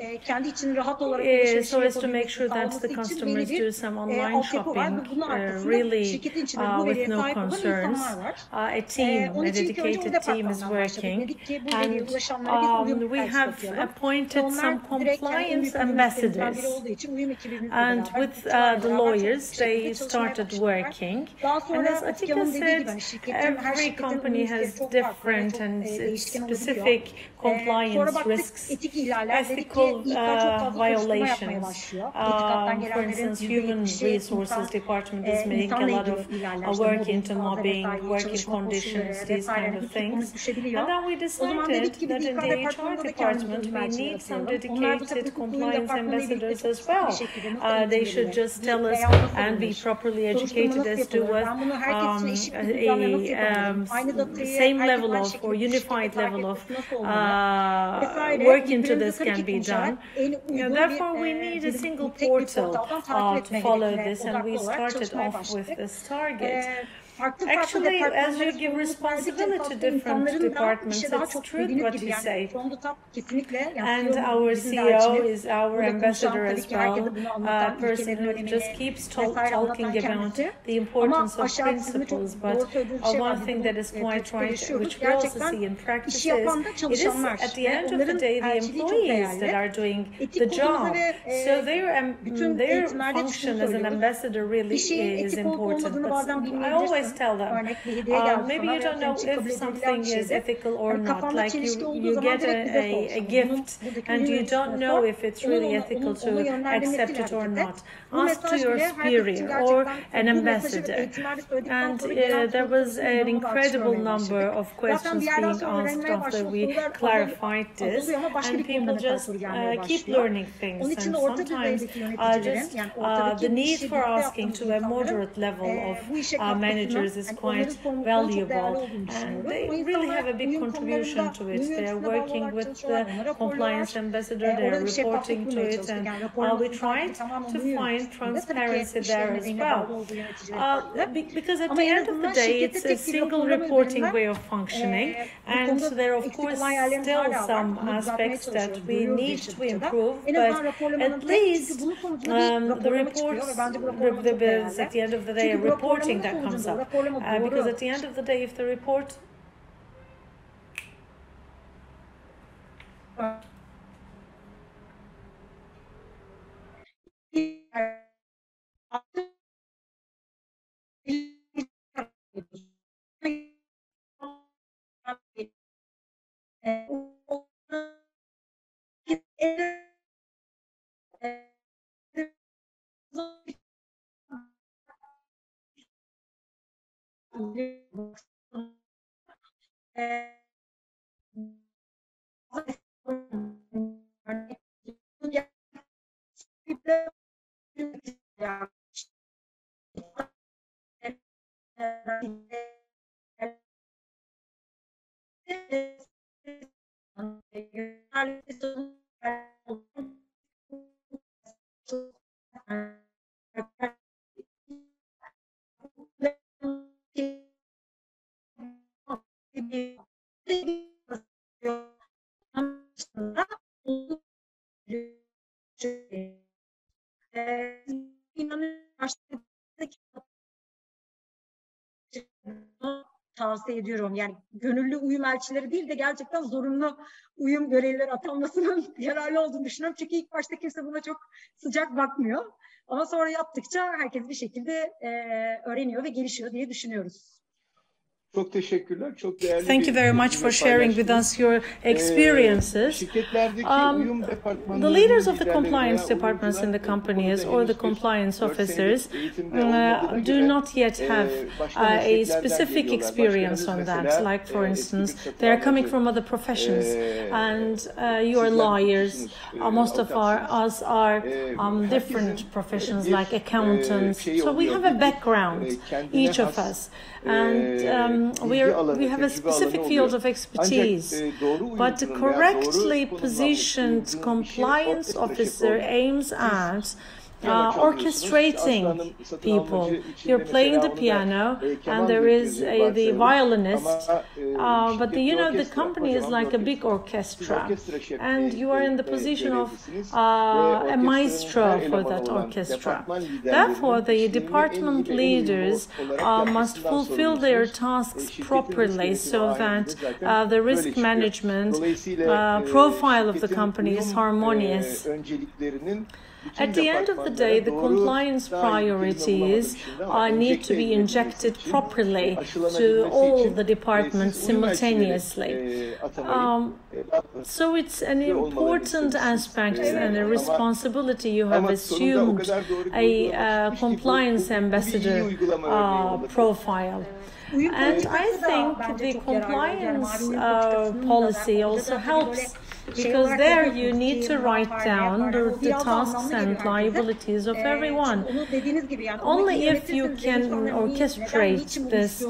So as to make sure that the customers do some online shopping really with no concerns. A dedicated team is working, and we have appointed some compliance ambassadors. And with the lawyers, they started working. And as Atike said, every company has different and specific compliance risks, ethical violations. For instance, human resources department is making a lot of work into mobbing, working conditions, these kind of things. And then we decided that in the HR department we need some dedicated compliance ambassadors as well. They should just tell us and be properly educated as to what same level of or unified level of work into this can be done. Therefore, we need a single portal to follow this, and we started off with this target. Actually, as you give responsibility to different departments, it's true what you say. And our CEO is our ambassador as well, a person who just keeps talking about the importance of principles. But one thing that is quite right, which we also see in practice, is it is at the end of the day the employees that are doing the job. So their function as an ambassador really is important. But I always tell them, maybe you don't know if something is ethical or not. Like you get a gift and you don't know if it's really ethical to accept it or not. Ask to your superior or an ambassador. And there was an incredible number of questions being asked after we clarified this, and people just keep learning things, and sometimes just the need for asking to a moderate level of managers is quite valuable, and they really have a big contribution to it. They are working with the compliance ambassador, they are reporting to it, and we tried to find transparency there as well. Because at the end of the day, it's a single reporting way of functioning, and there are of course still some aspects that we need to improve, but at least the reports, at the end of the day, a reporting that comes up. Because at the end of the day, if the report tavsiye ediyorum. Yani gönüllü uyum elçileri değil de gerçekten zorunlu uyum görevlileri atanmasının yararlı olduğunu düşünüyorum. Çünkü ilk başta kimse buna çok sıcak bakmıyor. Ama sonra yaptıkça herkes bir şekilde öğreniyor ve gelişiyor diye düşünüyoruz. Çok teşekkürler. Çok değerli. Thank you very much for sharing with us your experiences. The leaders of the compliance departments in the companies or the compliance officers do not yet have a specific experience on that. Like, for instance, they are coming from other professions, and you are lawyers. Most of us are different professions, like accountants. So we have a background, each of us, and we have a specific field of expertise, but the correctly positioned compliance officer aims at orchestrating people. You're playing the piano, and there is the violinist, but the company is like a big orchestra, and you are in the position of a maestro for that orchestra. Therefore, the department leaders must fulfill their tasks properly, so that the risk management profile of the company is harmonious. At the end of the day, the compliance priorities need to be injected properly to all the departments simultaneously. So it's an important aspect and a responsibility you have assumed, a compliance ambassador profile. And I think the compliance policy also helps because there you need to write down the tasks and liabilities of everyone. Only if you can orchestrate this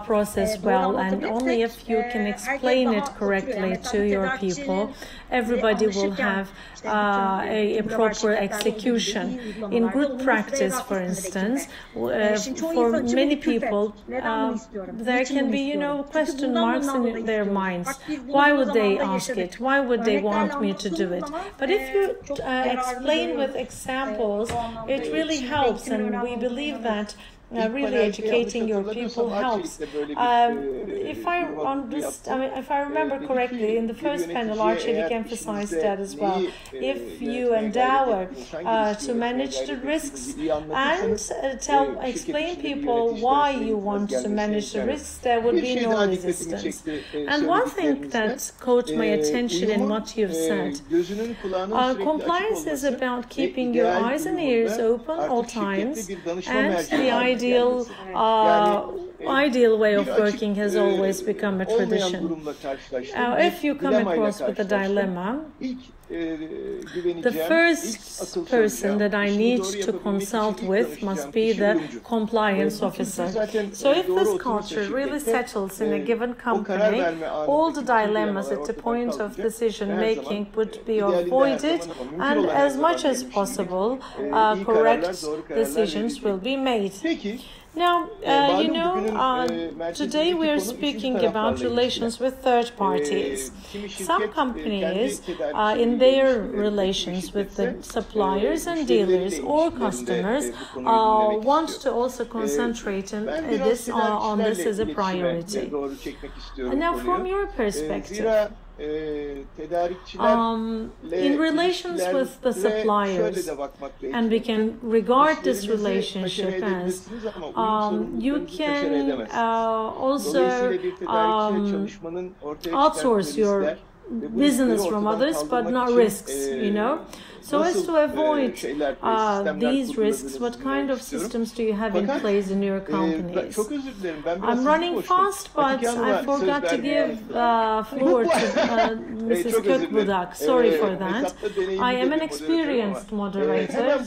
process well, and only if you can explain it correctly to your people, everybody will have a proper execution. In good practice, for instance, for many people, there can be, question marks in their minds. Why would they ask it? Why would they want me to do it? But if you explain with examples, it really helps, and we believe that really educating your people helps. If I remember correctly, in the first panel, Arçelik emphasized that as well. If you endeavor to manage the risks and explain people why you want to manage the risks, there would be no resistance. And one thing that caught my attention in what you've said, compliance is about keeping your eyes and ears open all times, and the ideal way of working has always become a tradition. If you come across with a dilemma, the first person that I need to consult with must be the compliance officer. So if this culture really settles in a given company, all the dilemmas at the point of decision making would be avoided, and as much as possible, correct decisions will be made. Now, today we are speaking about relations with third parties. Some companies, in their relations with the suppliers and dealers or customers, want to also concentrate on this as a priority. And now, from your perspective, in relations with the suppliers, and we can regard this relationship as you can also outsource your business from others, but not risks, So as to avoid these risks, what kind of systems do you have in place in your companies? I'm running fast, but I forgot to give floor to Mrs. Kökbudak. Sorry for that. I am an experienced moderator,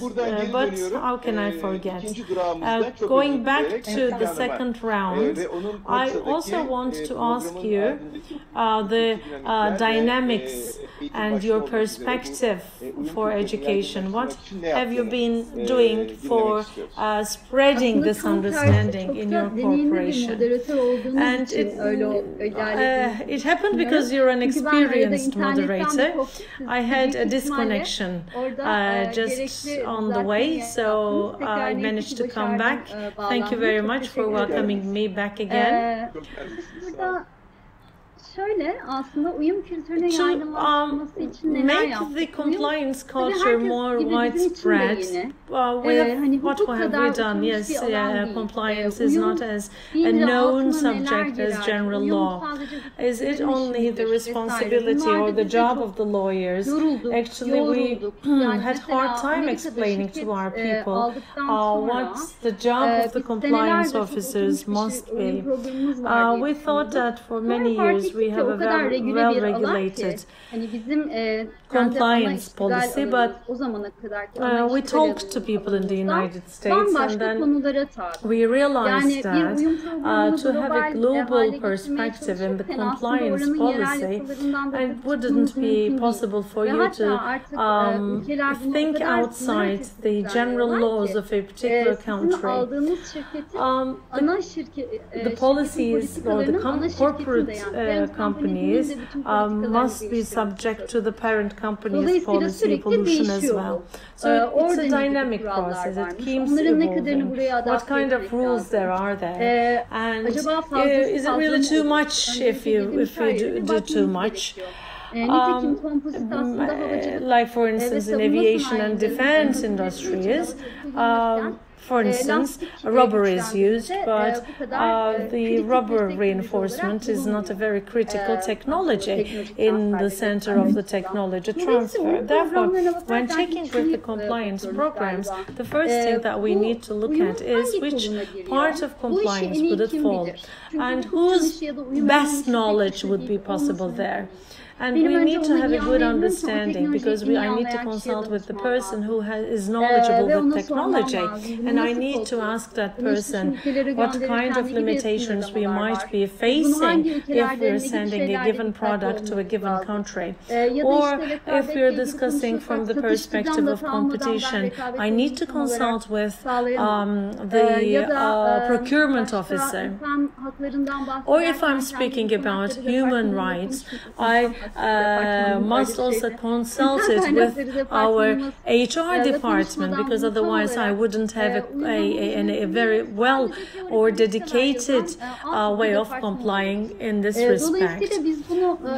but how can I forget? Going back to the second round, I also want to ask you the dynamics and your perspective for education. What have you been doing for spreading this understanding in your corporation? And it happened because you're an experienced moderator. I had a disconnection just on the way, so I managed to come back. Thank you very much for welcoming me back again. To make the compliance culture more widespread, what have we done? Yes, compliance is not as a known subject as general law. Is it only the responsibility or the job of the lawyers? Actually, we had hard time explaining to our people what the job of the compliance officers must be. We thought that for many years we have a very well-regulated compliance policy, but we talked to people in the United States, and then we realized that to have a global perspective in the compliance policy, it wouldn't be possible for you to think outside the general laws of a particular country. The policies or the corporate companies must be subject to the parent company's policy evolution as well. So it's a dynamic process. It keeps evolving. What kind of rules there are there? And is it really too much if you do too much? Like for instance in aviation and defense industries, For instance, rubber is used, but the rubber reinforcement is not a very critical technology in the center of the technology transfer. Therefore, when checking with the compliance programs, the first thing that we need to look at is which part of compliance would it fall, and whose best knowledge would be possible there. And we need to have a good understanding, because I need to consult with the person who is knowledgeable with technology, and I need to ask that person what kind of limitations we might be facing if we're sending a given product to a given country. Or if we're discussing from the perspective of competition, I need to consult with the procurement officer. Or if I'm speaking about human rights, I must also consult it with our HR department, because otherwise I wouldn't have a very well or dedicated way of complying in this respect.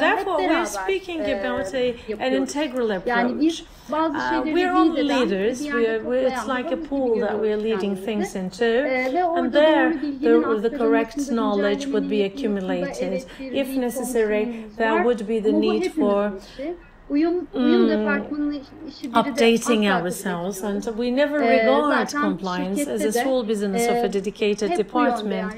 Therefore, we're speaking about an integral approach. We're all leaders. It's like a pool that we're leading things into, and there the correct knowledge would be accumulated. If necessary, there would be the need for updating ourselves, and we never regard compliance as a sole business of a dedicated department.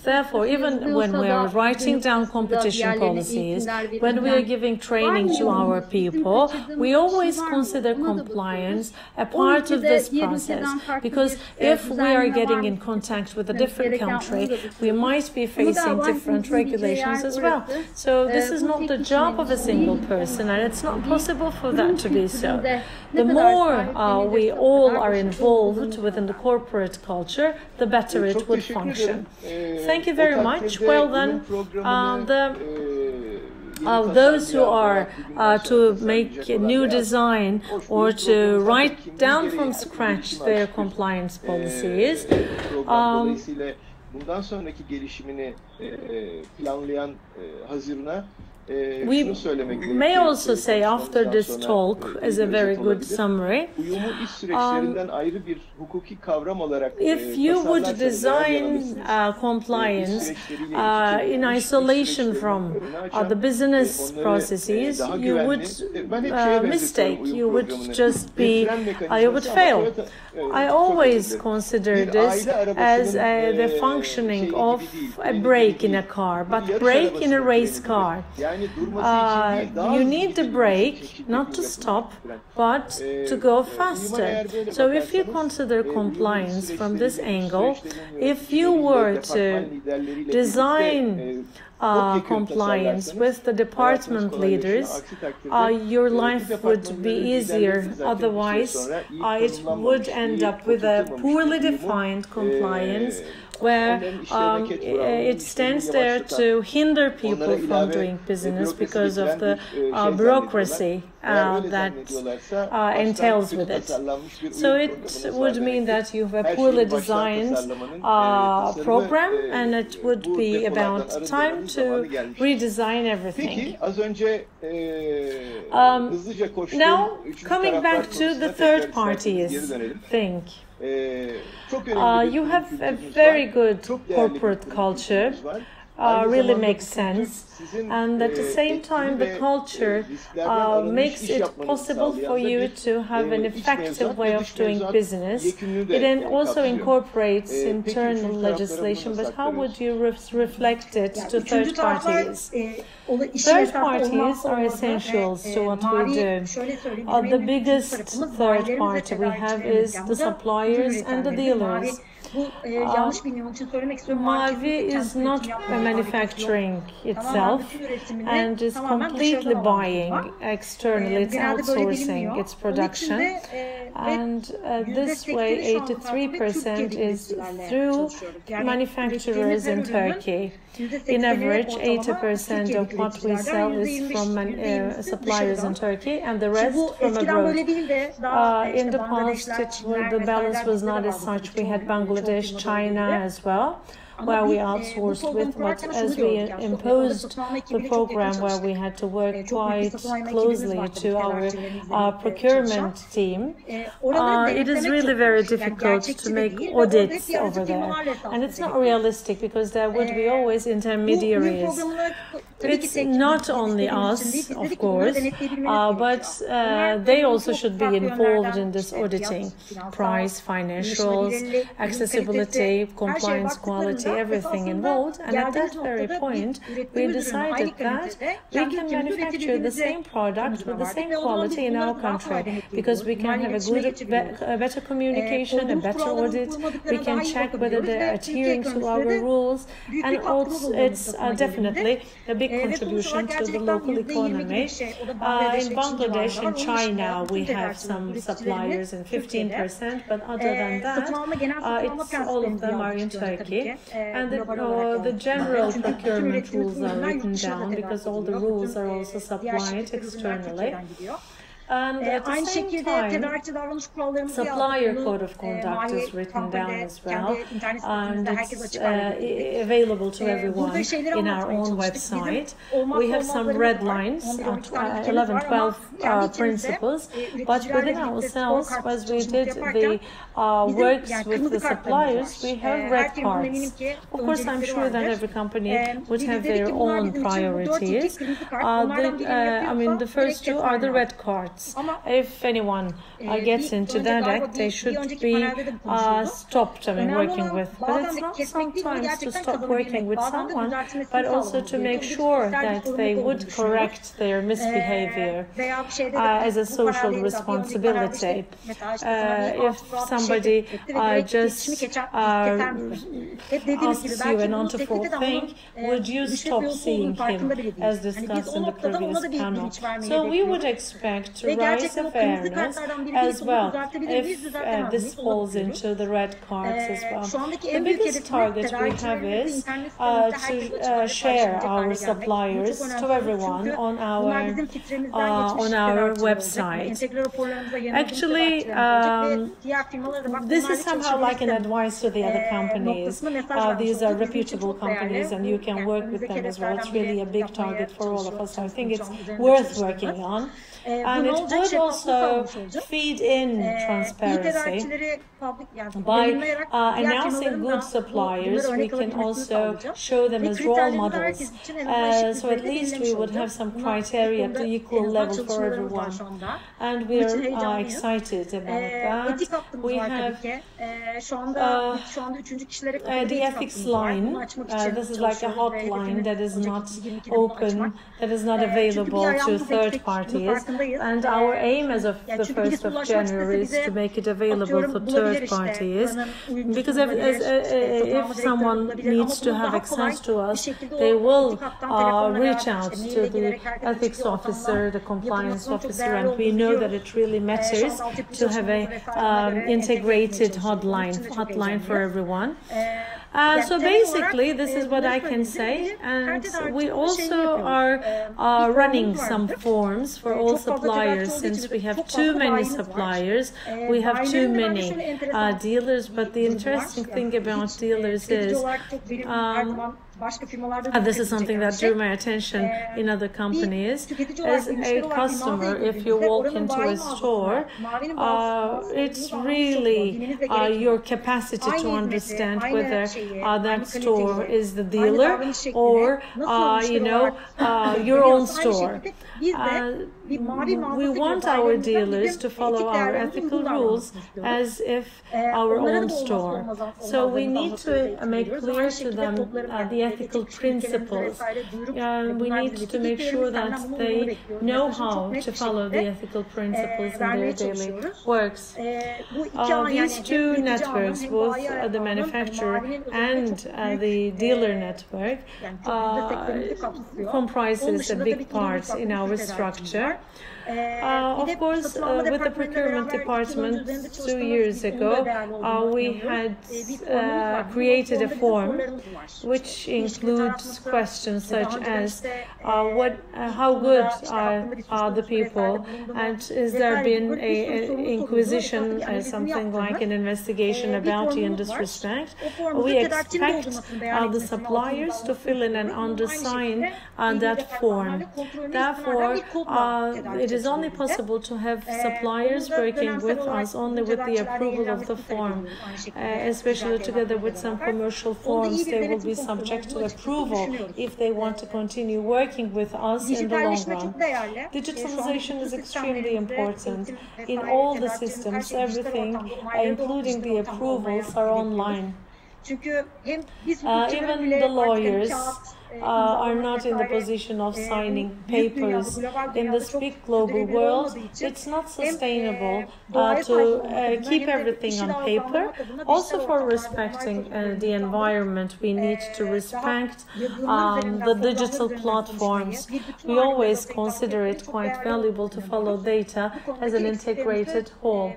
Therefore, even when we are writing down competition policies, when we are giving training to our people, we always consider compliance a part of this process, because if we are getting in contact with a different country, we might be facing different regulations as well. So this is not the job of a single person, and it's not possible for that to be so. The more we all are involved within the corporate culture, the better it would function. Thank you very much. Well then, those who are to make a new design or to write down from scratch their compliance policies, bundan sonraki gelişimini planlayan Haziran'a we may also say after this talk, as a very good summary, if you would design compliance in isolation from the business processes, you would mistake, you would just be, you would fail. I always consider this as the functioning of a brake in a car, but brake in a race car. You need the brake not to stop, but to go faster. So if you consider compliance from this angle, if you were to design compliance with the department leaders, your life would be easier. Otherwise, it would end up with a poorly defined compliance where it stands there to hinder people from doing business because of the bureaucracy that entails with it. So it would mean that you have a poorly designed program, and it would be about time to redesign everything. Now, coming back to the third parties thing. You have a very good corporate culture, really makes sense, and at the same time the culture makes it possible for you to have an effective way of doing business. It then also incorporates internal legislation, but how would you reflect it to third parties? Third parties are essentials to what we do. The biggest third party we have is the suppliers and the dealers. Mavi is not manufacturing itself and is completely buying externally. It's outsourcing its production, and this way 83% is through manufacturers in Turkey. In average, 80% of what we sell is from suppliers in Turkey, and the rest from abroad. In the past, the balance was not as such. We had Bangladesh, China as well. where we outsourced with, but as we imposed the program where we had to work quite closely to our procurement team, it is really very difficult to make audits over there. And it's not realistic because there would be always intermediaries. It's not only us, of course, but they also should be involved in this auditing. Price, financials, accessibility, compliance, quality, everything involved. And at that very point, we decided that we can manufacture the same product with the same quality in our country because we can have a better communication, a better audit. We can check whether they're adhering to our rules, and also it's definitely a big contribution to the local economy. In Bangladesh and China, we have some suppliers in 15%, but other than that, it's all of them are in Turkey. And the general procurement rules are written down because all the rules are also supplied externally. And at the same time, supplier code of conduct is written down as well, and it's available to everyone in our own website. We have some red lines, 11, 12 principles, but within ourselves, as we did the works with the suppliers, we have red cards. Of course, I'm sure that every company would have their own priorities. I mean, the first two are the red cards. If anyone gets into that act, they should be stopped, working with. But it's not sometimes to stop working with someone, but also to make sure that they would correct their misbehavior as a social responsibility. If somebody just asks you an untoward thing, would you stop seeing him, as discussed in the previous panel? So we would expect to raise awareness as well if this falls into the red cards as well. The biggest target we have is to share our suppliers to everyone on our website. Actually, this is somehow like an advice to the other companies. These are reputable companies and you can work with them as well. It's really a big target for all of us. I think it's worth working on. And it would also feed in transparency. By announcing good suppliers, we can also show them as role models. So at least we would have some criteria at the equal level for everyone. And we're excited about that. We have the ethics line. This is like a hotline that is not open, that is not available to third parties. And our aim as of the 1st of January is to make it available for third parties, because if someone needs to have access to us, they will reach out to the ethics officer, the compliance officer, and we know that it really matters to have a integrated hotline for everyone. So basically, this is what I can say, and we also are running some forms for all suppliers. Since we have too many suppliers, we have too many dealers, but the interesting thing about dealers is this is something that drew my attention in other companies. As a customer, if you walk into a store, it's really your capacity to understand whether that store is the dealer or, your own store. We want our dealers to follow our ethical rules as if our own store. So we need to make clear to them the ethical principles. We need to make sure that they know how to follow the ethical principles in their daily works. These two networks, both the manufacturer and the dealer network, comprises a big part in our structure. Of course, with the procurement department 2 years ago, we had created a form which includes questions such as how good are the people, and is there been an inquisition, something like an investigation about you in this respect? We expect the suppliers to fill in and undersign that form. Therefore, it is only possible to have suppliers working with us only with the approval of the form, especially together with some commercial forms. They will be subject to approval if they want to continue working with us in the long run. Digitalization is extremely important. In all the systems, everything, including the approvals, are online. Even the lawyers are not in the position of signing papers. In this big global world, it's not sustainable to keep everything on paper. Also, for respecting the environment, we need to respect the digital platforms. We always consider it quite valuable to follow data as an integrated whole.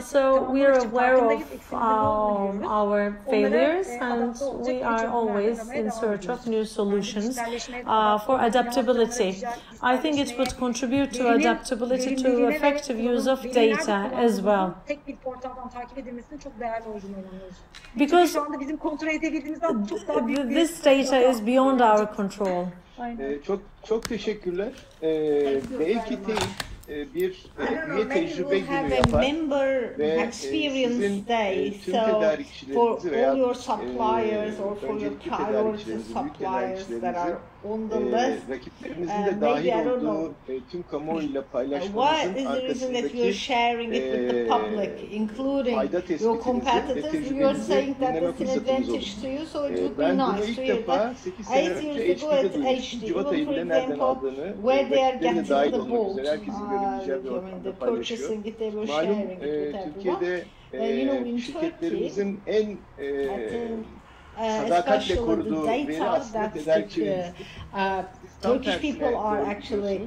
So we are aware of our failures, and we are always in search of new solutions for adaptability. I think it would contribute to adaptability to effective use of data as well. Because this data is beyond our control. Çok teşekkürler. Belki bir üye tecrübe günü yapar ve sizin tüm tedarikçilerinizi veya önceki tedarikçilerinizi, büyük tedarikçilerinizi rakiplerinizin de dahil olduğu tüm kamuoyuyla paylaşmanızın arkasındaki fayda tespitinizi ve tecrübenizi dinleme fırsatımız oldu. Ben bunu ilk defa 8 sene önce HP'de duymuştum. Civat ayında nereden aldığını, rakiplerin de dahil olmak üzere herkesin görebileceği bir ortamda paylaşıyor. Malum Türkiye'de şirketlerimizin en sadakatle koruduğu veri aslında tedarikçilerimizdir. Turkish people are actually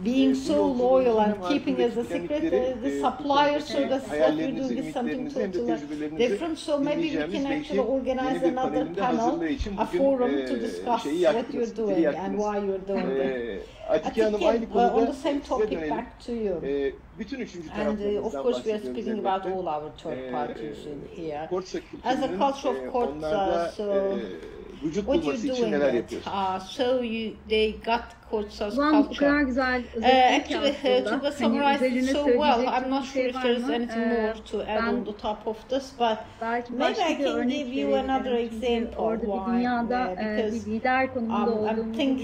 being so loyal and keeping as a secret the suppliers, so that's what we're doing is something totally different. So maybe we can actually organize another panel, a forum to discuss what you're doing and why you're doing it. Atike Hanım aynı konuda on the same topic back to you. Bütün üçüncü And of course we are speaking about all our third parties in here. As a culture of courts, so what you're doing so they got Koçsaz culture. Actually, to summarize it so well, I'm not sure if there's anything more to add on the top of this, but maybe I can give you another example why. Because I think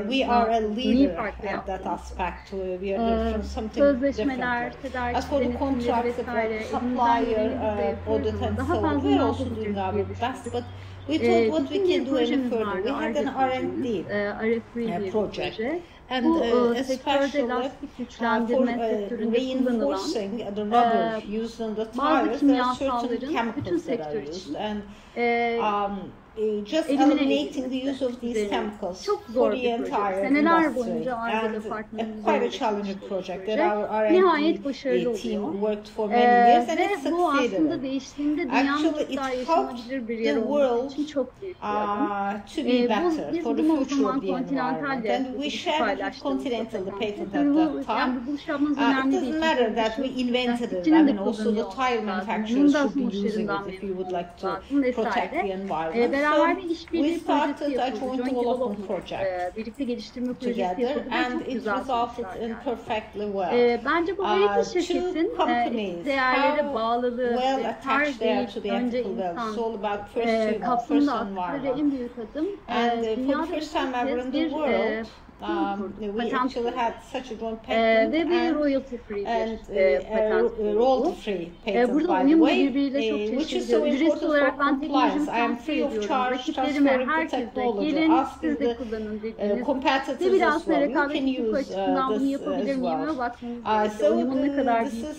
we are a leader at that aspect. We are from something different. As for the contracts, supplier, audit and so on, we're also doing our best, but we thought what we can do any further. We had an R&D project. And especially for reinforcing the rubber used in the tires, there are certain chemicals that are used. And just eliminating the use of these chemicals for the entire industry. And quite a challenging project that our R&D team worked for many years, and it succeeded. Actually, it helped the world to be better for the future of the environment. And we shared it with Continental, the patent at that time. It doesn't matter that we invented it. I mean, also the tire manufacturers should be using it if you would like to protect the environment. We started a joint development project together, and it resulted in perfectly well. Two companies, how well attached they are to the ethical values. It's all about first environment. And for the first time ever in the world, we actually had such a joint patent and royalty-free patent, by the way, which is so important for compliance. I am free of charge transferring the technology. Ask the competitors as well. You can use this as well. So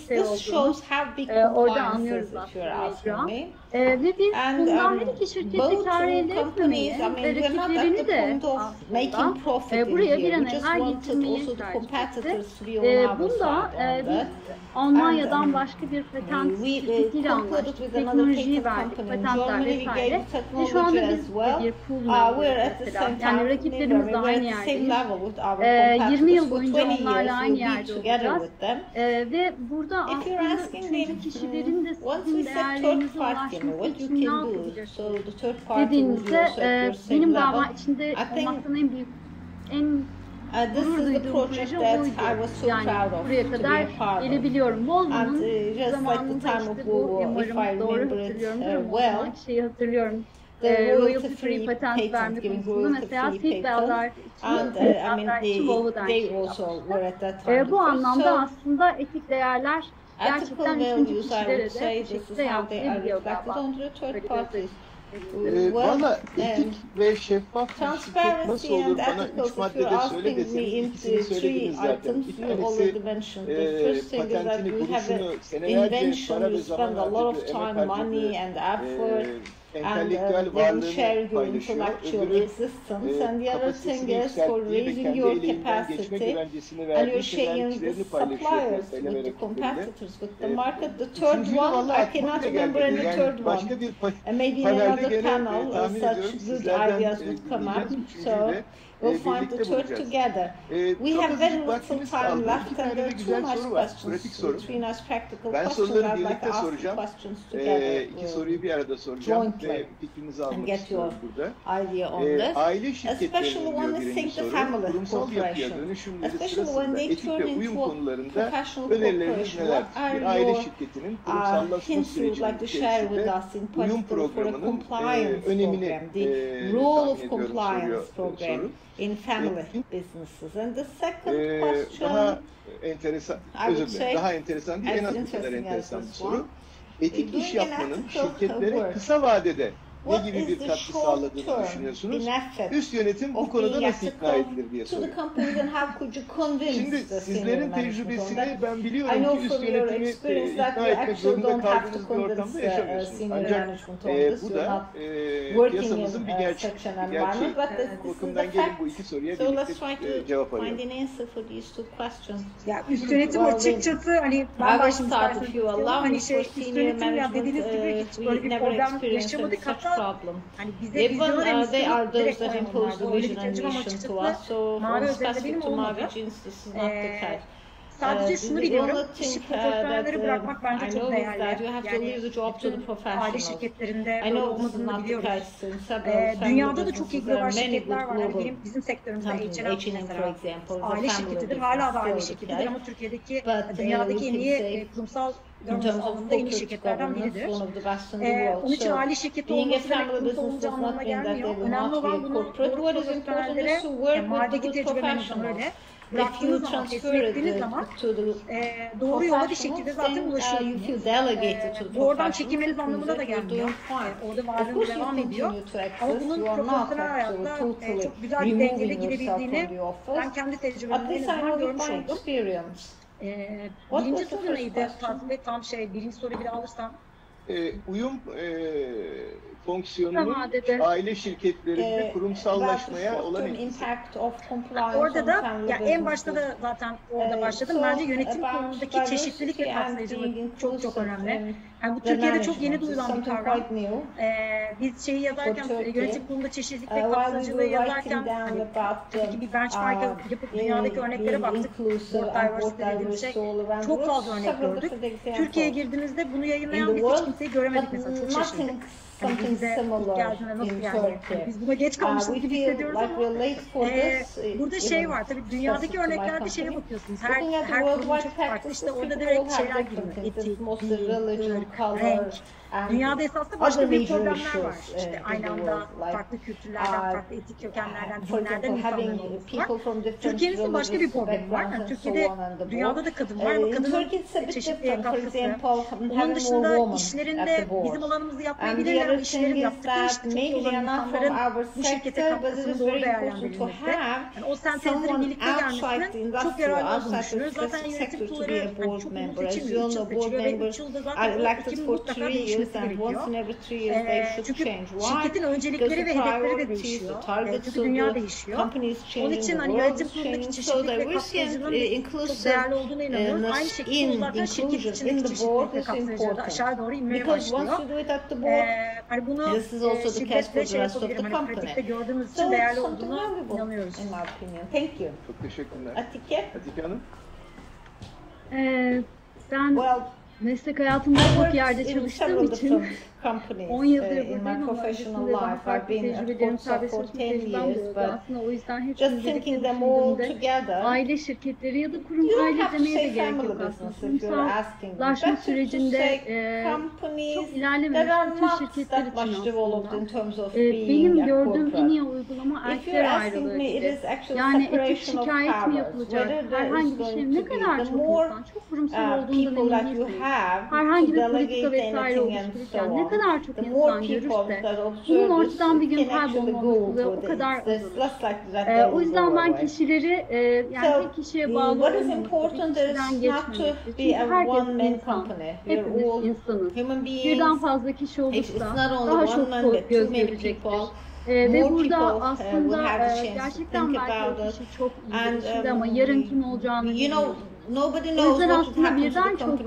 this shows how big compliance is, if you're asking me. Ve biz bundan her iki şirkette kar elde etmemeyi ve rakiplerini de aslında buraya bir an evvel getirmeyi tercih etti. Bunda biz Almanya'dan başka bir patent şirketiyle anlaştık. Teknolojiyi verdik, patentler vesaire. Ve şu anda biz de bir pool'la mesela. Yani rakiplerimizle aynı yerdeyiz. 20 yıl boyunca onlarla aynı yerde olacağız. Ve burada aslında üçüncü kişilerin de sizin değerlerinize ulaşması için ne yapabilirsiniz dediğinizde benim galiba içinde olmaktan en büyük, gurur duyduğum proje oydu. Yani buraya kadar gelebiliyorum. Volvo'nun zamanında işte bu umarım doğru hatırlıyorumdur. O zamanki şeyi hatırlıyorum. Royalty free patent verme konusunda mesela seatbelt'lar için Volvo derneği yapmıştı. Bu anlamda aslında etik değerler gerçekten üçüncü kişilere de bu şekilde yansıyabiliyor galiba. Valla etik ve şeffaf bir şirket nasıl olur bana 3 maddede söyle deseniz ikisini söylediniz zaten. Bir tanesi patentini kuruşunu senelerce para ve zaman harcadığı, emek harcadığı entelektüel varlığını paylaşıyor. Öbürü kapasitesini yükselttiği ve kendi elinden geçme güvencesini verdiği tedarikçilerini paylaşıyor. Söylemerek üçüncüyü valla aklıma da geldi. Yani başka bir panelde gene tahmin ediyorum sizlerden dinleyeceğiz. We'll find the third together. We have very little time left and there are too much questions between us practical questions. I'd like to ask the questions together. İki soruyu bir arada soracağım ve fikrinizi almak istiyorum burada. Aile şirketlerinin diyor birinci soru, kurumsal yapıya dönüşümleri sırasında etik ve uyum konularında önerileriniz neler? Bir aile şirketinin kurumsallaşma süreci içerisinde uyum programının önemini tahmin ediyorum soru. In family businesses. And the second question, daha enteresan, özür dilerim, daha enteresan değil, en az bu kadar enteresan bir soru. Etik iş yapmanın şirketlere kısa vadede ne gibi bir katkı sağladığını düşünüyorsunuz? Üst yönetim bu konuda nasıl ikna edilir diye soruyor. Şimdi sizlerin tecrübesini ben biliyorum ki üst yönetimi ikna etmek zorunda kaldığınız bir ortamda yaşamıyorsunuz. Ancak bu da piyasamızın bir gerçeği. Bu bakımdan gelin bu iki soruya birlikte cevap arayalım. Ya üst yönetim açıkçası hani ben başım isterseniz hani üst yönetim ya dediğiniz gibi hiç böyle bir problem yaşamadık. Hatta hani bize vizyonerimiz direkt koymalar. Öyle bir tecrübem açıkçası mavi özelinde benim olmadı. Sadece şunu biliyorum, işi profesyonelleri bırakmak bence çok değerli. Yani bütün aile şirketlerinde böyle olmadığını biliyoruz. Dünyada da çok iyi global şirketler var. Yani bizim sektörümüzde H&M mesela aile şirketidir, hala da aile şirketidir ama Türkiye'deki, dünyadaki en iyi kurumsal alanında en iyi şirketlerden biridir. Onun için aile şirketi olması demek kurumsal olunca anlamına gelmiyor. Önemli olan bunu doğru profesyonellere, yani mağdaki tecrübemizden öyle bıraktığınız zaman, teslim ettiğiniz zaman doğru yola bir şekilde zaten ulaşıyorsunuz. Doğrudan çekilmeniz anlamına da gelmiyor. Orada varlığınız devam ediyor. Ama bunun profesyonel hayatta çok güzel bir dengede girebildiğini ben kendi tecrübemde en azından görmüş oldum. Birinci soru neydi? Tam birinci soruyu bir alırsam. Uyum fonksiyonunun aile şirketlerinde kurumsallaşmaya olan etkisi. Orada da ya en başta da zaten orada başladım. Bence yönetim konusundaki çeşitlilik ve kapsayıcılık çok önemli. Yani bu Türkiye'de çok yeni duyulan bir kavram. Biz şeyi yazarken, yönetim kurulunda çeşitlilik ve kapsayıcılığı yazarken tabii ki bir benchmark yapıp dünyadaki örneklere baktık. Board diversity dediğimiz şey. Çok fazla örnek gördük. Türkiye'ye girdiğimizde bunu yayınlayan biz hiç kimseyi göremedik mesela. Çok şaşırdık. Yani bize ilk geldiğinde nasıl yani? Biz buna geç kalmışız gibi hissediyoruz ama burada şey var tabii dünyadaki örneklerde şeye bakıyorsunuz. Her kurum çok farklı. İşte orada direkt şeyler giriyor. Etik, renk. Dünyada esasında başka bir problemler var. İşte aynı anda farklı kültürlerden, farklı etik kökenlerden, dinlerden insanların olması var. Türkiye'nin başka bir problemi var. Yani Türkiye'de dünyada da kadın var ama kadının çeşitliye katkısı. Onun dışında işleri işlerinde bizim alanımızı yapmayabilirler ama işlerini yaptıkları işte çok iyi olan insanların bu şirkete katkısının doğru değerlendirilmekte. Yani o sentezlerin birlikte gelmesinin çok yararlı olduğunu düşünüyoruz. Zaten yönetim kurulları çok uzun seçilmiyor, 3 yıl seçiliyor ve 3 yılda zaten o ekimin mutlaka değişmesi gerekiyor. Çünkü şirketin öncelikleri ve hedefleri de değişiyor. Çünkü dünya değişiyor. Onun için hani yönetim kurulundaki çeşitlilik ve kapsayıcılığın çok değerli olduğuna inanıyoruz. Aynı şekilde zaten şirket içindeki çeşitlilik ve kapsayıcılığı da aşağı doğru inmeye başlıyor. Hani bunu şirketle şey yapabilirim. Hani pratikte gördüğümüz için değerli olduğuna inanıyoruz. Çok teşekkürler. Atike Hanım? Ben meslek hayatımda çok yerde çalıştığım için 10 yıldır buradayım ama öncesinde daha farklı tecrübelerim serbest çalışma tecrübem de oldu. Aslında o yüzden hepsini birlikte düşündüğümde aile şirketleri ya da kurum aile demeye de gerek yok aslında. Kurumsallaşma sürecinde çok ilerlememiş bütün şirketler için aslında. Benim gördüğüm en iyi uygulama erkekler ayrılığı gibi. Yani etik şikayet mi yapılacak? Herhangi bir şey ne kadar çok insan, çok kurumsal olduğundan emin değilseniz, herhangi bir politika vesaire oluştururken ne kadar çok insan görürse bunun ortadan bir gün kaybolmaması o kadar azalır. O yüzden ben kişileri yani tek kişiye bağlı olmaması, kişiden geçmemesi. Çünkü herkes insan. Hepimiz insanız. Birden fazla kişi olursa daha çok göz görecektir. Ve burada aslında gerçekten belki o kişi çok iyi şimdi ama yarın kim olacağını bilmiyoruz. O yüzden aslında birden çok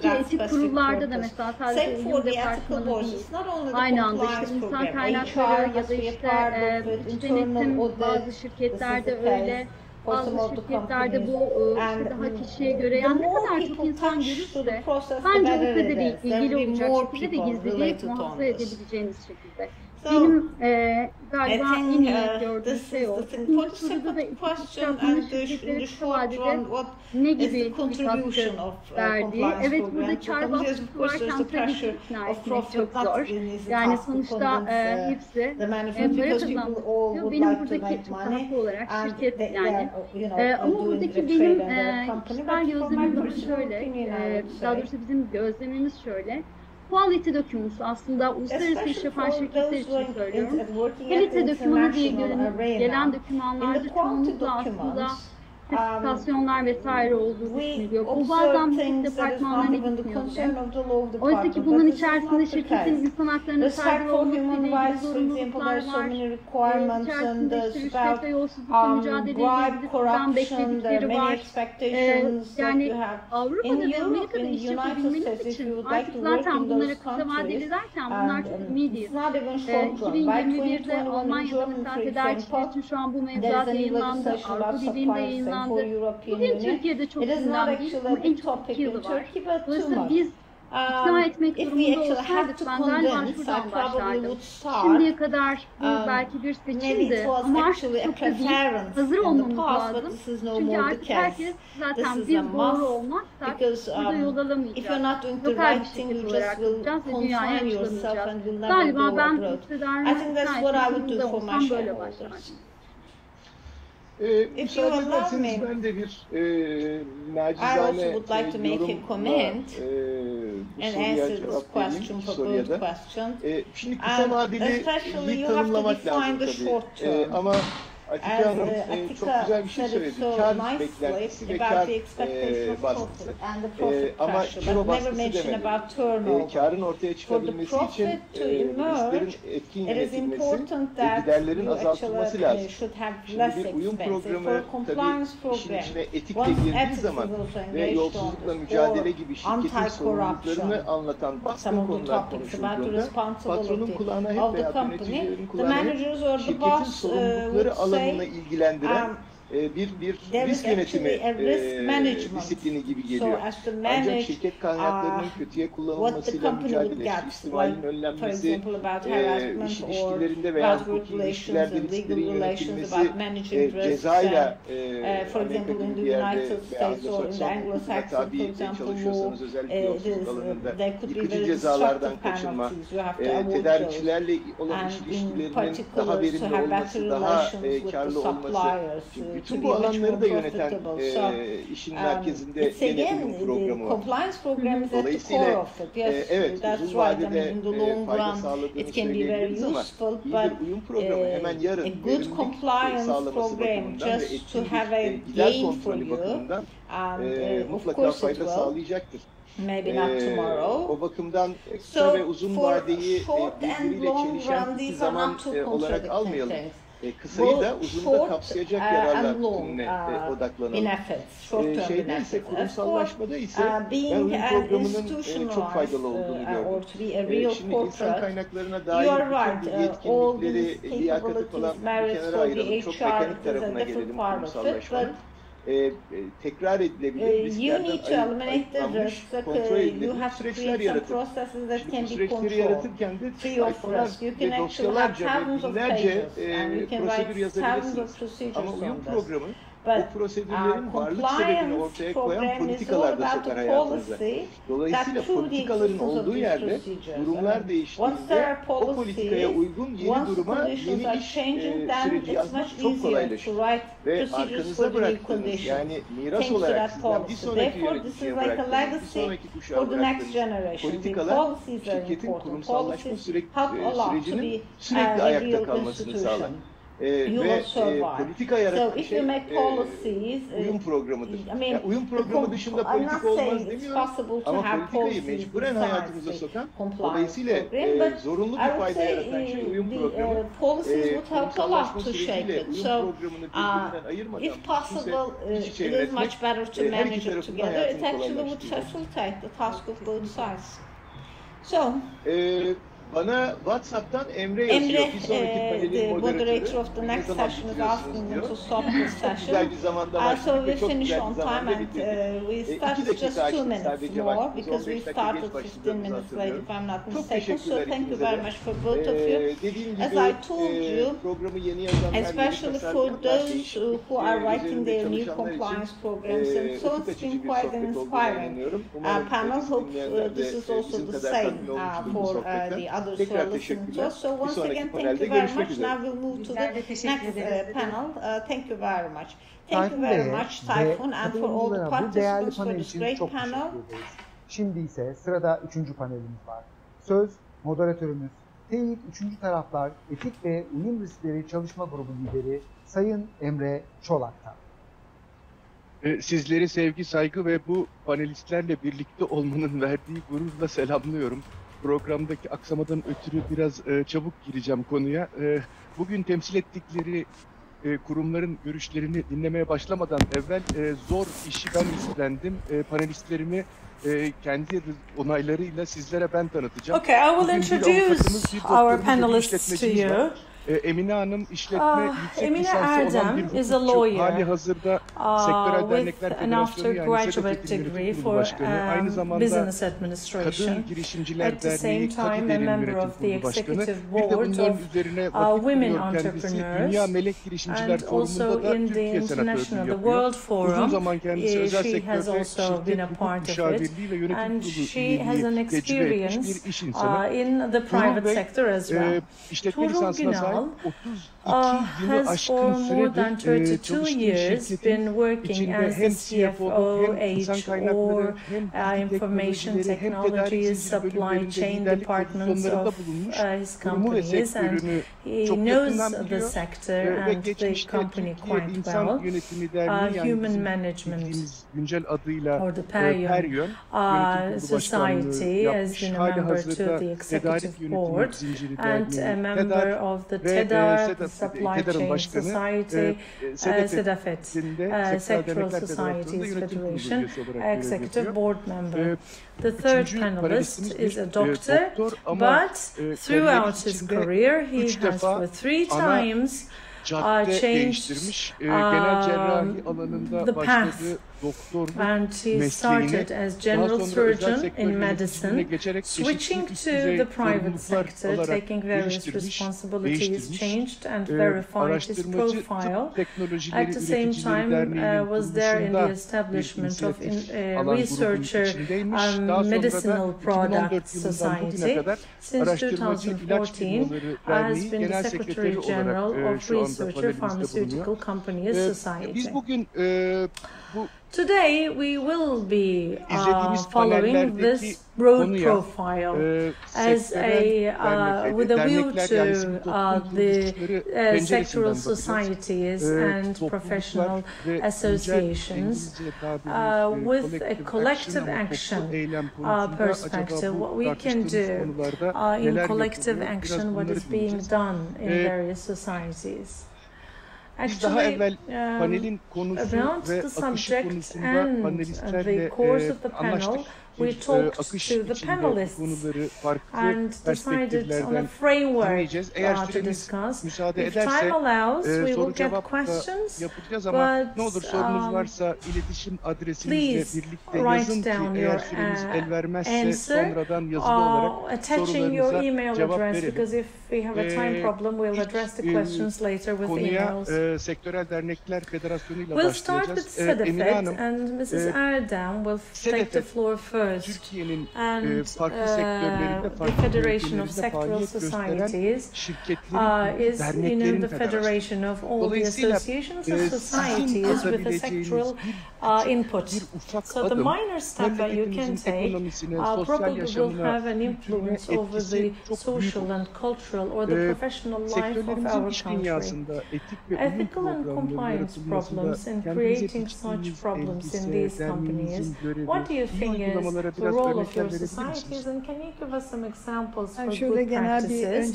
etik kurullarda da mesela sadece uyum departmanı değil, aynı anda işte insan kaynakları ya da işte denetim bazı şirketlerde öyle, bazı şirketlerde bu işte daha kişiye göre yani ne kadar çok insan görürse bence o kadar ilgili olacak şekilde ve gizliliği muhafaza edebileceğiniz şekilde. Benim galiba en iyi gördüğüm şey o. İkinci soruda da etik işletmenin şirketleri kısa vadede ne gibi bir katkı verdiği. Evet burada kar baskısı varken tabii ki ikna etmek çok zor. Yani sonuçta hepsi para kazanmak. Benim buradaki haklı olarak şirket yani. Ama buradaki benim kişisel gözlemim daha şöyle. Daha doğrusu bizim gözlemimiz şöyle. Quality documents aslında uluslararası iş yapan şirketler için söylüyorum. Kalite dokümanı diye gelen dokümanlarda çoğunlukla aslında spesifikasyonlar vesaire olduğu düşünülüyor. Bu bazen bütün departmanlarına gitmiyor bile. Oysa ki bunun içerisinde şirketin insan haklarına saygı olmasıyla ilgili zorunluluklar var. İçerisinde işte rüşvet ve yolsuzlukla mücadele ile bizden bekledikleri var. Yani Avrupa'da ve Amerika'da iş yapabilmeniz için artık zaten bunlara kısa vadeli derken bunlar çok immediate. 2021'de Almanya'da mesela tedarikçiler için şu an bu mevzuat yayınlandı. Avrupa Birliği'nde yayınlandı. Bugün Türkiye'de çok gündem değil ama en çok 2 yılı var. Dolayısıyla biz ikna etmek durumunda olsaydık ben galiba şuradan başlardım. Şimdiye kadar bu belki bir seçimdi ama artık çok da değil. Hazır olmamız lazım. Çünkü artık herkes zaten biz doğru olmazsak burada yol alamayacağız. Lokal bir şekilde olarak gideceğiz ve dünyaya açılamayacağız. Galiba ben iktidarın ikna etmek durumunda olsam böyle başlardım. Müsaade ederseniz ben de bir nacizane yorumla bu soruya cevap vereyim, soruya da. Şimdi kısa vadeli tanımlamak lazım tabii. Ama Atike Hanım çok güzel bir şey söyledi. Kar beklentisi ve kar baskısı. Ama ciro baskısı demedi. Karın ortaya çıkabilmesi için risklerin etkin yönetilmesi ve giderlerin azaltılması lazım. Şimdi bir uyum programı tabii işin içine etikle girdiği zaman ve yolsuzlukla mücadele gibi şirketin sorumluluklarını anlatan baskın konular konuşulduğunda patronun kulağına hep veya yöneticilerin kulağına hep şirketin sorumlulukları alanına ilgilendiren bir risk yönetimi disiplini gibi geliyor. Ancak şirket kaynaklarının kötüye kullanılmasıyla mücadele, suistimalin önlenmesi, iş ilişkilerinde veya hukuki ilişkilerde risklerin yönetilmesi, cezayla Amerika gibi bir yerde veya Anglo-Sakson tabiiyetle çalışıyorsanız özellikle yolsuzluk alanında yıkıcı cezalardan kaçınma, tedarikçilerle olan iş ilişkilerinin daha verimli olması, daha karlı olması. Çünkü bütün bu alanları da yöneten işin merkezinde yeni uyum programı var. Dolayısıyla evet uzun vadede fayda sağladığını söyleyebiliriz ama iyi bir uyum programı hemen yarın verimlilik sağlaması bakımından ve etkinlik gider kontrolü bakımından mutlaka fayda sağlayacaktır. Maybe not tomorrow. O bakımdan kısa ve uzun vadeyi birbiriyle çelişen iki zaman olarak almayalım. Kısayı da uzunu da kapsayacak yararlar bütününe odaklanalım. Şeyde ise kurumsallaşmada ise ben uyum programının çok faydalı olduğunu gördüm. Şimdi insan kaynaklarına dair bütün yetkinlikleri, liyakatı falan bir kenara ayıralım. Çok mekanik tarafına gelelim kurumsallaşmanın. Tekrar edilebilir risklerden ayıklanmış, kontrol edilebilir süreçler yaratır. Şimdi bu süreçleri yaratırken de sayfalar ve dosyalarca ve binlerce prosedür yazabilirsiniz. Ama uyum programı bu prosedürlerin varlık sebebini ortaya koyan politikalar da sokar hayatınıza. Dolayısıyla politikaların olduğu yerde durumlar değiştiğinde o politikaya uygun yeni duruma yeni iş süreci yazmak çok kolaylaşır. Ve arkanızda bıraktığınız yani miras olarak sizden bir sonraki yöneticiye bıraktığınız, bir sonraki kuşağa bıraktığınız politikalar şirketin kurumsallaşma sürecinin sürekli ayakta kalmasını sağlar. Ve politika yaratan şey uyum programıdır. Yani uyum programı dışında politika olmaz demiyorum ama politikayı mecburen hayatımıza sokan, dolayısıyla zorunlu bir fayda yaratan şey uyum programı. Kurumsallaşma süreciyle uyum programını birbirinden ayırmadan kimse iç içe yönetmek her iki tarafın hayatını kolaylaştırıyor. Bana WhatsApp'tan Emre yazıyor. Bir sonraki panelin moderator of the next session is asking me to stop this session. So we finish on time and we start just 2 minutes more because we started 15 minutes late if I'm not mistaken. So thank you very much for both of you. As I told you, especially for those who are writing their new compliance programs, and so it's been quite an inspiring panel. Hope this is also the same for the others who are listening to us. So once again, thank you very much. Now we'll move to the next panel. Thank you very much. Thank you very much, Tayfun, and for all the participants for this great panel. Şimdi ise sırada 3. panelimiz var. Söz moderatörümüz TEİD 3. Taraflar Etik ve Uyum Riskleri Çalışma Grubu Lideri Sayın Emre Çolak'tan. Sizleri sevgi, saygı ve bu panelistlerle birlikte olmanın verdiği gururla selamlıyorum. Programdaki aksamadan ötürü biraz çabuk gireceğim konuya. Bugün temsil ettikleri kurumların görüşlerini dinlemeye başlamadan evvel zor işi ben üstlendim. Panelistlerimi kendi onaylarıyla sizlere ben tanıtacağım. Okay, I will introduce our panelists to you. Emine Hanım işletme yüksek Emine lisansı olan bir is a lawyer hali hazırda Sektörel Dernekler with an aftergraduate degree for business administration. Kadın Girişimciler At the same Derneği time, a member of the executive board of women entrepreneurs, Dünya Melek Girişimciler and also in the international, the World Forum. She has also been a part of it, and she has an experience in the private sector as well. Turun Günal has for more than 32 years been working as the CFO, HR, information technologies, supply chain departments of his companies, and he knows the sector and the company quite well. Human management, or the Peryon Society, has been a member to the executive board and a member of the TEDAR, the Supply Chain Society, SEDAFET, Sectoral Societies Federation, executive board member. The third panelist is a doctor, but throughout his career he has for 3 times changed the path, and he started as general surgeon in medicine, switching to the private sector, taking various responsibilities, changed and verified his profile. At the same time, was there in the establishment of researcher medicinal products society. Since 2014, has been the Secretary General of researcher, pharmaceutical company, society. Biz bugün bu Today we will be following this broad profile as with a view to the sectoral societies and professional associations with a collective action perspective. What we can do in collective action, what is being done in various societies. Actually, around the subject and the course of the panel, we talked to the panelists and decided on a framework to discuss. If time allows, we will get questions, but please write down your answer attaching your email address, because if we have a time problem, we'll address the questions later with emails. We'll start with SEDEFET, and Mrs. Erdem will take the floor first. And the Federation of Sectoral Societies is the federation of all the associations of societies with a sectoral input. So the minor step that you can take probably will have an influence over the social and cultural or the professional life of our country. Ethical and compliance problems and creating such problems in these companies. What do you think is the role of your societies, and can you give us some examples for good practices?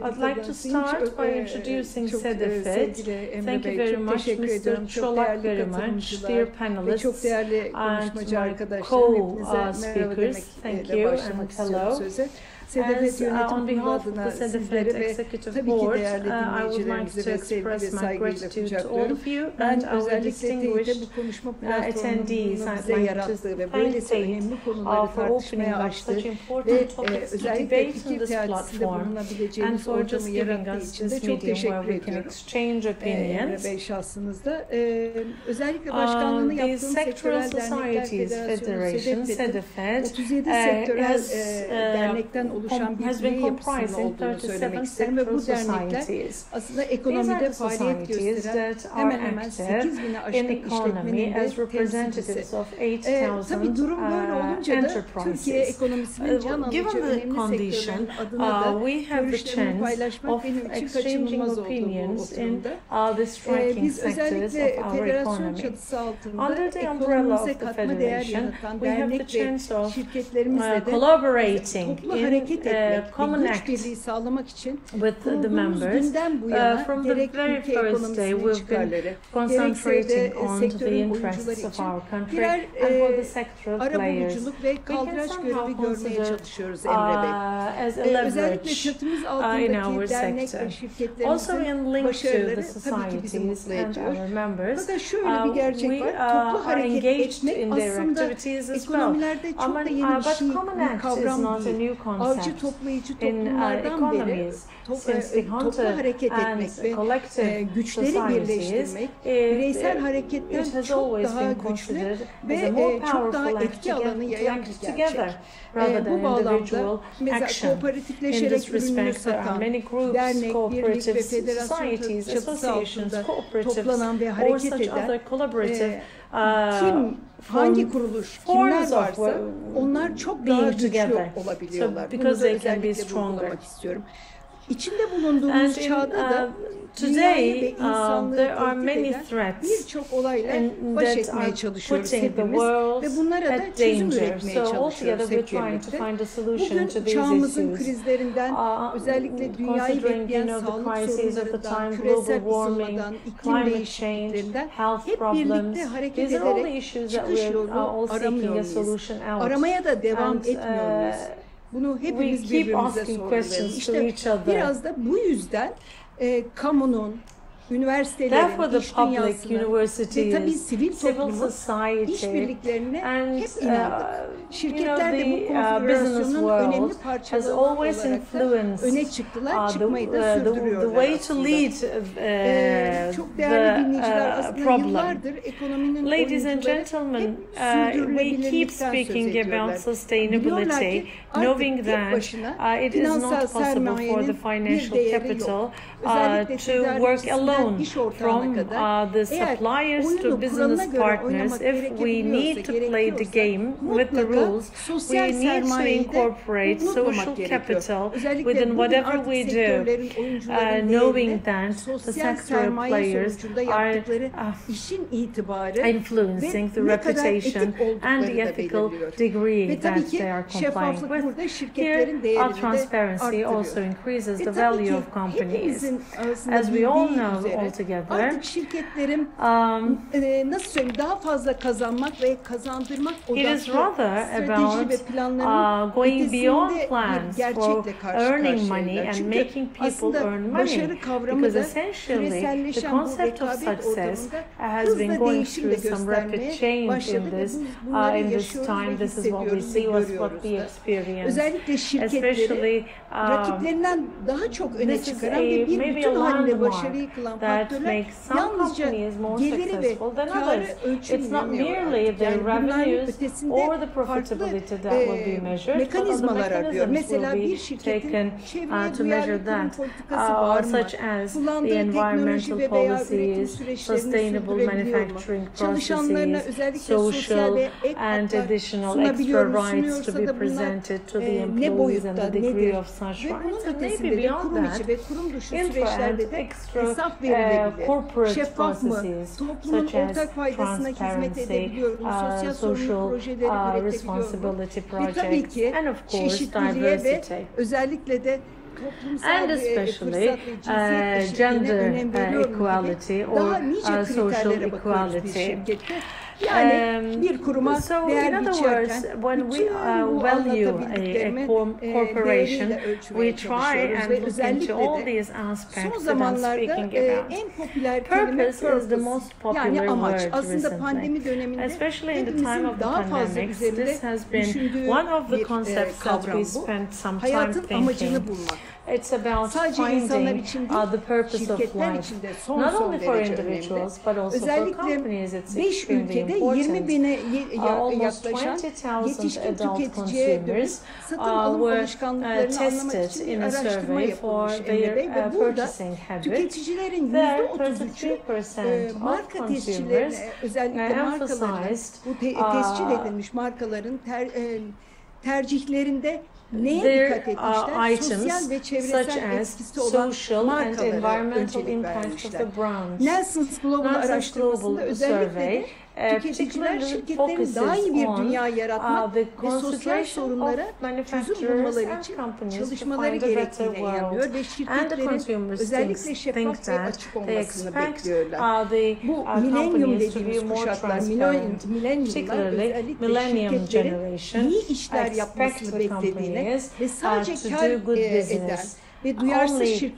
I'd like to start by introducing SEDEFET. Thank you very much, Mr. Çolak, very much, dear panelists and my co-speakers. Thank you and hello. As on behalf of the SEDEFET Executive Board, I would like to express my gratitude to all of you and our distinguished attendees. I'd like to thank TEİD for opening up such important topics to debate on this platform and for just giving us this medium where we can exchange opinions. The Sectoral Societies Federation, SEDEFET, has been comprising 37 sectoral societies. These are the societies that are active in economy as representatives of 8,000 enterprises. Given the condition, we have the chance of exchanging opinions in the striking sectors of our economy. Under the umbrella of the Federation, we have the chance of collaborating in common act with the members. From the very first day, we've been concentrating on the interests of our country and for the sectoral players. We can somehow consider as a leverage in our sector. Also in link to the societies and our members, we are engaged in their activities as well. But common act is not a new concept in economies. Since the hunter and collective societies, it has always been considered as a more powerful act to act together rather than individual action. In this respect, there are many groups, cooperative societies, associations, cooperatives, or such other collaborative forms of being together, because they can be stronger. And today, there are many threats that are putting the world at danger. So altogether, we're trying to find a solution to these issues. Considering, the crises of the time, global warming, climate change, health problems, these are all the issues that we're all seeking a solution out. We keep asking questions to each other. Biraz da bu yüzden kamunun, üniversitelerin, iş dünyasının ve tabii sivil toplumun işbirliklerine hep inandık. Şirketler de bu konfigürasyonun önemli parçaları olarak öne çıktılar, çıkmayı da sürdürüyorlar aslında. problem. Ladies and gentlemen, we keep speaking about sustainability, knowing that it is not possible for the financial capital to work alone, from the suppliers to business partners. If we need to play the game with the rules, we need to incorporate social capital within whatever we do, knowing that the sectoral players are influencing the reputation and the ethical degree that they are complying with. Here, our transparency also increases the value of companies. As we all know altogether, it is rather about going beyond plans for earning money and making people earn money, because essentially the concept of success has been going through some rapid change in this time. This is what we see, what we experience, especially this is maybe a landmark that makes some companies more successful than others. It's not merely the revenues or the profitability that will be measured, but the mechanisms will be taken to measure that, such as the environmental policies, sustainable manufacturing processes, social and additional extra rights to be presented to the employees and the degree of such rights. And maybe beyond that, infrared extra corporate processes such as transparency, social responsibility projects, and of course diversity. And especially gender equality or social equality. So in other words, when we value a corporation, we try and look into all these aspects that I'm speaking about. Purpose is the most popular word recently, especially in the time of the pandemics. This has been one of the concepts that we spent some time thinking. It's about finding the purpose of life, not only for individuals, but also for companies. It's extremely important. Almost 20,000 adult consumers were tested in a survey for their purchasing habits. There, 33% of consumers emphasized their items such as social and environmental impact of the brands. Nelson's Global Survey particularly focuses on the consideration of manufacturers and companies to find a better world, and the consumers think that they expect the companies to be more transparent, particularly millennium generation expect the companies to do good business. Only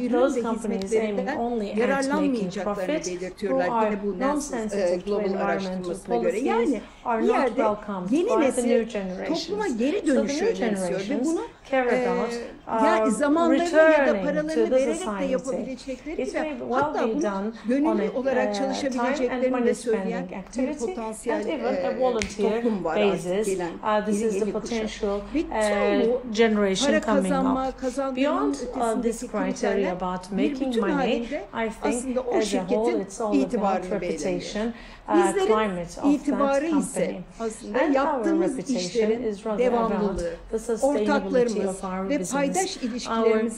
those companies aiming only at making profit, who are non-sensitive to environmental policies, are not welcomed by the new generations. So the new generations care about returning to the society. It may well be done on a time and money spending activity and even a volunteer basis. This is the potential generation coming up. Beyond this criteria about making money, I think as a whole it's all about reputation, climate of that company. And our reputation is rather about the sustainability of our business. Our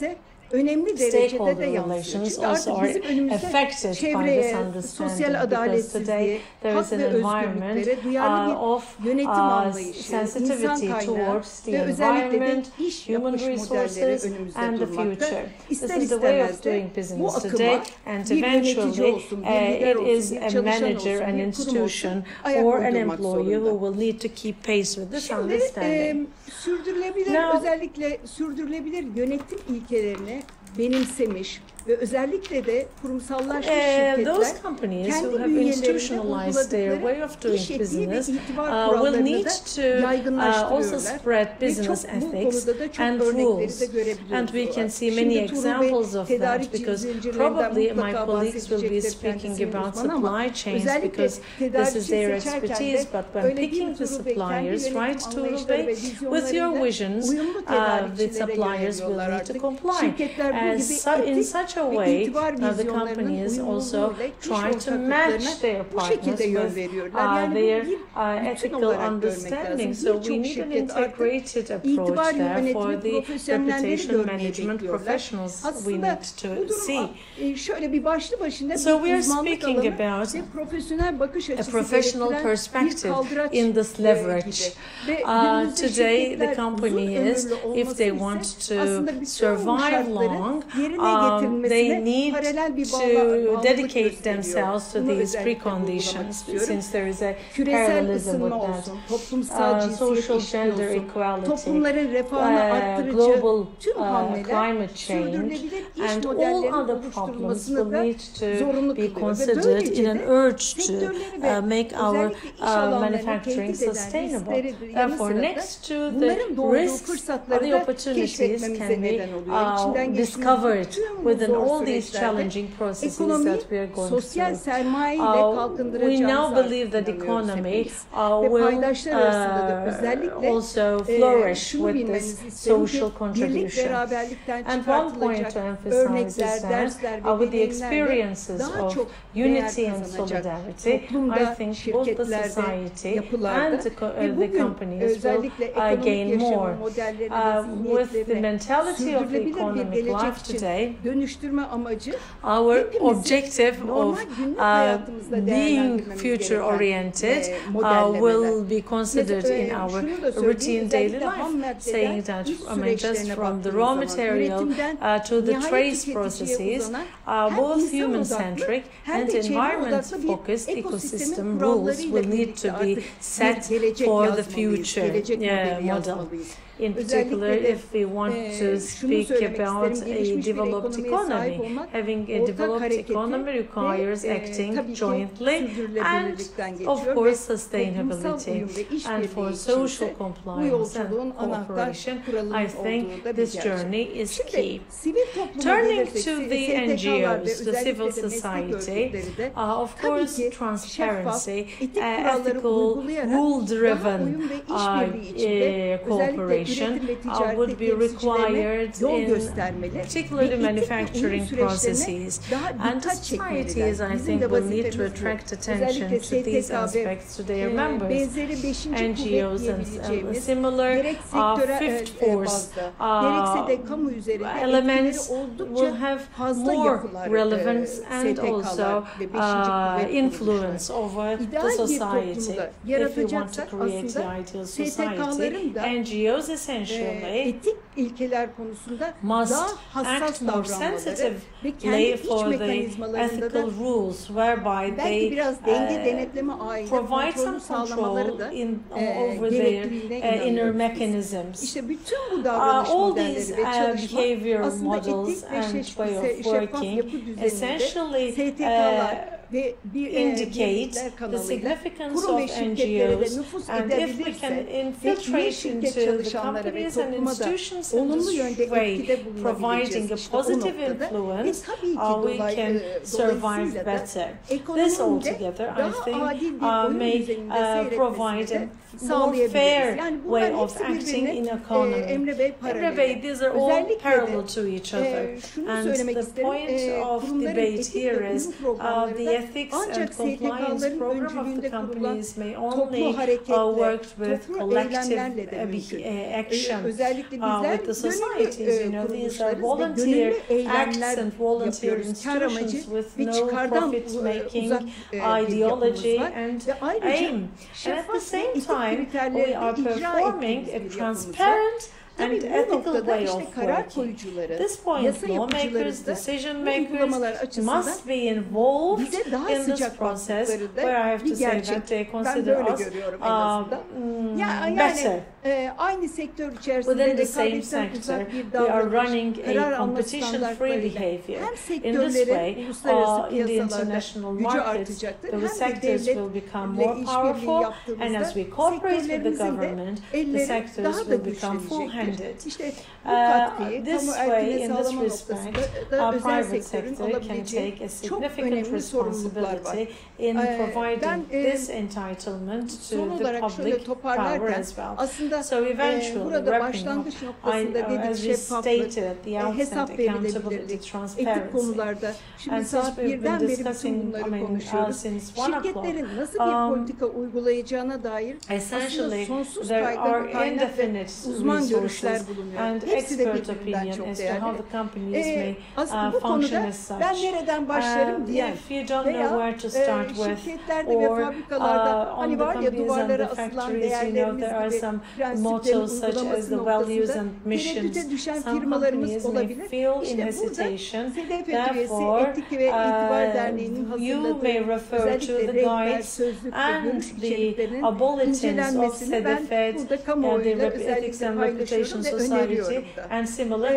stakeholder relations also are affected by this understanding, because today there is an environment of sensitivity towards the environment, human resources, and the future. This is the way of doing business today, and eventually it is a manager, an institution, or an employee who will need to keep pace with this understanding. Sürdürülebilir, özellikle sürdürülebilir yönetim ilkelerini benimsemiş, ve özellikle de kurumsallaşmış şirketler kendi bünyelerinde uyguladıkları iş etiği ve itibar kurallarını da yaygınlaştırıyorlar ve çok bu konuda da çok örnekleri de görebiliyoruz. And we can see many examples of that because probably my colleagues will be speaking about supply chains because this is their expertise. But when picking the suppliers, right, Tuğrul Bey, with your visions, the suppliers will need to comply. In such a way, the companies also try to match their partners with their ethical understanding. So we need an integrated approach there for the reputation management professionals we need to see. So we are speaking about a professional perspective in this leverage. Today, the companies, if they want to survive long, they need to dedicate themselves to these preconditions, since there is a parallelism with that. Social gender equality, global climate change, and all other problems will need to be considered in an urge to make our manufacturing sustainable. Therefore, next to the risks, the opportunities can be discovered within all these challenging processes that we are going through. We now believe that the economy will also flourish with this social contribution. And one point to emphasize is that with the experiences of unity and solidarity, I think both the society and the companies will gain more. With the mentality of the economic life today, our objective of being future-oriented will be considered in our routine daily life, saying that just from the raw material to the trace processes, both human-centric and environment-focused ecosystem rules will need to be set for the future model. In particular, if we want to speak about a developed economy, having a developed economy requires acting jointly and, of course, sustainability. And for social compliance and cooperation, I think this journey is key. Turning to the NGOs, the civil society, of course, transparency, ethical, rule-driven cooperation would be required in particularly manufacturing processes. And societies, I think, will need to attract attention to these aspects to their members. NGOs and similar fifth force elements will have more relevance and also influence over the society. If we want to create the ideal society, NGOs essentially must act more sensitively for the ethical rules, whereby they provide some control over their inner mechanisms. All these behavior models and way of working essentially indicate the significance of NGOs, and if we can infiltrate into the companies and institutions in this way, providing a positive influence, we can survive better. This altogether, I think, may provide a more fair way of acting in economy. Emre Bey, these are all parallel to each other, and the point of debate here is the ethics and compliance program of the companies may only work with collective action with the societies. You know, these are volunteer acts and volunteer institutions with no profit-making ideology and aim. And at the same time, we are performing a transparent and ethical way of working. At this point, lawmakers, decision makers must be involved in this process, where I have to say that they consider us better. Within the same sector, we are running a competition-free behavior. In this way, in the international markets, the sectors will become more powerful, and as we cooperate with the government, the sectors will become full-handed. This way, in this respect, our private sector can take a significant responsibility in providing this entitlement to the public power as well. So eventually, wrapping up, as we stated at the outset, accountability, transparency, and since we've been discussing, since 1 o'clock, essentially there are indefinite resources and expert opinion as to how the companies may function as such. If you don't know where to start with, or on the companies and the factories, you know there are some mottos such as the values and missions. Some companies may feel in hesitation, therefore you may refer to the guides and the bulletins of SEDEFED, the Ethics and Reputation Society, and similar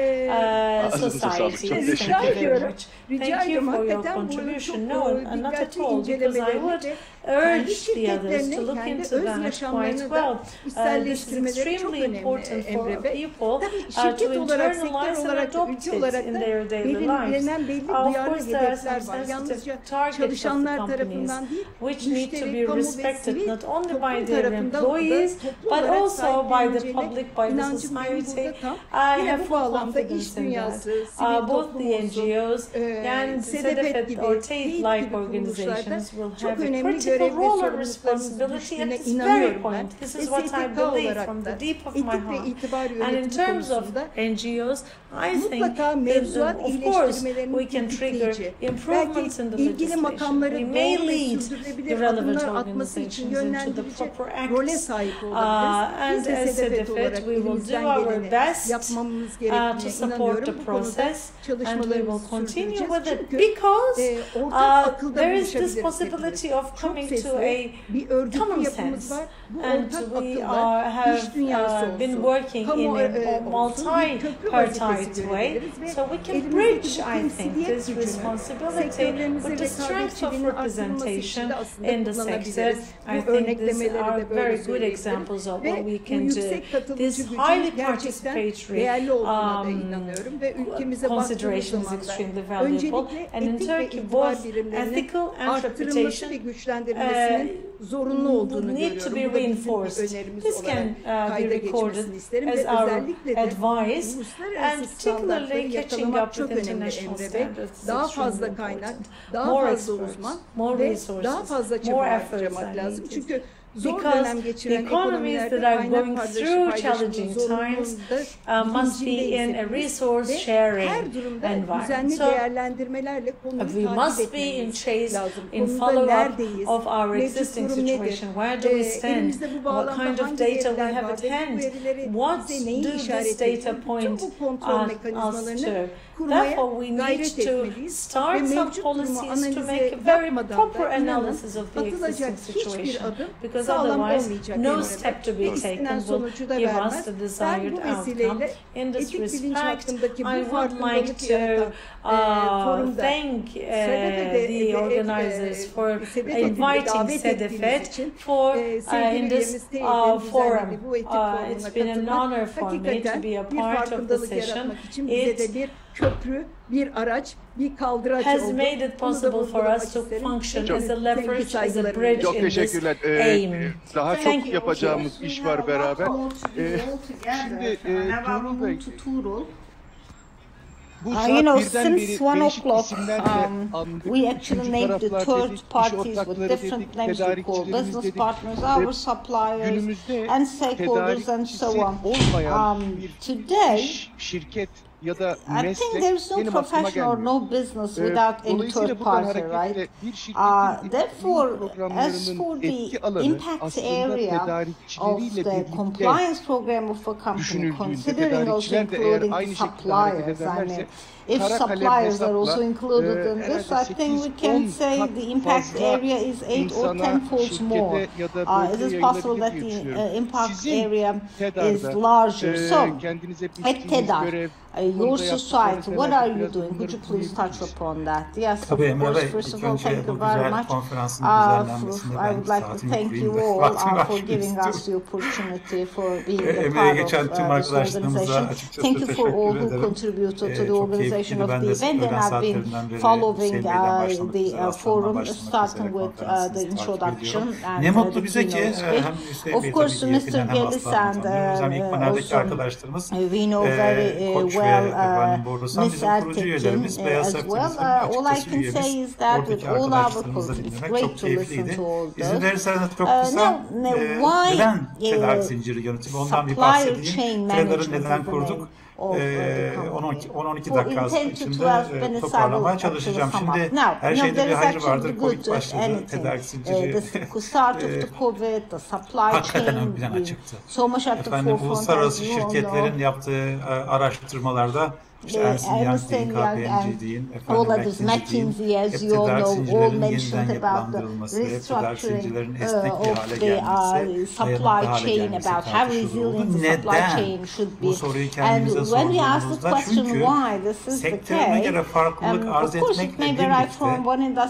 societies. Thank you very much. Thank you for your contribution. No, not at all, because I would urge the others to look into that quite well. This is extremely important for people to internalize and adopt it in their daily lives. Of course, there are some sensitive targets of the companies which need to be respected not only by their employees but also by the public, by the society. I have full confidence in that. Both the NGOs and SEDEFED or TEID-like organizations will have a critical role and responsibility at this very point. This is what I believe from the deep of my heart. And in terms of NGOs, I think that, of course, we can trigger improvements in the legislation. We may lead the relevant organizations into the proper acts. And as SEDEFED, we will do our best to support the process, and we will continue with it because there is this possibility of coming to a common sense, and we have been working in a multi-party way, so we can bridge, I think, this responsibility with the strength of representation in the sector. I think these are very good examples of what we can do. This highly participatory consideration is extremely valuable, and in Turkey both ethical and reputation need to be reinforced. This can be recorded as our advice, and particularly catching up with international standards is extremely important. More experts, more resources, more efforts are needed. Because the economies that are going through challenging times must be in a resource-sharing environment. So we must be in chase, in follow-up of our existing situation. Where do we stand? What kind of data we have at hand? What do this data point us to? Therefore, we need to start some policies to make a very proper analysis of the existing situation, because otherwise no step to be taken will give us the desired outcome. In this respect, I would like to thank the organizers for inviting SEDEFED in this forum. It's been an honor for me to be a part of the session. It has made it possible for us to function as a leverage, as a bridge in this aim. Daha çok yapacağımız iş var beraber. Şimdi Tuğrul Bey, bu saat since 1 o'clock, we actually named the third parties with different names we call business partners, our suppliers, and stakeholders, and so on. Today, ya da I think there is no profession or no business without any third party, right? Therefore, as for the impact area of the compliance program of a company, considering also including the suppliers, I mean, if suppliers are also included in this, I think we can say the impact area is 8 or 10 folds more. It is possible that the impact area is larger. So, at TEDAR, your society, what are you doing? Could you please touch upon that? Yes, of course. First of all, thank you very much. I would like to thank you all for giving us the opportunity for being a part of this organization. Thank you for all who contributed to the organization of the event, and I've been following the forum, starting with the introduction and the keynote speech. Of course, Mr. Gelis and also we know very well Miss Ertekin as well. All I can say is that with all our colleagues, it's great to listen to all those. Why supplier chain management of 10-12 dakika toparlamaya çalışacağım. Şimdi her şeyde bir hayır vardır. Covid başladı. Tedarik zinciri hakikaten ön plana çıktı. Efendim, uluslararası şirketlerin yaptığı araştırmalarda İşte Ernst & Young, KPMG deyin, McKinsey, hep tedarik zincirlerinin yeniden yapılandırılması, hep tedarik zincirlerinin esnek bir hale gelmesi, dayanıklı hale gelmesi tartışıldı. Neden? Bu soruyu kendimize sorduğumuzda çünkü sektörüne göre farklılık arz etmekle birlikte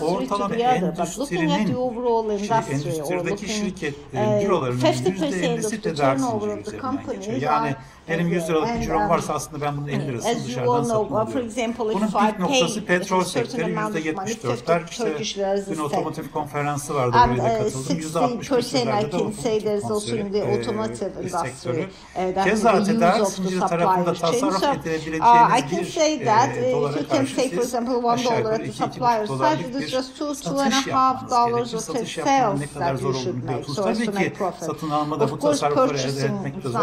ortalama endüstrinin, endüstrideki şirketlerin cirolarının %50'si tedarik zinciri üzerinden geçiyor. Yani benim 100 liralık bir cirom varsa aslında ben bunun 50 lirasını dışarıdan satın alıyorum. Bunun pik noktası petrol sektörü %74'ler. İşte dün otomotiv konferansı vardı, buraya da katıldım. %60'larda da otomotiv sektörü. Keza tedarik zinciri tarafında tasarruf edilebileceğiniz bir dolara karşı siz aşağı yukarı 2,5 dolarlık bir satış yapmanız gerekir. Satış yapmanın ne kadar zor olduğunu biliyorsunuz. Tabii ki satın almada bu tasarrufları elde etmek de zor.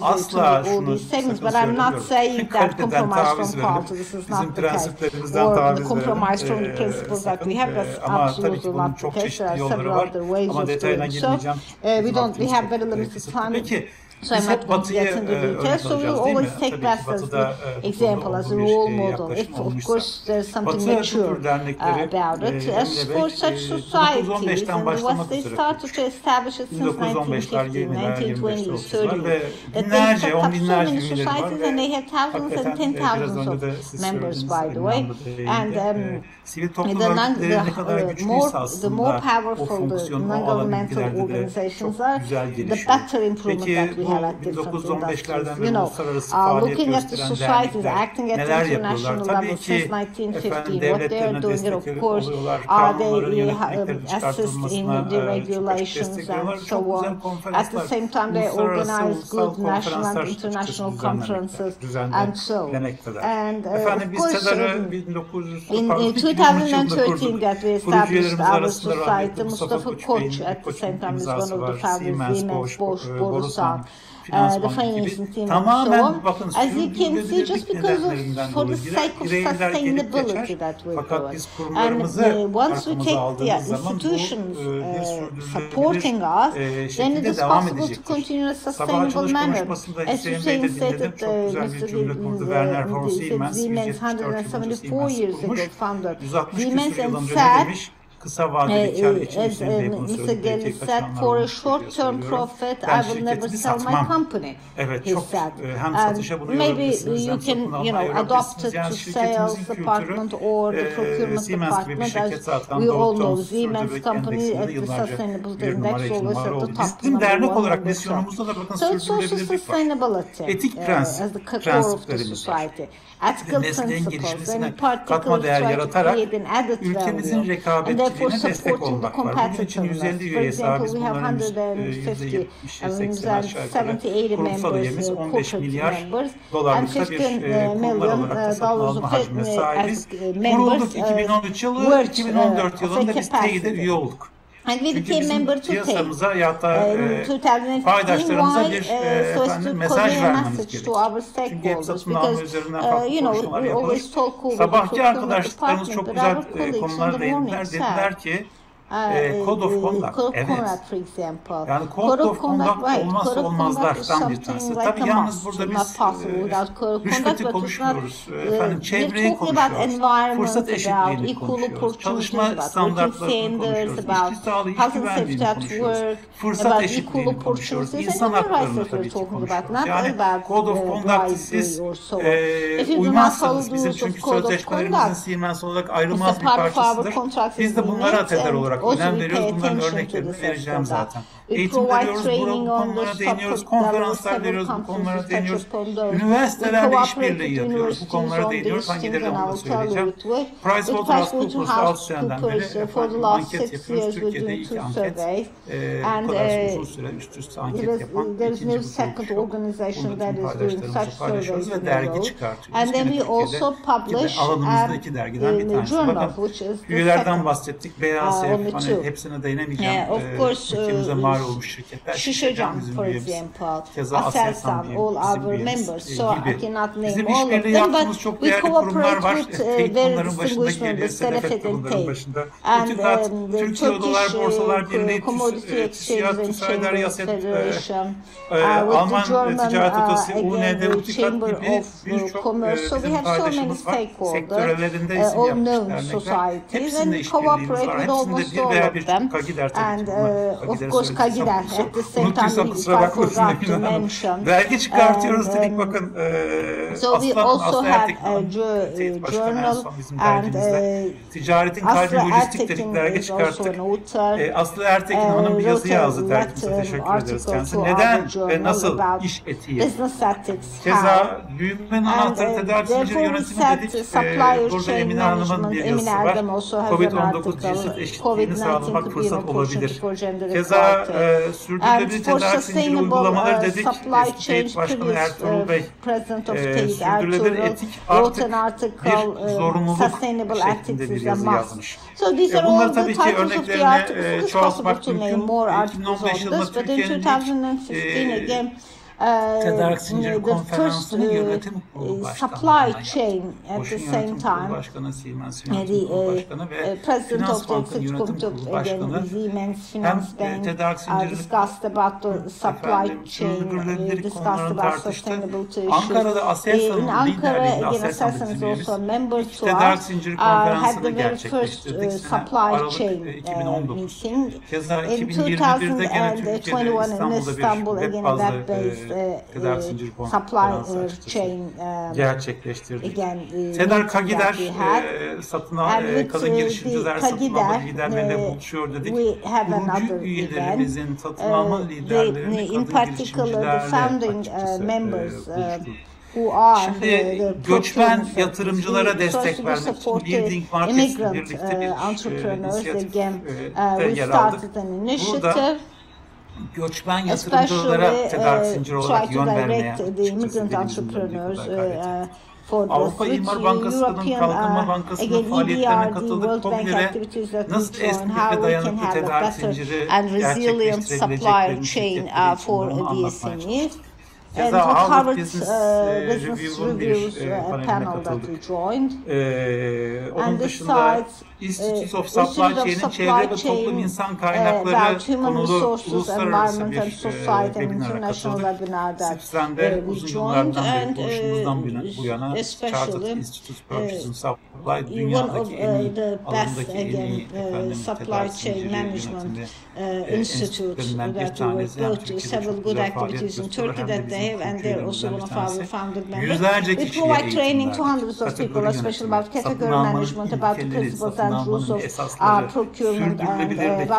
Asla all these things, but I'm not saying that compromise from quality. This is not the case. Or the compromise from the principles that we have. That's absolutely not the case. There are several other ways of doing so. We have very limited time. So I'm not going to get into details. So we'll always take that as the example, as a role model. If, of course, there's something mature about it. As for such societies, and what they started to establish it since 1950, 1920s, 30s, that they set up so many societies, and they have thousands and 10,000s of members, by the way. And the more powerful the non-governmental organizations are, the better improvement that we have. 1915'lerden beri uluslararası faaliyet gösteren dernekler neler yapıyorlar? Tabii ki efendim devletlerine destek oluyorlar, kanunların yönetmeliklerin çıkartılmasına küçük destek veriyorlar. Çok güzel konferanslar, uluslararası ulusal konferanslar düzenlemekteler. Efendim biz TEDAR'ı 2013 yılında kurduk. Kurucularımız arasında rahmetli Mustafa Koç Bey'in imzası var. Siemens, Borusan, the financing team and so on. As you can see, just because of for the sake of sustainability that we're doing. And once we take the institutions supporting us, then it is possible to continue in a sustainable manner. As Hüseyin stated, Siemens 174 years ago founded Siemens and said, kısa vadeli kar için Mr. Gelis said, for a short-term profit, I will never sell my company. Evet, çok hem satışa bunu maybe you can, adopt it to sales department or the procurement department. As we all know, Siemens company at the sustainability index always at the top. Bizim dernek olarak misyonumuzda da bakın sürdürülebilirlik var. Etik prensiplerimiz var. Mesleğin gelişmesine katma değer yaratarak ülkemizin rekabetçiliğine destek olmak var. Bunun için 150 üye sahibiz. Bunların %70'i 80 aşağı yukarı kurumsal üyemiz 15 milyar dolarlık da bir kurumlar olarak da satın alma hacmine sahibiz. Kurulduk 2013 yılı, 2014 yılında biz TEİD'e üye olduk. Çünkü bizim piyasamıza ya da paydaşlarımıza bir mesaj vermemiz gerekiyor. Çünkü hep satın alma üzerinden farklı konuşmalar yapılır. Sabahki arkadaşlarımız çok güzel konulara değindiler. Dediler ki Code of Conduct, evet. Yani Code of Conduct olmazsa olmazlardan bir tanesi. Tabii yalnız burada biz rüşveti konuşmuyoruz, çevreyi konuşuyoruz, fırsat eşitliğini konuşuyoruz, çalışma standartlarını konuşuyoruz, işçi sağlığı, işçi güvenliğini konuşuyoruz, fırsat eşitliğini konuşuyoruz, insan haklarını tabii ki konuşuyoruz. Yani Code of Conduct'ı siz uymazsanız, bizim çünkü sözleşmelerimizin Siemens olarak ayrılmaz bir parçasıdır. Biz de bunlara ateder olarak önem veriyoruz. Bunların örneklerini vereceğim zaten. Eğitim veriyoruz, bu konulara değiniyoruz, konferanslar veriyoruz, bu konulara değiniyoruz. Üniversitelerle işbirliği yapıyoruz, bu konulara değiniyoruz. Hangileri onu da söyleyeceğim. PricewaterhouseCoopers 6 seneden beri anket yapıyoruz. Türkiye'de ilk anket, bu kadar uzun süre üst üste anket yapan ikinci bu paydaşlarımızla paylaşıyoruz ve dergi çıkartıyoruz. Türkiye'de alanımızda 2 dergiden bir tanesi. Bakın üyelerden bahsettik. BASF, hani hepsine değinemeyeceğim. Ülkemize mal olmuş şirketler. Şişecam bizim üyemiz. Keza Aselsan bizim üyemiz gibi. Bizim işbirliği yaptığımız çok değerli kurumlar var. TEİD bunların başında, Gelis, Selefet bunların başında. TÜKAT, Türkiye Odalar Borsalar Birliği, TÜSİAD, TÜSAYDER, YASET, Alman Ticaret Odası, UNED, TÜKAT gibi birçok bizim paydaşımız var. Sektörlerinde isim yapmış dernekler. Hepsinde işbirliğimiz var. Hepsinde bir veya bir KAGİDER tabii ki. KAGİDER. Unuttuysam kusura bakmasın. Belge çıkartıyoruz dedik, bakın. Aslı Ertekin, TEİD Başkanı en son bizim dergimizde ticaretin kalbi lojistik dedik, dergi çıkarttık. Aslı Ertekin Hanım bir yazı yazdı dergimize, teşekkür ederiz kendisine. Neden ve nasıl iş etiği? Keza büyümenin anahtarı tedarik zinciri yönetimi dedik. Burada Emine Hanım'ın bir yazısı var. Covid-19 cinsiyet eşitliğini sağlamak fırsat olabilir. Keza sürdürülebilir tedarik zinciri uygulamaları dedik. Eski TEİD Başkanı Ertuğrul Bey sürdürülebilir etik artık bir zorunluluk şeklinde bir yazı yazmış. Bunları tabii ki örneklerini çoğaltmak mümkün. 2015 yılında Türkiye'nin Tedarik Zinciri Konferansı'nın yönetim kurulu başkanı, Boş'un yönetim kurulu başkanı, Siemens yönetim kurulu başkanı ve Finans Bank'ın yönetim kurulu başkanı hem tedarik zincirini sürdürülebilirlik konularını tartıştı. Ankara'da Aselsan'ın liderliğinde, Aselsan bizim üyemiz, tedarik zinciri konferansını gerçekleştirdik. Aralık 2019. Keza 2021'de gene Türkiye'de İstanbul'da bir web bazlı tedarik zinciri konferansı açtık, gerçekleştirdik. TEDAR KAGİDER kadın girişimciler satın alma liderleriyle buluşuyor dedik. Kurucu üyelerimizin satın alma liderlerini kadın girişimcilerle buluştuk. Şimdi göçmen yatırımcılara destek vermek için Building Markets'le birlikte bir inisiyatifte yer aldık. Burada göçmen yatırımcılara tedarik zinciri olarak yön vermeye Avrupa İmar Bankası'nın, Kalkınma Bankası'nın faaliyetlerine katıldık. TOBİ'lere nasıl esnek ve dayanıklı tedarik zinciri gerçekleştirebileceklerini şirketleri anlatmaya. Keza Harvard Business Review'un bir paneline katıldık. Onun dışında Institute of Supply Chain'in çevre ve toplum insan kaynakları konulu uluslararası bir webinara katıldık. SIPS'de uzun yıllardan beri konuşmamızdan bu yana Chartered Institute Purchasing Supply dünyadaki en iyi, alanındaki en iyi tedarik zinciri yönetiminde enstitülerinden bir tanesi. Hem Türkiye'de çok güzel faaliyet gösteriyor hem de bizim Türkiye'lerimizden bir tanesi. Yüzlerce kişiye eğitim verdik. Kategori yönetimi, satın almanın ilkeleri, satın almanın esasları, sürdürülebilirlik,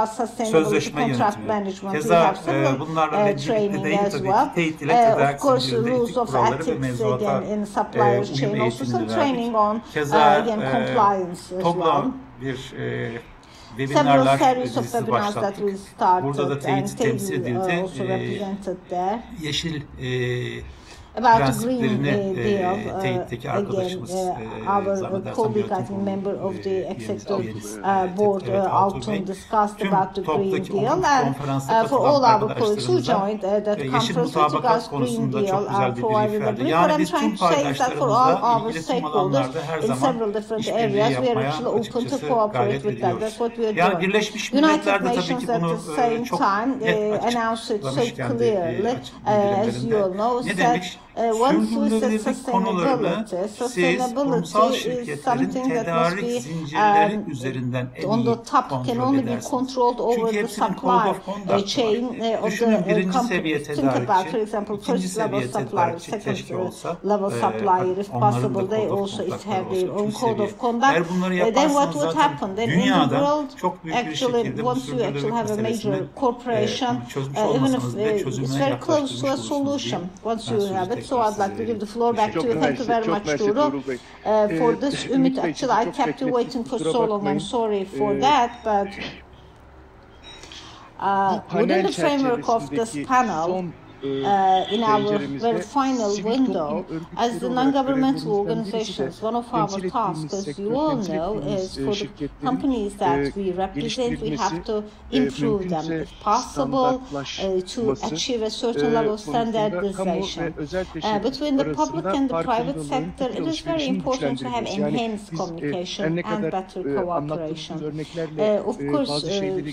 sözleşme yönetimi. Keza bunlarla birlikte değil tabii ki TEİD ile tedarik zincirinde etik kuralları ve mevzuata uyum eğitimini verdik. Keza toplam bir webinarlar dizisi başlattık. Burada da TEİD temsil edildi. Yeşil prensiplerini TEİD'deki arkadaşımız our colleague, I think, member of the executive board, Alkin, discussed about the Green Deal, and for all our colleagues who joined that conference with regards Green Deal provided a brief. What I'm trying to say is that for all our stakeholders in several different areas, we are actually open to cooperate with them. That's what we are doing. United Nations at the same time announced it so clearly, as you all know, said once we set sustainability is something that must be on the top, can only be controlled over the supply chain of the companies. Think about, for example, first level supplier, second level supplier, if possible, they also have their own code of conduct. Then what would happen? Then in the world, actually, once you actually have a major corporation, even if it's very close to a solution, once you have it. So I'd like to give the floor back to you. Thank you very much, Duru, for this. Ümit, actually, I kept you waiting for so long. I'm sorry for that, but within the framework of this panel, in our very final window, as the non-governmental organizations, one of our tasks, as you all know, is for the companies that we represent, we have to improve them, if possible, to achieve a certain level of standardization. Between the public and the private sector, it is very important to have enhanced communication and better cooperation. Of course,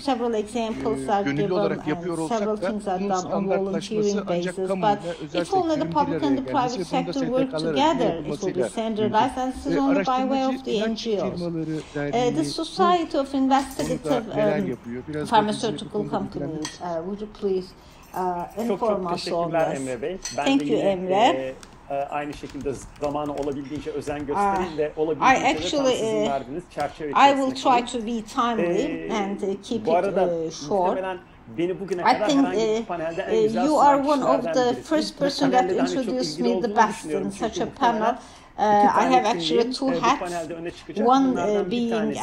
several examples are given and several things are done on volunteering basis, but if only the public and the private sector work together, it will be standardized, and this is only by way of the NGOs. The Society of Investigative Pharmaceutical Companies, would you please inform us on this? Thank you, Emre. Aynı şekilde zamanı olabildiğince özen gösterin ve olabildiğince sizin verdiğiniz çerçeve içerisinde. I will try to be timely and keep it short. I think you are one of the first person that introduced me the best in such a panel. I have actually two hats, one being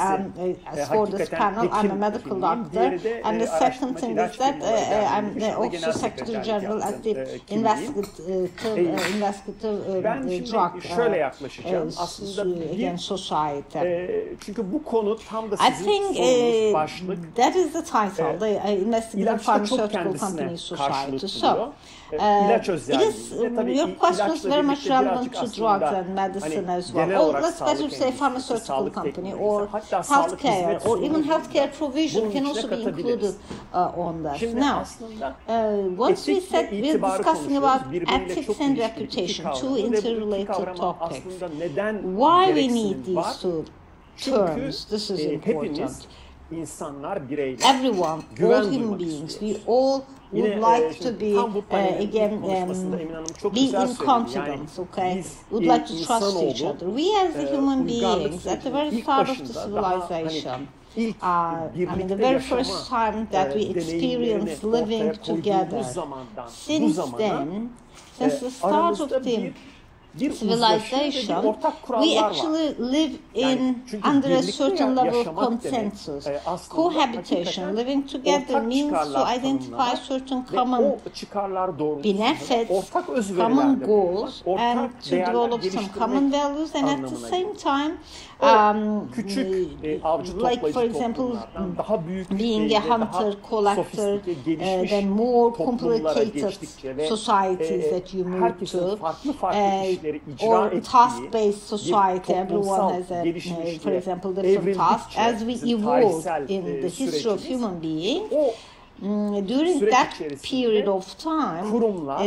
for this panel, I'm a medical doctor, and the second thing is that I'm also Secretary General at the investigative drug against society. I think that is the title, the Investigative Pharmaceutical Companies Society. So, it is, your question is very much relevant to drugs and medicine as well. Or let's better say pharmaceutical company or healthcare or even healthcare provision can also be included on that. Now, once we're discussing about ethics and reputation, two interrelated topics, why we need these two terms, this is important. Everyone, all human beings, we all would like to be, again, be in confidence, okay? Would like to trust each other. We as the human beings, at the very start of the civilization, I mean, the very first time that we experienced living together, since then, since the start of the civilization, we actually live under a certain level of consensus. Cohabitation, living together, means to identify certain common benefits, common goals, and to develop some common values, and at the same time, like for example, being a hunter, collector, then more complicated societies that you move to, or task-based society, everyone has a, for example, different tasks. As we evolve in the history of human beings, during that period of time,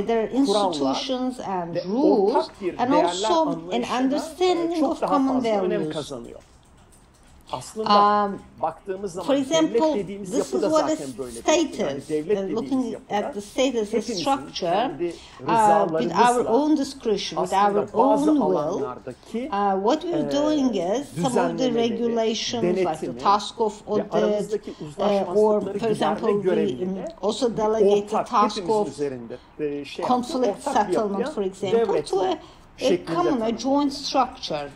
there are institutions and rules, and also an understanding of common values. For example, this is what is status, looking at the status as structure, with our own discretion, with our own will. What we're doing is some of the regulations, like the task of audit, or for example, we also delegate the task of conflict settlement, for example, to a common, a joint structure.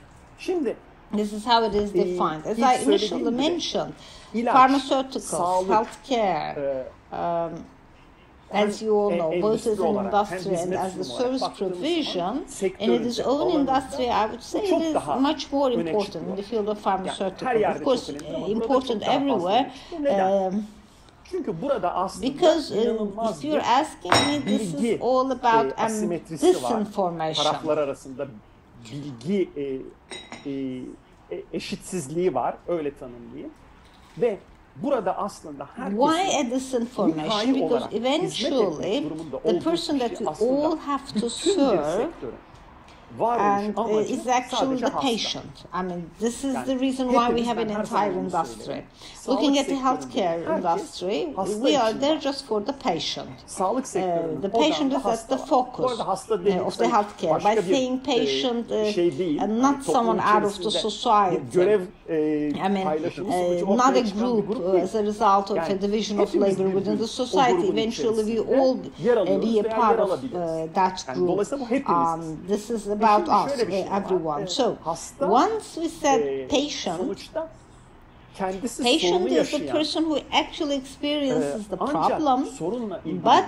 This is how it is defined. As I initially mentioned, pharmaceuticals, healthcare, as you all know, both as an industry and as a service provision, in its own industry, I would say it is much more important in the field of pharmaceutical. Of course, important everywhere. Because if you're asking me, this is all about disinformation. Taraflar arasında bilgi eşitsizliği var, öyle tanımlayayım. Ve burada aslında why a disinformation? Because eventually the person that we all have to serve and is actually the patient. I mean, this is the reason why we have an entire industry. Looking at the healthcare industry, we are there just for the patient. The patient is at the focus of the healthcare. By saying patient and not someone out of the society, I mean, not a group as a result of a division of labor within the society. Eventually, we all be a part of that group. This is about us, everyone. So, once we said patient, patient is the person who actually experiences the problem, but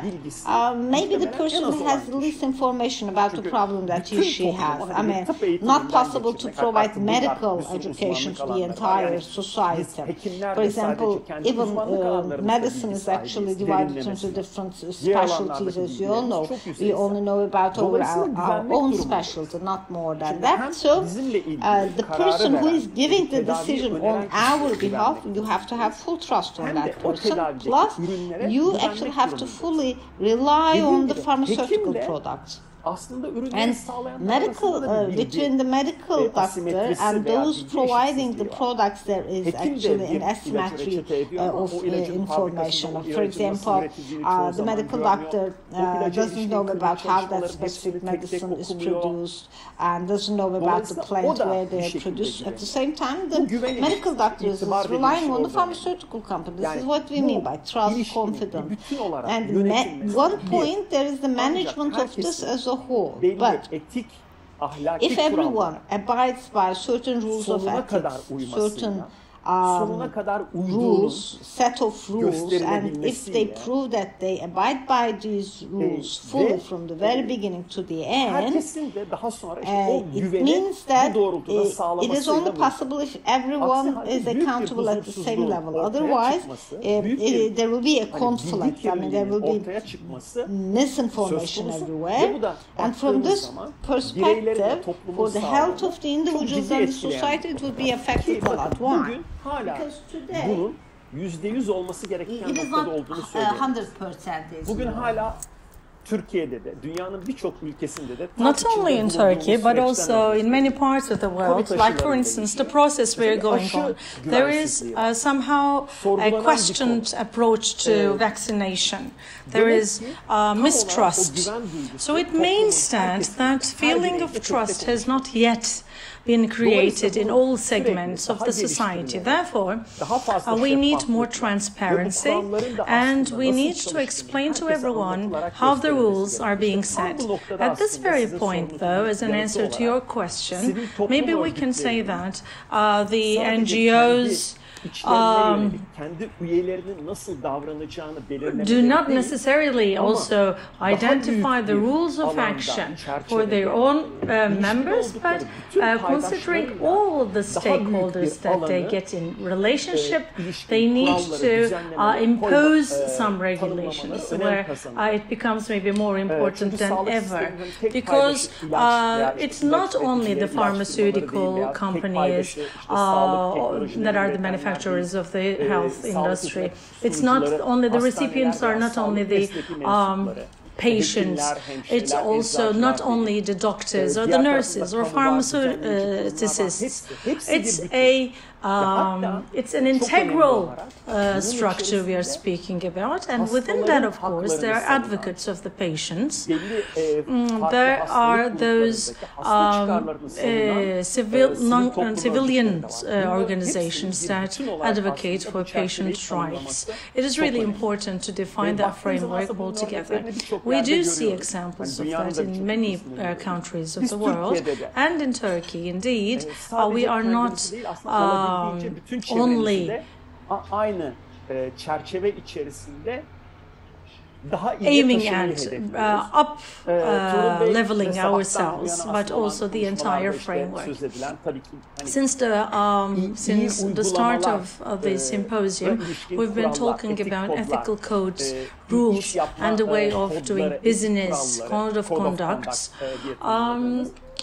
maybe the person who has the least information about the problem that he or she has. I mean, not possible to provide medical education to the entire society. For example, even medicine is actually divided into different specialties, as you all know. We only know about our own specialty, not more than that. So, the person who is giving the decision on our behalf, you have to have full trust on that person. Plus, you actually have to fully rely on the pharmaceutical products. And medical, between the medical doctor and those providing the products, there is actually an asymmetry of information. For example, the medical doctor doesn't know about how that specific medicine is produced and doesn't know about the plant where they are produced. At the same time, the medical doctor is relying on the pharmaceutical company. This is what we mean by trust, confidence. And at one point, there is the management of this as a whole. But if everyone abides by certain rules of ethics, certain rules, set of rules, and if they prove that they abide by these rules fully from the very beginning to the end, it means that it is only possible if everyone is accountable at the same level. Otherwise, there will be a conflict. I mean, there will be misinformation everywhere. And from this perspective, for the health of the individuals and the society, it would be affected a lot. Why? Hala bunun %100 olması gereken noktada olduğunu söylüyoruz. Bugün hala Türkiye'de de, dünyanın birçok ülkesinde de, not only in Turkey but also in many parts of the world, like for instance the process we are going on, there is somehow a questioned approach to vaccination. There is mistrust. So it means that feeling of trust has not yet been created in all segments of the society. Therefore, we need more transparency, and we need to explain to everyone how the rules are being set. At this very point, though, as an answer to your question, maybe we can say that the NGOs do not necessarily also identify the rules of action for their own members, but considering all the stakeholders that they get in relationship, they need to impose some regulations where it becomes maybe more important than ever, because it's not only the pharmaceutical companies that are the manufacturers of the health industry. It's not only the recipients are not only the patients, it's also not only the doctors or the nurses or pharmaceutists. It's an integral structure we are speaking about, and within that, of course, there are advocates of the patients. There are those civilian organizations that advocate for patient rights. It is really important to define that framework altogether. We do see examples of that in many countries of the world, and in Turkey, indeed, we are not only aynı çerçeve içerisinde aiming at leveling ourselves, but also the entire framework. Since the start of this symposium, we've been talking about ethical codes, rules, and the way of doing business, code of conducts,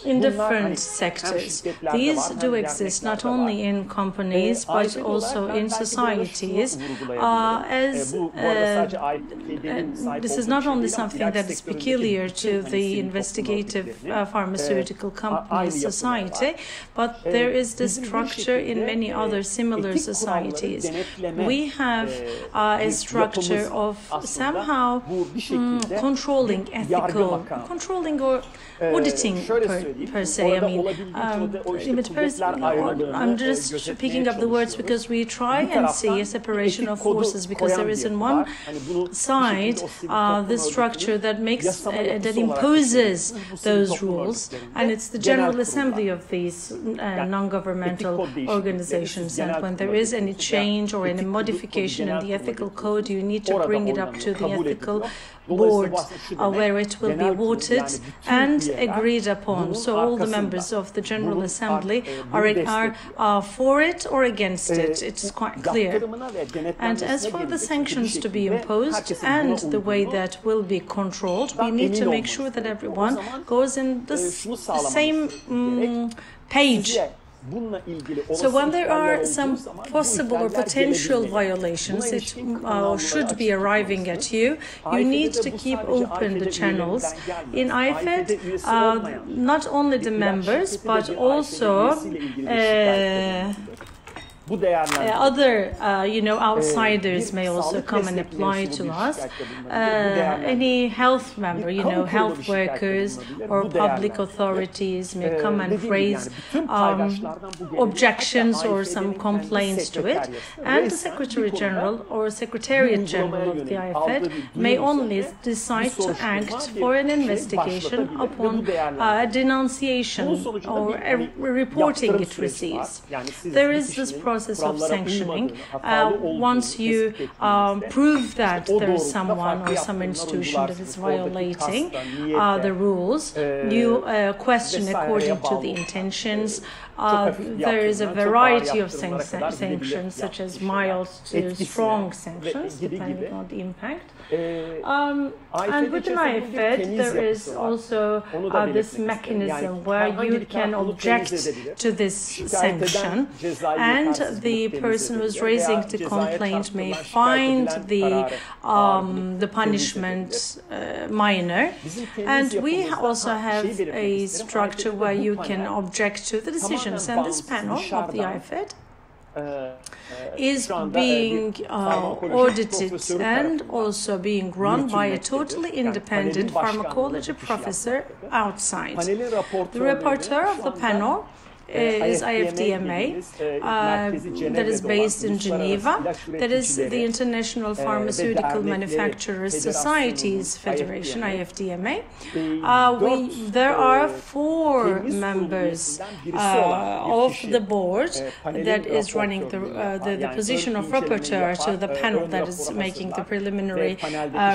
in different sectors. These do exist not only in companies but also in societies. This is not only something that is peculiar to the investigative pharmaceutical companies society, but there is this structure in many other similar societies. We have a structure of somehow controlling or auditing per se. I mean, I'm just picking up the words because we try and see a separation of forces, because there is on one side the structure that makes that imposes those rules, and it's the General Assembly of these non-governmental organizations. And when there is any change or any modification in the ethical code, you need to bring it up to the ethical board where it will be voted and agreed upon. So all the members of the General Assembly are for it or against it. It's quite clear. And as for the sanctions to be imposed and the way that will be controlled, we need to make sure that everyone goes in the same page. So when there are some possible or potential violations, it should be arriving at you. You need to keep open the channels. In IFED, not only the members, but also other, outsiders may also come and apply to us. Any health member, health workers or public authorities may come and raise objections or some complaints to it. And the Secretary General or Secretariat General of the IFED may only decide to act for an investigation upon a denunciation or a reporting it receives. There is this process of sanctioning. Once you prove that there is someone or some institution that is violating the rules, you question according to the intentions. There is a variety of sanctions, such as mild to strong sanctions, depending on the impact. And within IFED, there is also this mechanism where you can object to this sanction, and the person who's raising the complaint may find the punishment minor. And we also have a structure where you can object to the decision. And this panel of the IFED is being audited and also being run by a totally independent pharmacology professor outside. The rapporteur of the panel is IFDMA, that is based in Geneva, that is the International Pharmaceutical Manufacturers Societies Federation, IFDMA. There are 4 members of the board that is running the position of rapporteur to the panel that is making the preliminary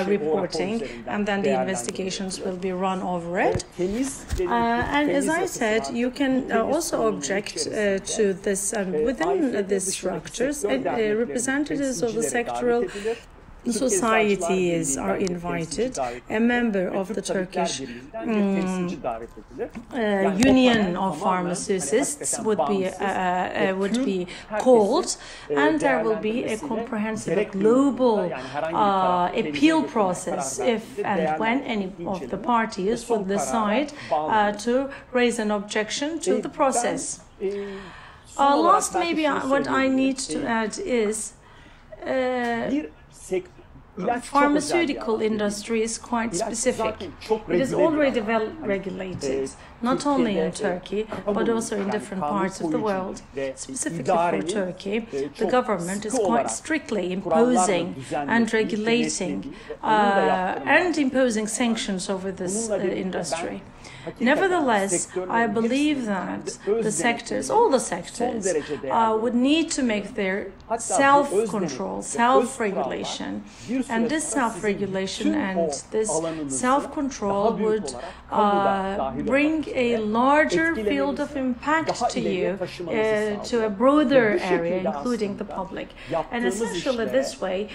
reporting, and then the investigations will be run over it. And as I said, you can also object to this, within these structures, representatives of the sectoral societies are invited. A member of the Turkish Union of Pharmacists would be called, and there will be a comprehensive global appeal process if and when any of the parties will decide to raise an objection to the process. Last, maybe what I need to add is pharmaceutical industry is quite specific. It is already well regulated. not only in Turkey, but also in different parts of the world. Specifically for Turkey, the government is quite strictly imposing and regulating and imposing sanctions over this industry. Nevertheless, I believe that the sectors, all the sectors, would need to make their self-control, self-regulation. And this self-regulation and this self-control would bring a larger field of impact to you, to a broader area, including the public. And essentially this way,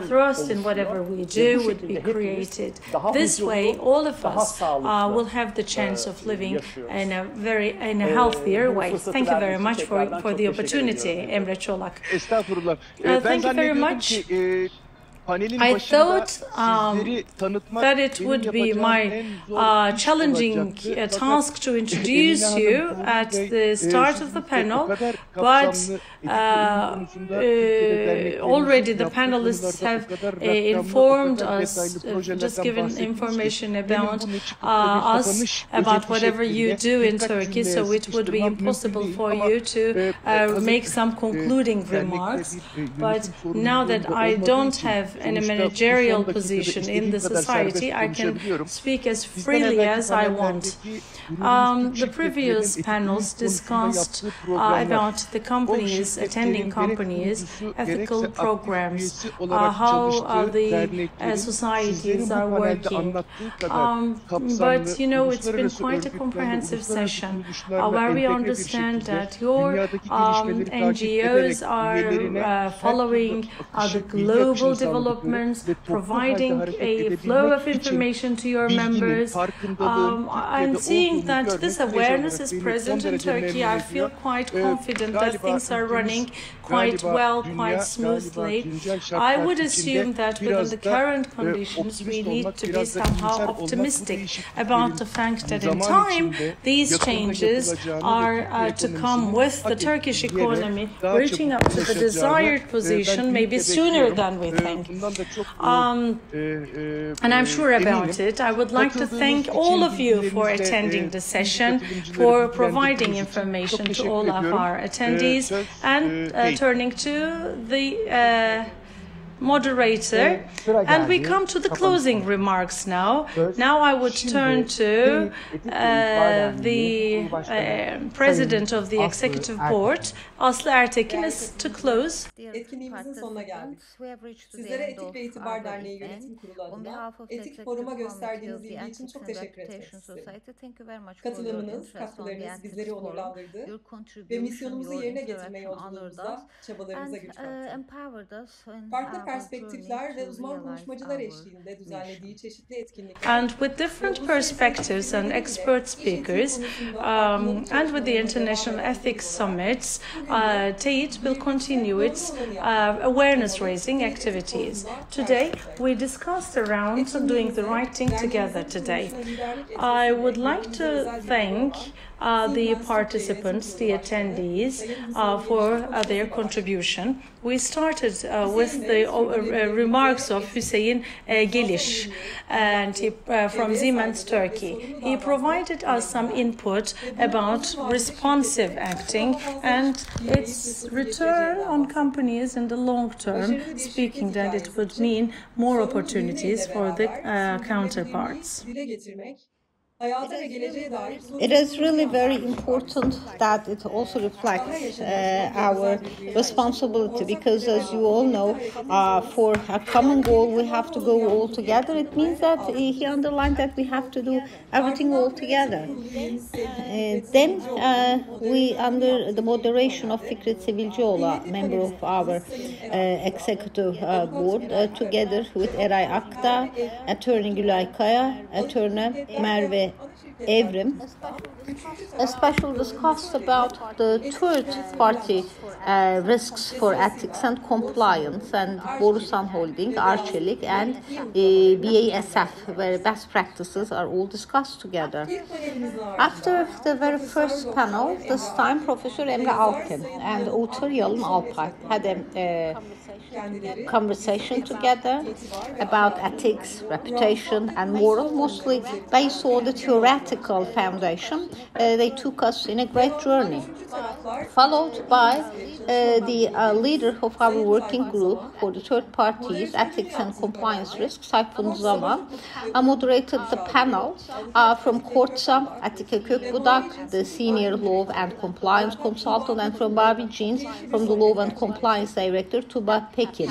thrust in whatever we do would be created. This way, all of us will have the chance of living in a healthier way. Thank you very much for the opportunity, Emre Çolak. Thank you very much. I thought that it would be my challenging task to introduce you at the start of the panel, but already the panelists have informed us, just given information about us, about whatever you do in Turkey, so it would be impossible for you to make some concluding remarks. But now that I don't have in a managerial position in the society, I can speak as freely as I want. The previous panels discussed about the companies, attending companies, ethical programs, how the societies are working. But, you know, it's been quite a comprehensive session where we understand that your NGOs are following the global development, providing a flow of information to your members. I'm seeing that this awareness is present in Turkey. I feel quite confident that things are running quite well, quite smoothly. I would assume that within the current conditions, we need to be somehow optimistic about the fact that in time, these changes are to come with the Turkish economy reaching up to the desired position, maybe sooner than we think. And I'm sure about it. I would like to thank all of you for attending the session, for providing information to all of our attendees, and turning to the moderator, and we come to the closing remarks now. Now I would turn to the president of the executive board, Aslı Ertekin, to close. Etkinliğimizin sonuna geldik. Sizlere Etik ve İtibar Derneği Yönetim Kurulu adına Etik Forum'a gösterdiğiniz ilgi için çok teşekkür etmek isterim. Katılımınız, katkılarınız bizleri onurlandırdı ve misyonumuzu yerine getirme yolculuğumuzda çabalarımıza güç kattı. Farklı perspektifler ve uzman konuşmacılar eşliğinde düzenlediği çeşitli etkinlikler. And with different perspectives and expert speakers, and with the International Ethics Summits, TEID will continue its awareness-raising activities. Today, we discussed around doing the right thing together today. I would like to thank the participants, the attendees, for their contribution. We started with the remarks of Hüseyin Gelis, and from Siemens, Turkey. He provided us some input about responsive acting and its return on companies in the long term, speaking that it would mean more opportunities for the counterparts. It is really very important that it also reflects our responsibility, because as you all know, for a common goal we have to go all together. It means that he underlined that we have to do everything all together. Then we, under the moderation of Fikret, Sebilcioğlu, member of our executive board, together with Eray, Akdağ, attorney Gülay, attorney Merve, Evrim, especially discussed about the third party risks for ethics and compliance, and Borusan Holding, Arçelik, and BASF, where best practices are all discussed together. After the very first panel, this time Professor Emre Alkin and author Yalın Alpay had a conversation together about ethics, reputation, and moral, mostly based on the theoretical foundation. They took us in a great journey, followed by the leader of our working group for the third parties, ethics and compliance risks, Sayfun Zaman, moderated the panel from Kortsa, Atike Kökbudak, the senior law and compliance consultant, and from Barbie Jeans, from the law and compliance director, Tuba Pekin,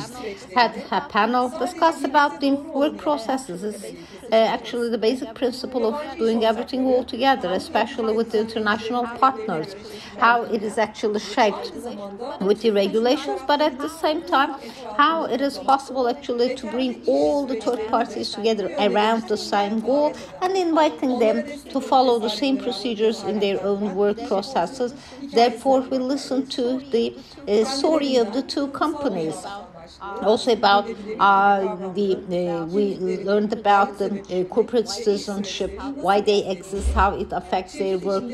had a panel discussed about the work processes. It's actually the basic principle of doing everything all together, especially with the international partners, how it is actually shaped with the regulations, but at the same time, how it is possible actually to bring all the third parties together around the same goal and inviting them to follow the same procedures in their own work processes. Therefore, we listen to the story of the two companies. Also about we learned about the corporate citizenship, why they exist, how it affects their work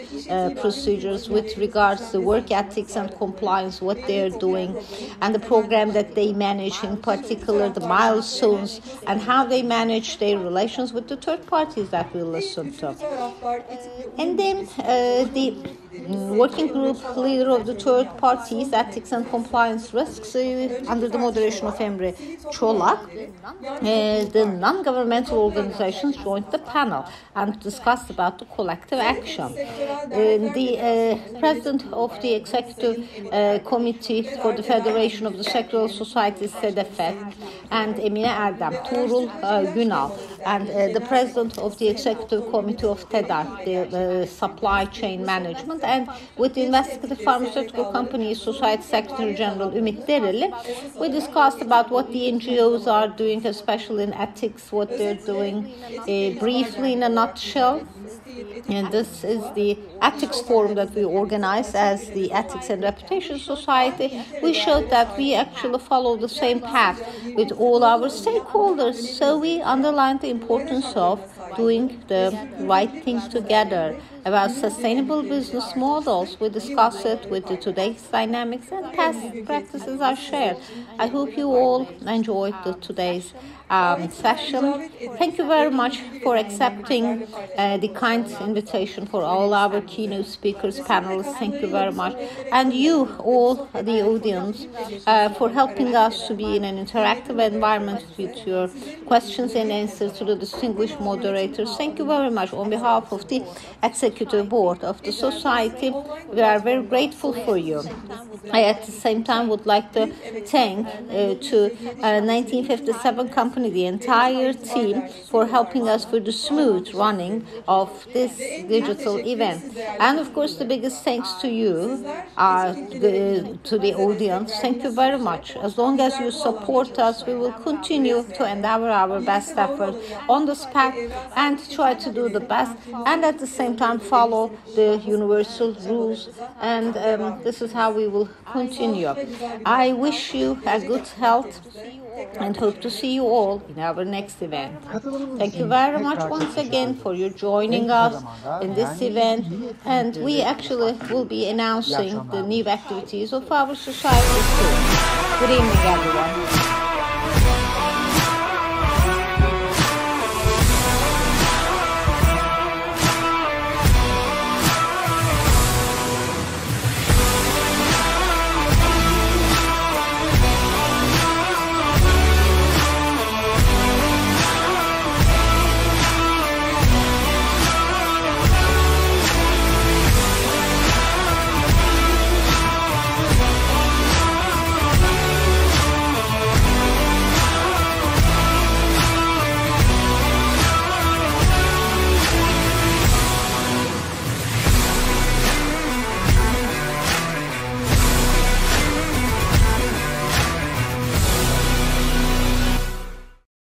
procedures with regards to work ethics and compliance, what they're doing, and the program that they manage, in particular the milestones, and how they manage their relations with the third parties that we listen to. And then the working group leader of the third parties, ethics and compliance risks, under the moderation of Emre Çolak, the non-governmental organizations joined the panel and discussed about the collective action. The president of the executive committee for the Federation of the Sectoral Societies, SEDEFET, and Emine Erdem, Tuğrul Günal, and the president of the executive committee of TEDAR, the supply chain management, and with the investigative pharmaceutical company Society Secretary General Ümit Dereli, we discussed about what the NGOs are doing, especially in ethics, what they're doing briefly in a nutshell. And this is the ethics forum that we organize as the Ethics and Reputation Society. We showed that we actually follow the same path with all our stakeholders. So we underlined the importance of doing the right thing together. About sustainable business models, we discuss it with the today's dynamics, and past practices are shared. I hope you all enjoyed today's session. Thank you very much for accepting the kind invitation for all our keynote speakers, panelists. Thank you very much. And you, all the audience, for helping us to be in an interactive environment with your questions and answers to the distinguished moderators. Thank you very much. On behalf of the Executive Board of the Society, we are very grateful for you. I, at the same time, would like to thank to 1957 company, the entire team, for helping us for the smooth running of this digital event. And of course, the biggest thanks to you, to the audience. Thank you very much. As long as you support us, we will continue to endeavor our best effort on this path and try to do the best, and at the same time follow the universal rules. And this is how we will continue. I wish you a good health and hope to see you all in our next event. Thank you very much once again for your joining us in this event, and we actually will be announcing the new activities of our society soon. Good evening, everyone.